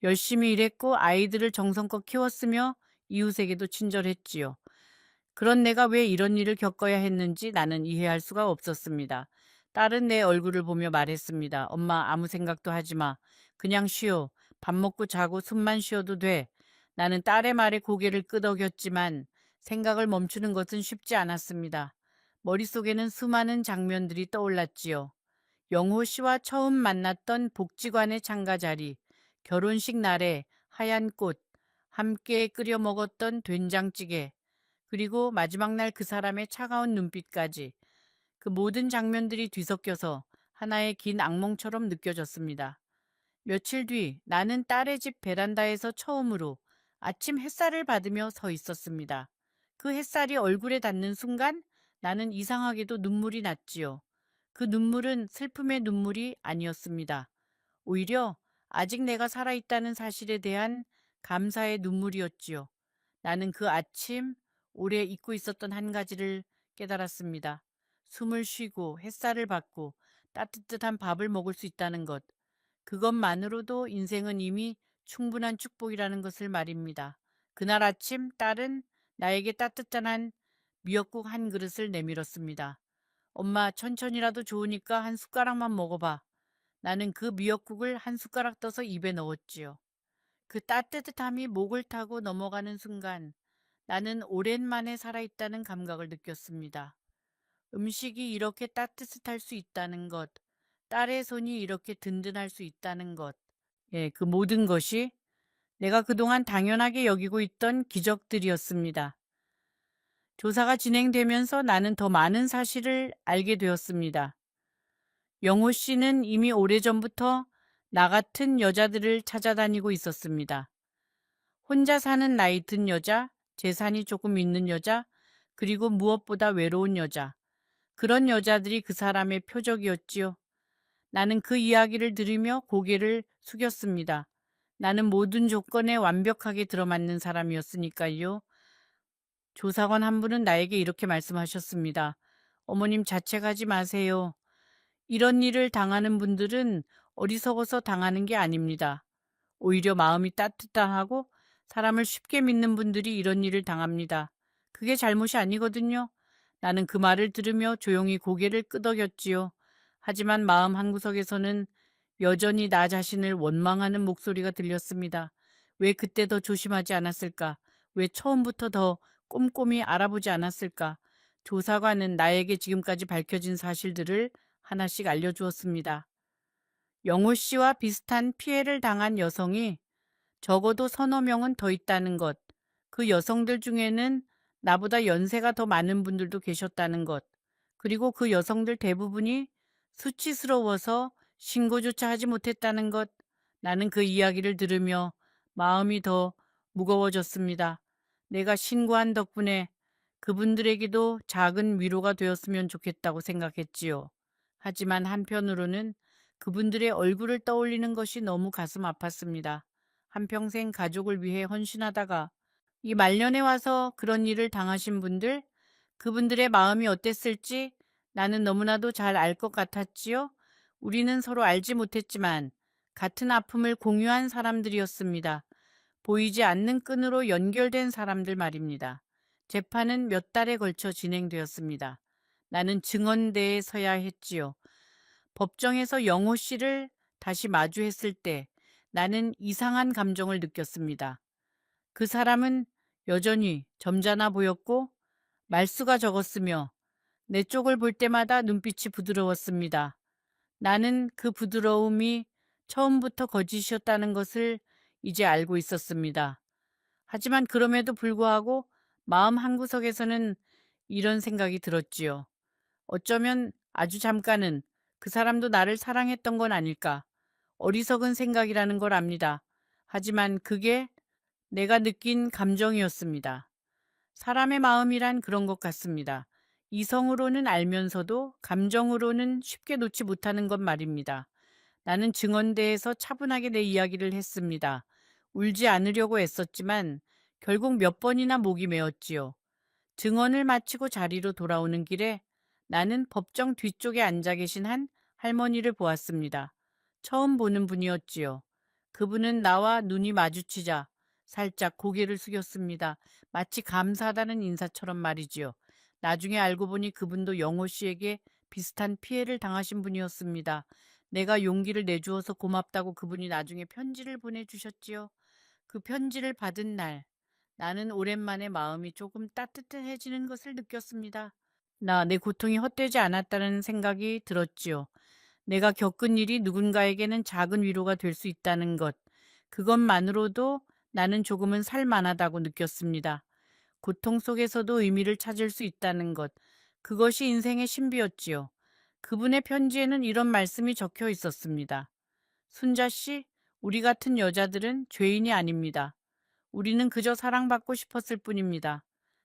열심히 일했고 아이들을 정성껏 키웠으며 이웃에게도 친절했지요. 그런 내가 왜 이런 일을 겪어야 했는지 나는 이해할 수가 없었습니다. 딸은 내 얼굴을 보며 말했습니다. 엄마 아무 생각도 하지 마. 그냥 쉬어. 밥 먹고 자고 숨만 쉬어도 돼. 나는 딸의 말에 고개를 끄덕였지만 생각을 멈추는 것은 쉽지 않았습니다. 머릿속에는 수많은 장면들이 떠올랐지요. 영호 씨와 처음 만났던 복지관의 창가 자리, 결혼식 날에 하얀 꽃, 함께 끓여 먹었던 된장찌개, 그리고 마지막 날 그 사람의 차가운 눈빛까지 그 모든 장면들이 뒤섞여서 하나의 긴 악몽처럼 느껴졌습니다. 며칠 뒤 나는 딸의 집 베란다에서 처음으로 아침 햇살을 받으며 서 있었습니다. 그 햇살이 얼굴에 닿는 순간 나는 이상하게도 눈물이 났지요. 그 눈물은 슬픔의 눈물이 아니었습니다. 오히려 아직 내가 살아있다는 사실에 대한 감사의 눈물이었지요. 나는 그 아침 오래 잊고 있었던 한 가지를 깨달았습니다. 숨을 쉬고 햇살을 받고 따뜻한 밥을 먹을 수 있다는 것. 그것만으로도 인생은 이미 충분한 축복이라는 것을 말입니다. 그날 아침 딸은 나에게 따뜻한 미역국 한 그릇을 내밀었습니다. 엄마 천천히라도 좋으니까 한 숟가락만 먹어봐. 나는 그 미역국을 한 숟가락 떠서 입에 넣었지요. 그 따뜻함이 목을 타고 넘어가는 순간 나는 오랜만에 살아있다는 감각을 느꼈습니다. 음식이 이렇게 따뜻할 수 있다는 것, 딸의 손이 이렇게 든든할 수 있다는 것, 그 모든 것이 내가 그동안 당연하게 여기고 있던 기적들이었습니다. 조사가 진행되면서 나는 더 많은 사실을 알게 되었습니다. 영호 씨는 이미 오래전부터 나 같은 여자들을 찾아다니고 있었습니다. 혼자 사는 나이 든 여자, 재산이 조금 있는 여자, 그리고 무엇보다 외로운 여자. 그런 여자들이 그 사람의 표적이었지요. 나는 그 이야기를 들으며 고개를 숙였습니다. 나는 모든 조건에 완벽하게 들어맞는 사람이었으니까요. 조사관 한 분은 나에게 이렇게 말씀하셨습니다. 어머님 자책하지 마세요. 이런 일을 당하는 분들은 어리석어서 당하는 게 아닙니다. 오히려 마음이 따뜻하고 사람을 쉽게 믿는 분들이 이런 일을 당합니다. 그게 잘못이 아니거든요. 나는 그 말을 들으며 조용히 고개를 끄덕였지요. 하지만 마음 한구석에서는 여전히 나 자신을 원망하는 목소리가 들렸습니다. 왜 그때 더 조심하지 않았을까? 왜 처음부터 더 꼼꼼히 알아보지 않았을까? 조사관은 나에게 지금까지 밝혀진 사실들을 하나씩 알려주었습니다. 영호 씨와 비슷한 피해를 당한 여성이 적어도 서너 명은 더 있다는 것, 그 여성들 중에는 나보다 연세가 더 많은 분들도 계셨다는 것, 그리고 그 여성들 대부분이 수치스러워서 신고조차 하지 못했다는 것, 나는 그 이야기를 들으며 마음이 더 무거워졌습니다. 내가 신고한 덕분에 그분들에게도 작은 위로가 되었으면 좋겠다고 생각했지요. 하지만 한편으로는 그분들의 얼굴을 떠올리는 것이 너무 가슴 아팠습니다. 한평생 가족을 위해 헌신하다가 이 말년에 와서 그런 일을 당하신 분들, 그분들의 마음이 어땠을지 나는 너무나도 잘 알 것 같았지요. 우리는 서로 알지 못했지만 같은 아픔을 공유한 사람들이었습니다. 보이지 않는 끈으로 연결된 사람들 말입니다. 재판은 몇 달에 걸쳐 진행되었습니다. 나는 증언대에 서야 했지요. 법정에서 영호 씨를 다시 마주했을 때 나는 이상한 감정을 느꼈습니다. 그 사람은 여전히 점잖아 보였고 말수가 적었으며 내 쪽을 볼 때마다 눈빛이 부드러웠습니다. 나는 그 부드러움이 처음부터 거짓이었다는 것을 이제 알고 있었습니다. 하지만 그럼에도 불구하고 마음 한구석에서는 이런 생각이 들었지요. 어쩌면 아주 잠깐은 그 사람도 나를 사랑했던 건 아닐까. 어리석은 생각이라는 걸 압니다. 하지만 그게 내가 느낀 감정이었습니다. 사람의 마음이란 그런 것 같습니다. 이성으로는 알면서도 감정으로는 쉽게 놓지 못하는 것 말입니다. 나는 증언대에서 차분하게 내 이야기를 했습니다. 울지 않으려고 애썼지만 결국 몇 번이나 목이 메었지요. 증언을 마치고 자리로 돌아오는 길에 나는 법정 뒤쪽에 앉아 계신 한 할머니를 보았습니다. 처음 보는 분이었지요. 그분은 나와 눈이 마주치자 살짝 고개를 숙였습니다. 마치 감사하다는 인사처럼 말이지요. 나중에 알고 보니 그분도 영호 씨에게 비슷한 피해를 당하신 분이었습니다. 내가 용기를 내주어서 고맙다고 그분이 나중에 편지를 보내주셨지요. 그 편지를 받은 날 나는 오랜만에 마음이 조금 따뜻해지는 것을 느꼈습니다. 내 고통이 헛되지 않았다는 생각이 들었지요. 내가 겪은 일이 누군가에게는 작은 위로가 될 수 있다는 것, 그것만으로도 나는 조금은 살만하다고 느꼈습니다. 고통 속에서도 의미를 찾을 수 있다는 것, 그것이 인생의 신비였지요. 그분의 편지에는 이런 말씀이 적혀 있었습니다. 순자 씨, 우리 같은 여자들은 죄인이 아닙니다. 우리는 그저 사랑받고 싶었을 뿐입니다.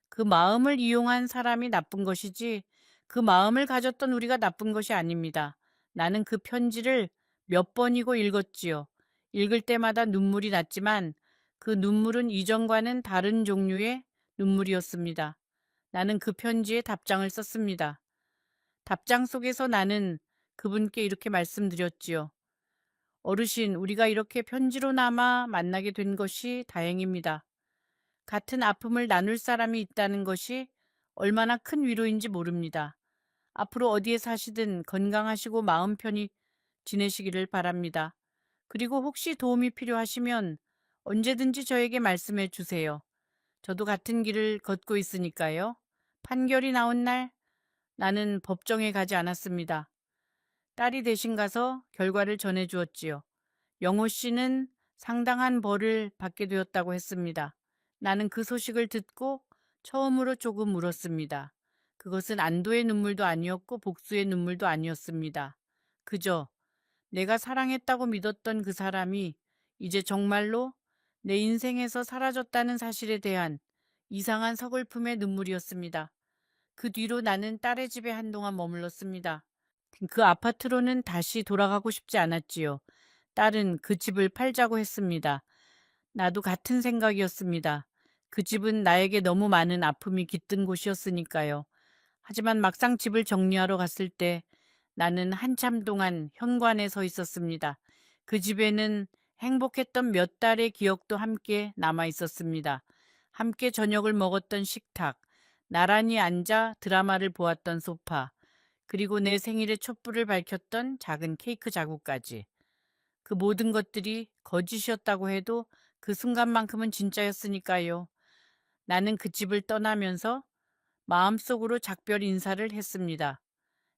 그 마음을 이용한 사람이 나쁜 것이지 그 마음을 가졌던 우리가 나쁜 것이 아닙니다. 나는 그 편지를 몇 번이고 읽었지요. 읽을 때마다 눈물이 났지만 그 눈물은 이전과는 다른 종류의 눈물이었습니다. 나는 그 편지에 답장을 썼습니다. 답장 속에서 나는 그분께 이렇게 말씀드렸지요. 어르신, 우리가 이렇게 편지로나마 만나게 된 것이 다행입니다. 같은 아픔을 나눌 사람이 있다는 것이 얼마나 큰 위로인지 모릅니다. 앞으로 어디에 사시든 건강하시고 마음 편히 지내시기를 바랍니다. 그리고 혹시 도움이 필요하시면 언제든지 저에게 말씀해 주세요. 저도 같은 길을 걷고 있으니까요. 판결이 나온 날 나는 법정에 가지 않았습니다. 딸이 대신 가서 결과를 전해 주었지요. 영호 씨는 상당한 벌을 받게 되었다고 했습니다. 나는 그 소식을 듣고 처음으로 조금 울었습니다. 그것은 안도의 눈물도 아니었고 복수의 눈물도 아니었습니다. 그저 내가 사랑했다고 믿었던 그 사람이 이제 정말로 내 인생에서 사라졌다는 사실에 대한 이상한 서글픔의 눈물이었습니다. 그 뒤로 나는 딸의 집에 한동안 머물렀습니다. 그 아파트로는 다시 돌아가고 싶지 않았지요. 딸은 그 집을 팔자고 했습니다. 나도 같은 생각이었습니다. 그 집은 나에게 너무 많은 아픔이 깃든 곳이었으니까요. 하지만 막상 집을 정리하러 갔을 때 나는 한참 동안 현관에 서 있었습니다. 그 집에는 행복했던 몇 달의 기억도 함께 남아 있었습니다. 함께 저녁을 먹었던 식탁, 나란히 앉아 드라마를 보았던 소파, 그리고 내 생일에 촛불을 밝혔던 작은 케이크 자국까지. 그 모든 것들이 거짓이었다고 해도 그 순간만큼은 진짜였으니까요. 나는 그 집을 떠나면서 마음속으로 작별 인사를 했습니다.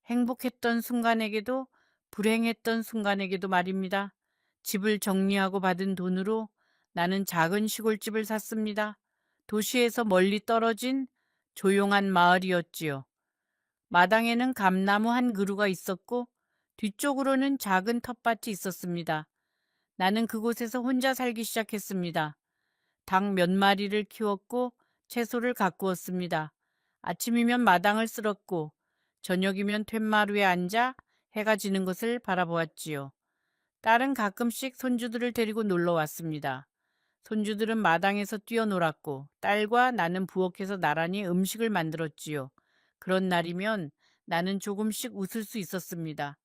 행복했던 순간에게도 불행했던 순간에게도 말입니다. 집을 정리하고 받은 돈으로 나는 작은 시골집을 샀습니다. 도시에서 멀리 떨어진 조용한 마을이었지요. 마당에는 감나무 한 그루가 있었고 뒤쪽으로는 작은 텃밭이 있었습니다. 나는 그곳에서 혼자 살기 시작했습니다. 닭 몇 마리를 키웠고 채소를 가꾸었습니다. 아침이면 마당을 쓸었고 저녁이면 툇마루에 앉아 해가 지는 것을 바라보았지요. 딸은 가끔씩 손주들을 데리고 놀러 왔습니다. 손주들은 마당에서 뛰어놀았고 딸과 나는 부엌에서 나란히 음식을 만들었지요. 그런 날이면 나는 조금씩 웃을 수 있었습니다.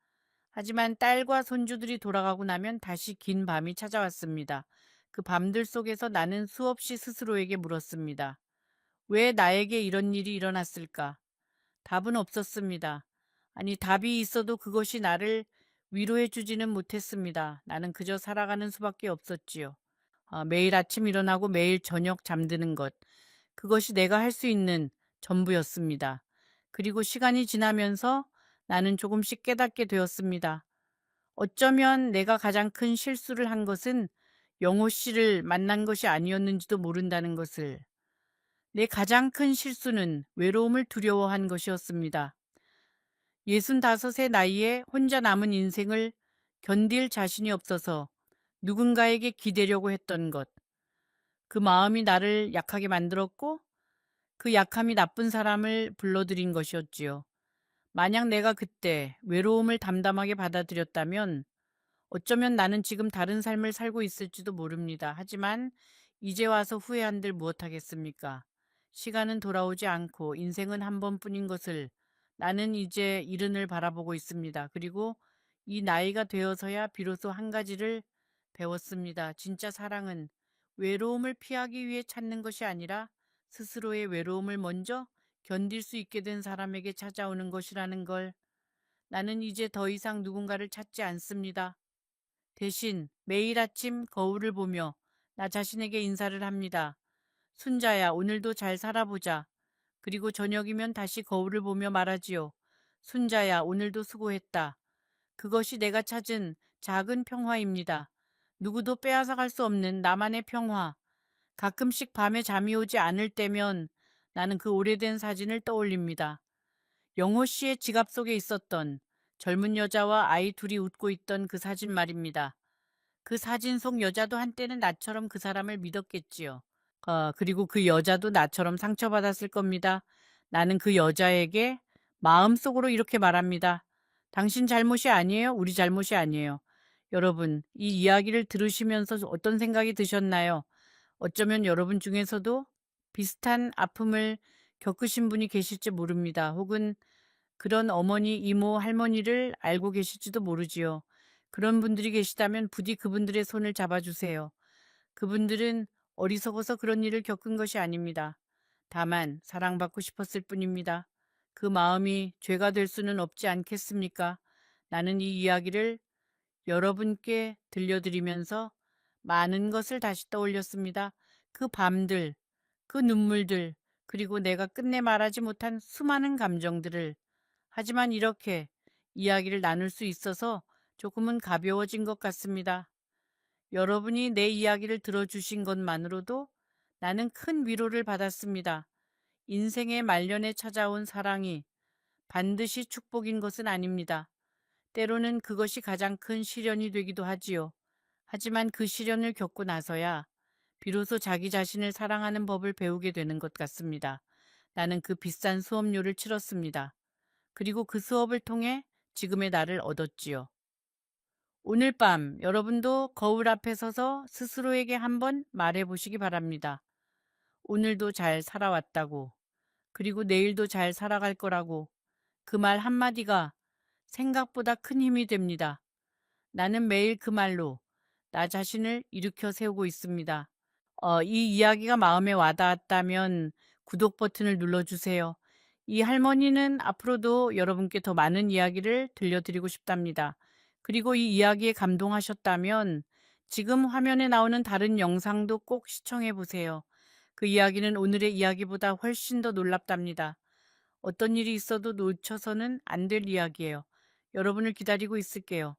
하지만 딸과 손주들이 돌아가고 나면 다시 긴 밤이 찾아왔습니다. 그 밤들 속에서 나는 수없이 스스로에게 물었습니다. 왜 나에게 이런 일이 일어났을까? 답은 없었습니다. 아니, 답이 있어도 그것이 나를 위로해 주지는 못했습니다. 나는 그저 살아가는 수밖에 없었지요. 매일 아침 일어나고 매일 저녁 잠드는 것. 그것이 내가 할 수 있는 전부였습니다. 그리고 시간이 지나면서 나는 조금씩 깨닫게 되었습니다. 어쩌면 내가 가장 큰 실수를 한 것은 영호 씨를 만난 것이 아니었는지도 모른다는 것을. 내 가장 큰 실수는 외로움을 두려워한 것이었습니다. 65의 나이에 혼자 남은 인생을 견딜 자신이 없어서 누군가에게 기대려고 했던 것. 그 마음이 나를 약하게 만들었고 그 약함이 나쁜 사람을 불러들인 것이었지요. 만약 내가 그때 외로움을 담담하게 받아들였다면 어쩌면 나는 지금 다른 삶을 살고 있을지도 모릅니다. 하지만 이제 와서 후회한들 무엇하겠습니까? 시간은 돌아오지 않고 인생은 한 번뿐인 것을 나는 이제 이른을 바라보고 있습니다. 그리고 이 나이가 되어서야 비로소 한 가지를 배웠습니다. 진짜 사랑은 외로움을 피하기 위해 찾는 것이 아니라 스스로의 외로움을 먼저 견딜 수 있게 된 사람에게 찾아오는 것이라는 걸. 나는 이제 더 이상 누군가를 찾지 않습니다. 대신 매일 아침 거울을 보며 나 자신에게 인사를 합니다. 순자야, 오늘도 잘 살아보자. 그리고 저녁이면 다시 거울을 보며 말하지요. 순자야, 오늘도 수고했다. 그것이 내가 찾은 작은 평화입니다. 누구도 빼앗아갈 수 없는 나만의 평화. 가끔씩 밤에 잠이 오지 않을 때면 나는 그 오래된 사진을 떠올립니다. 영호 씨의 지갑 속에 있었던 젊은 여자와 아이 둘이 웃고 있던 그 사진 말입니다. 그 사진 속 여자도 한때는 나처럼 그 사람을 믿었겠지요. 그리고 그 여자도 나처럼 상처받았을 겁니다. 나는 그 여자에게 마음속으로 이렇게 말합니다. 당신 잘못이 아니에요. 우리 잘못이 아니에요. 여러분, 이 이야기를 들으시면서 어떤 생각이 드셨나요? 어쩌면 여러분 중에서도 비슷한 아픔을 겪으신 분이 계실지 모릅니다. 혹은 그런 어머니, 이모, 할머니를 알고 계실지도 모르지요. 그런 분들이 계시다면 부디 그분들의 손을 잡아주세요. 그분들은 어리석어서 그런 일을 겪은 것이 아닙니다. 다만 사랑받고 싶었을 뿐입니다. 그 마음이 죄가 될 수는 없지 않겠습니까? 나는 이 이야기를 여러분께 들려드리면서 많은 것을 다시 떠올렸습니다. 그 밤들, 그 눈물들, 그리고 내가 끝내 말하지 못한 수많은 감정들을. 하지만 이렇게 이야기를 나눌 수 있어서 조금은 가벼워진 것 같습니다. 여러분이 내 이야기를 들어주신 것만으로도 나는 큰 위로를 받았습니다. 인생의 말년에 찾아온 사랑이 반드시 축복인 것은 아닙니다. 때로는 그것이 가장 큰 시련이 되기도 하지요. 하지만 그 시련을 겪고 나서야 비로소 자기 자신을 사랑하는 법을 배우게 되는 것 같습니다. 나는 그 비싼 수업료를 치렀습니다. 그리고 그 수업을 통해 지금의 나를 얻었지요. 오늘 밤 여러분도 거울 앞에 서서 스스로에게 한번 말해 보시기 바랍니다. 오늘도 잘 살아왔다고, 그리고 내일도 잘 살아갈 거라고. 그 말 한마디가 생각보다 큰 힘이 됩니다. 나는 매일 그 말로 나 자신을 일으켜 세우고 있습니다. 이 이야기가 마음에 와닿았다면 구독 버튼을 눌러주세요. 이 할머니는 앞으로도 여러분께 더 많은 이야기를 들려드리고 싶답니다. 그리고 이 이야기에 감동하셨다면 지금 화면에 나오는 다른 영상도 꼭 시청해 보세요. 그 이야기는 오늘의 이야기보다 훨씬 더 놀랍답니다. 어떤 일이 있어도 놓쳐서는 안 될 이야기예요. 여러분을 기다리고 있을게요.